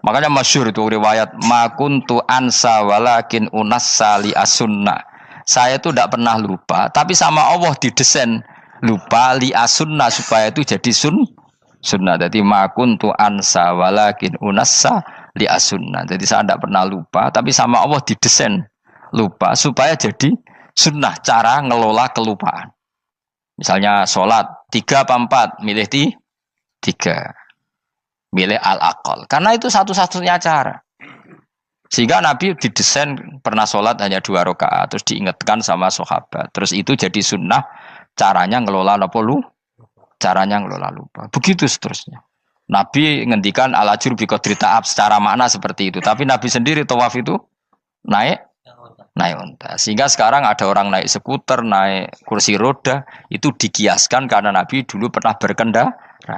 Makanya masyhur itu riwayat makuntu ansa walakin unassa li as-sunnah. Saya itu tidak pernah lupa, tapi sama Allah didesain lupa li as-sunnah supaya itu jadi sunnah. Jadi makuntu ansa walakin unassa li as-sunnah. Jadi saya tidak pernah lupa, tapi sama Allah didesain lupa supaya jadi sunnah cara ngelola kelupaan. Misalnya sholat 3 apa 4, milih 3. Milih al-aqal. Karena itu satu-satunya cara. Sehingga Nabi didesain pernah sholat hanya 2 rakaat, terus diingatkan sama sahabat. Terus itu jadi sunnah, caranya ngelola caranya ngelola lupa. Begitu seterusnya. Nabi ngendikan al-ajur bi qadri ta'ab secara makna seperti itu. Tapi Nabi sendiri tawaf itu naik unta. Sehingga sekarang ada orang naik skuter, naik kursi roda, itu dikiaskan karena Nabi dulu pernah berkendara.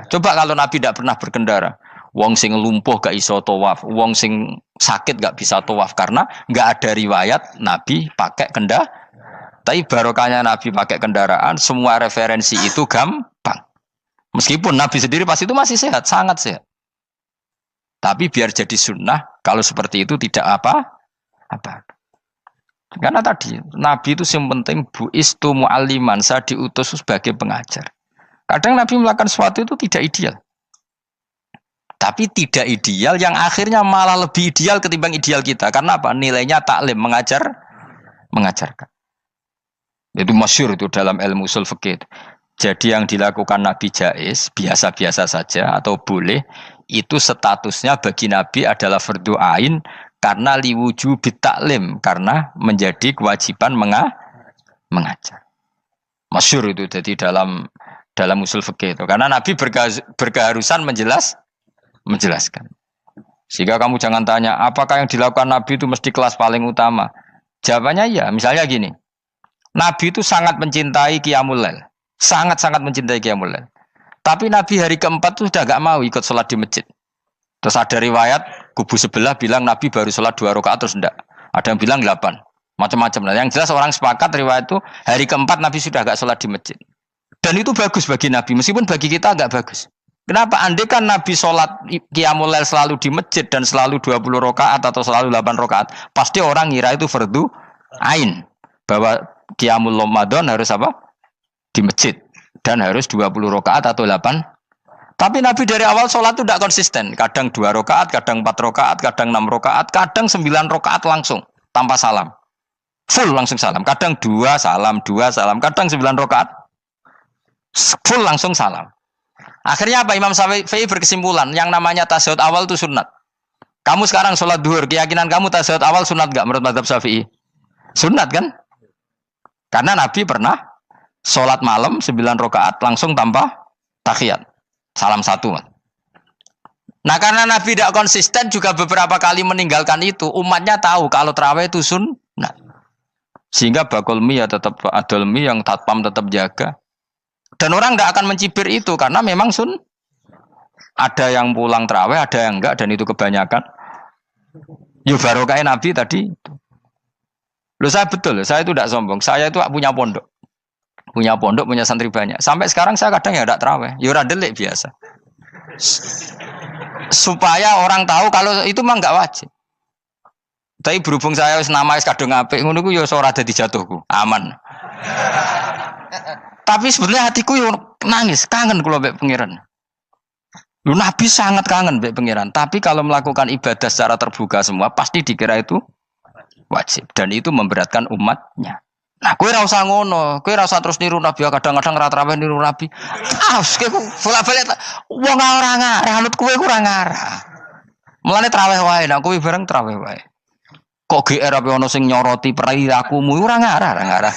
Coba kalau Nabi tidak pernah berkendara, wong sing lumpuh gak iso tawaf, wong sing sakit gak bisa tawaf karena gak ada riwayat Nabi pakai kendaraan. Tapi barokahnya Nabi pakai kendaraan, semua referensi itu gampang. Meskipun Nabi sendiri pas itu masih sehat, sangat sehat. Tapi biar jadi sunnah, kalau seperti itu tidak apa. Karena tadi Nabi itu yang penting buistu mu'alliman, saya diutus sebagai pengajar. Kadang Nabi melakukan sesuatu itu tidak ideal. Tapi tidak ideal yang akhirnya malah lebih ideal ketimbang ideal kita. Karena apa? Nilainya taklim, mengajarkan. Itu masyhur itu dalam ilmu ushul fikih. Jadi yang dilakukan Nabi jaiz, biasa-biasa saja atau boleh, itu statusnya bagi Nabi adalah fardhu ain karena liwujubi taklim, karena menjadi kewajiban mengajar. Masyhur itu jadi dalam usul fikih itu. Karena Nabi berkeharusan menjelaskan. Sehingga kamu jangan tanya, apakah yang dilakukan Nabi itu mesti kelas paling utama? Jawabannya ya, misalnya gini. Nabi itu sangat mencintai Qiyamul Lail. Sangat-sangat mencintai Qiyamul Lail. Tapi Nabi hari keempat itu sudah gak mau ikut sholat di masjid. Terus ada riwayat, kubu sebelah bilang Nabi baru sholat 2 rakaat terus enggak. Ada yang bilang 8. Macam-macam. Nah, yang jelas orang sepakat riwayat itu, hari keempat Nabi sudah gak sholat di masjid. Dan itu bagus bagi Nabi, meskipun bagi kita agak bagus. Kenapa? Andai kan Nabi sholat Qiyamul Lail selalu di masjid dan selalu 20 rakaat atau selalu 8 rakaat, pasti orang ngira itu fardhu ain. Bahwa Qiyamul Ramadan harus apa? Di masjid. Dan harus 20 rakaat atau 8. Tapi Nabi dari awal sholat itu tidak konsisten. Kadang 2 rakaat, kadang 4 rakaat, kadang 6 rakaat, kadang 9 rakaat langsung, tanpa salam. Full langsung salam. Kadang 2 salam, kadang 9 rakaat. Full langsung salam. Akhirnya apa? Imam Syafi'i berkesimpulan yang namanya tasyahud awal itu sunat. Kamu sekarang sholat duhur, keyakinan kamu tasyahud awal sunat gak menurut mazhab Syafi'i? Sunat kan? Karena Nabi pernah sholat malam 9 rakaat langsung tanpa tahiyat. Salam 1. Nah karena Nabi tidak konsisten juga beberapa kali meninggalkan itu, umatnya tahu kalau tarawih itu sunat. Sehingga bakul mie ya tetap adol mie, yang tatpam tetap jaga. Dan orang nggak akan mencibir itu karena memang ada yang pulang terawih, ada yang enggak, dan itu kebanyakan. Yo barokah Nabi tadi. Loh saya betul, saya itu tidak sombong. Saya itu punya pondok, punya santri banyak. Sampai sekarang saya kadang ya tidak terawih, yo radelik biasa. Supaya orang tahu kalau itu mah nggak wajib. Tapi berhubung saya nama kadung apik, ngono ku yo ora dadi jatuhku, aman. Tapi sebenarnya hatiku yo nangis, kangen kula mbek pangeran. Lu Nabi sangat kangen mbek pangeran, tapi kalau melakukan ibadah secara terbuka semua pasti dikira itu wajib dan itu memberatkan umatnya. Nah, kowe ora usah ngono, kowe ora usah terus niru Nabi, kadang-kadang ra traweh niru Nabi. Kowe bolak-balik wong ora ngarah, anut kowe ora ngarah. Mulane traweh wae, nek kowe bareng traweh wae. Kok GR apa ono sing nyoroti perilakumu ora ngarah.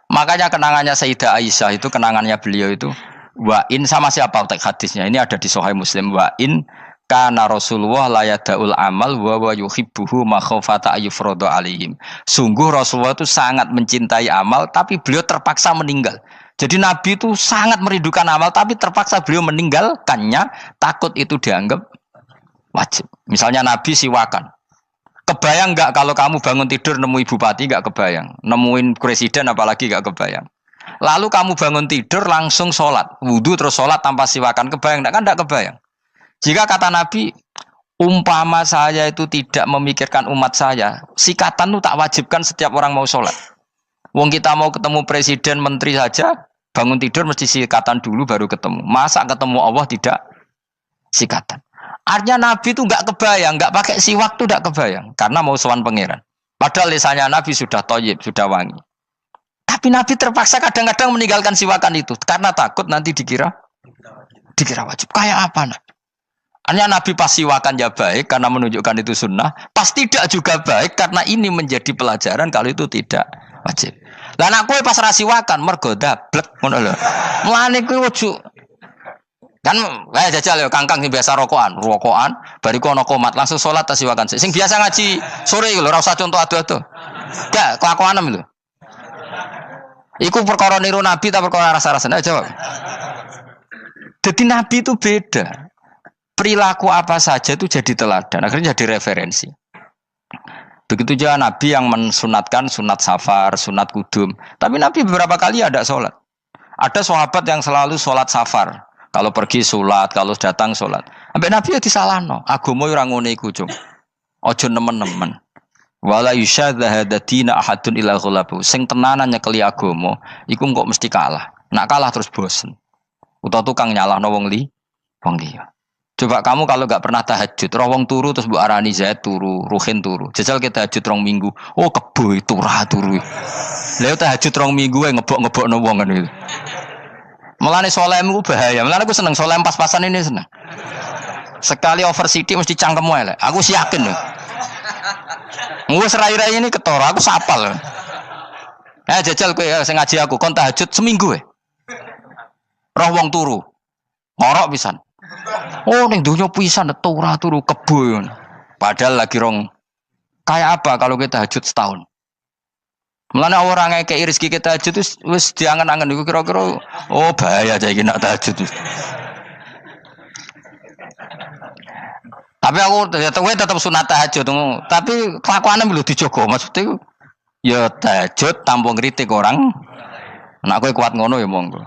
Makanya kenangannya Sayyidah Aisyah itu, kenangannya beliau itu wa'in sama siapa teks hadisnya, ini ada di Sahih Muslim, wa'in kana Rasulullah la yadaul amal wa yuhibbuhu makhafata ayyufrada alaihim. Sungguh Rasulullah itu sangat mencintai amal tapi beliau terpaksa meninggal. Jadi Nabi itu sangat merindukan amal tapi terpaksa beliau meninggalkannya, takut itu dianggap wajib. Misalnya Nabi siwakan. Kebayang nggak kalau kamu bangun tidur nemu bupati nggak kebayang, nemuin presiden apalagi nggak kebayang. Lalu kamu bangun tidur langsung sholat, wudhu terus sholat tanpa siwakan, kebayang nggak? Kan nggak kebayang. Jika kata Nabi, umpama saya itu tidak memikirkan umat saya, sikatan itu tak wajibkan setiap orang mau sholat. Wong kita mau ketemu presiden, menteri saja, bangun tidur mesti sikatan dulu baru ketemu. Masa ketemu Allah tidak sikatan? Artinya Nabi itu nggak kebayang, nggak pakai siwak tuh nggak kebayang, karena mau sowan pangeran. Padahal lisannya Nabi sudah thayyib, sudah wangi. Tapi Nabi terpaksa kadang-kadang meninggalkan siwakan itu karena takut nanti dikira wajib. Kayak apa Nabi? Artinya Nabi pas siwakan ya baik karena menunjukkan itu sunnah, pas tidak juga baik karena ini menjadi pelajaran kalau itu tidak wajib. Lah nek kowe pas ra siwakan mergo dablek ngono lho. Mulane kowe ojo kan kayak jajal ya kangkang sing biasa rokokan, bariku ana komat langsung salat tas siwakan. Sing biasa ngaji sore iku lho ora usah contoh ado-ado. Gak kelakuanem lho. Iku perkara niru Nabi ta perkara rasa-rasane jawab. Jadi Nabi itu beda. Perilaku apa saja itu jadi teladan, akhirnya jadi referensi. Begitu juga Nabi yang mensunatkan sunat safar, sunat kudum. Tapi Nabi beberapa kali ada sholat. Ada sahabat yang selalu sholat safar. Kalau pergi sholat, kalau datang sholat. Sampai Nabi ya disalahno. Agama ora ngene iku, Cung. Aja nemen-nemen. Wala yusyadza hadatina ahadun ila ghalabu. Sing tenanan nyekeli agama, iku kok mesti kalah. Nak kalah terus bosen. Utawa tukang nyalahno wong liya. Coba kamu kalau nggak pernah tahajud, roh wong turu terus Bu Arani Zaid turu, Ruhin turu. Jajal kita tahajud rong minggu. Oh kebo turu. Lha tahajud rong minggu ngebok-ngebokno wong kan itu. Mulane solehmu bahaya. Mulane aku seneng soleh pas-pasan ini seneng. Sekali over city mesti cangkemmu elek. Aku sih yakin lho. Wis rai-rai ini ketara, aku sapal. Jajal kowe sing ngaji aku kon tahajud seminggu roh wong turu. Ngorok pisan. Oh ning donya pisan turu kebo. Padahal lagi rong. Kayak apa kalau kita tahajud setahun? Mulane orang ngekeki rezeki kita tahajud wis diangen-angen iku kira-kira oh bahaya aja iki nak tahajud. Tapi aku tetap sunat tahajud, tapi kelakuannya belum dijogo. Maksudnya ya tahajud tanpa ngritik orang. Nek kowe kuat ngono ya monggo.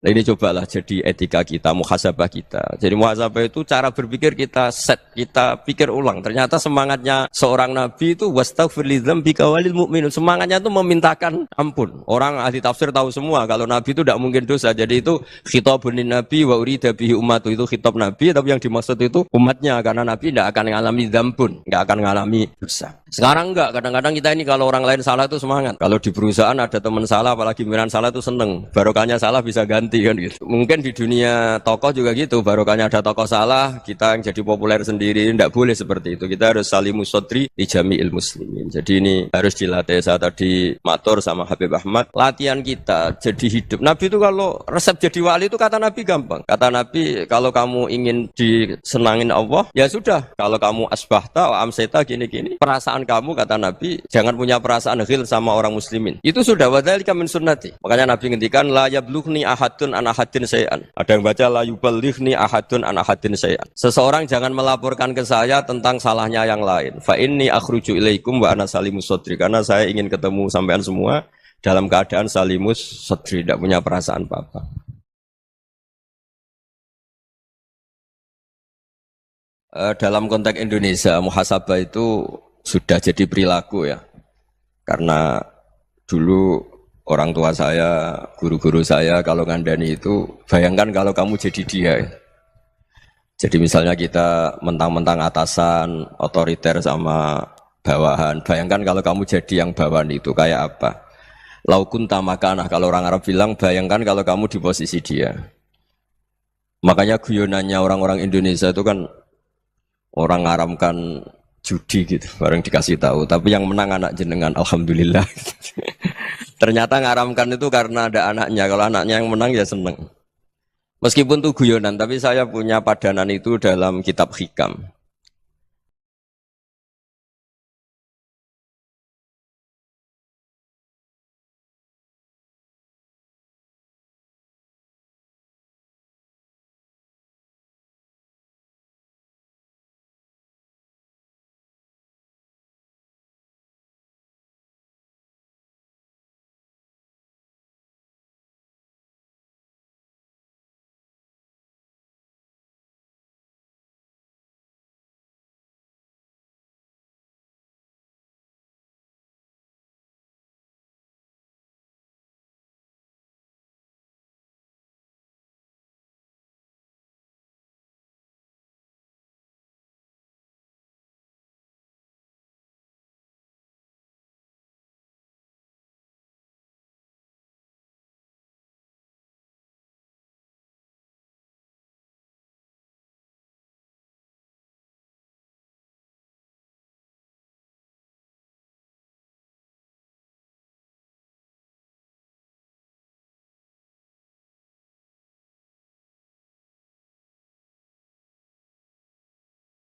Nah ini cobalah jadi etika kita, muhasabah kita. Jadi muhasabah itu cara berpikir kita set, kita pikir ulang. Ternyata semangatnya seorang nabi itu wastaghfir lidzambika walil mu'minun. Semangatnya itu memintakan ampun. Orang ahli tafsir tahu semua kalau nabi itu tidak mungkin dosa. Jadi itu khitabun nabi wa urida bihi ummatu, itu khitab nabi, tapi yang dimaksud itu umatnya, karena nabi tidak akan mengalami dzambun, tidak akan mengalami dosa. Sekarang enggak, kadang-kadang kita ini kalau orang lain salah itu semangat. Kalau di perusahaan ada teman salah, apalagi miran salah itu seneng. Barokahnya salah bisa ganti kan gitu. Mungkin di dunia tokoh juga gitu, barokahnya ada tokoh salah, kita yang jadi populer sendiri. Tidak boleh seperti itu. Kita harus salimus sodri di jami'il muslimin. Jadi ini harus dilatih. Saya tadi matur sama Habib Ahmad, latihan kita jadi hidup. Nabi itu kalau resep jadi wali itu kata Nabi gampang. Kata Nabi kalau kamu ingin disenangin Allah, ya sudah. Kalau kamu asbahta wa amseta gini-gini, perasaan kamu kata Nabi jangan punya perasaan ghil sama orang muslimin. Itu sudah wadzalika min sunnati. Makanya Nabi ngendikan la yablughni ahadun an ahadin syai'an. Ada yang baca la yuballighni ahadun an ahadin syai'an. Seseorang jangan melaporkan ke saya tentang salahnya yang lain. Fa inni akhruju ilaikum wa ana salimus sodri. Karena saya ingin ketemu sampean semua dalam keadaan salimus sodri, tidak punya perasaan apa-apa. Dalam konteks Indonesia, muhasabah itu sudah jadi perilaku ya, karena dulu orang tua saya, guru-guru saya kalau ngandani itu, bayangkan kalau kamu jadi dia ya. Jadi misalnya kita mentang-mentang atasan, otoriter sama bawahan, bayangkan kalau kamu jadi yang bawahan itu kayak apa. Laukun tamakana, kalau orang Arab bilang, bayangkan kalau kamu di posisi dia. Makanya guyonannya orang-orang Indonesia itu kan orang ngaramkan judi gitu, bareng dikasih tahu. Tapi yang menang anak jenengan, alhamdulillah. Ternyata ngaramkan itu karena ada anaknya. Kalau anaknya yang menang ya seneng. Meskipun itu guyonan, tapi saya punya padanan itu dalam kitab hikam.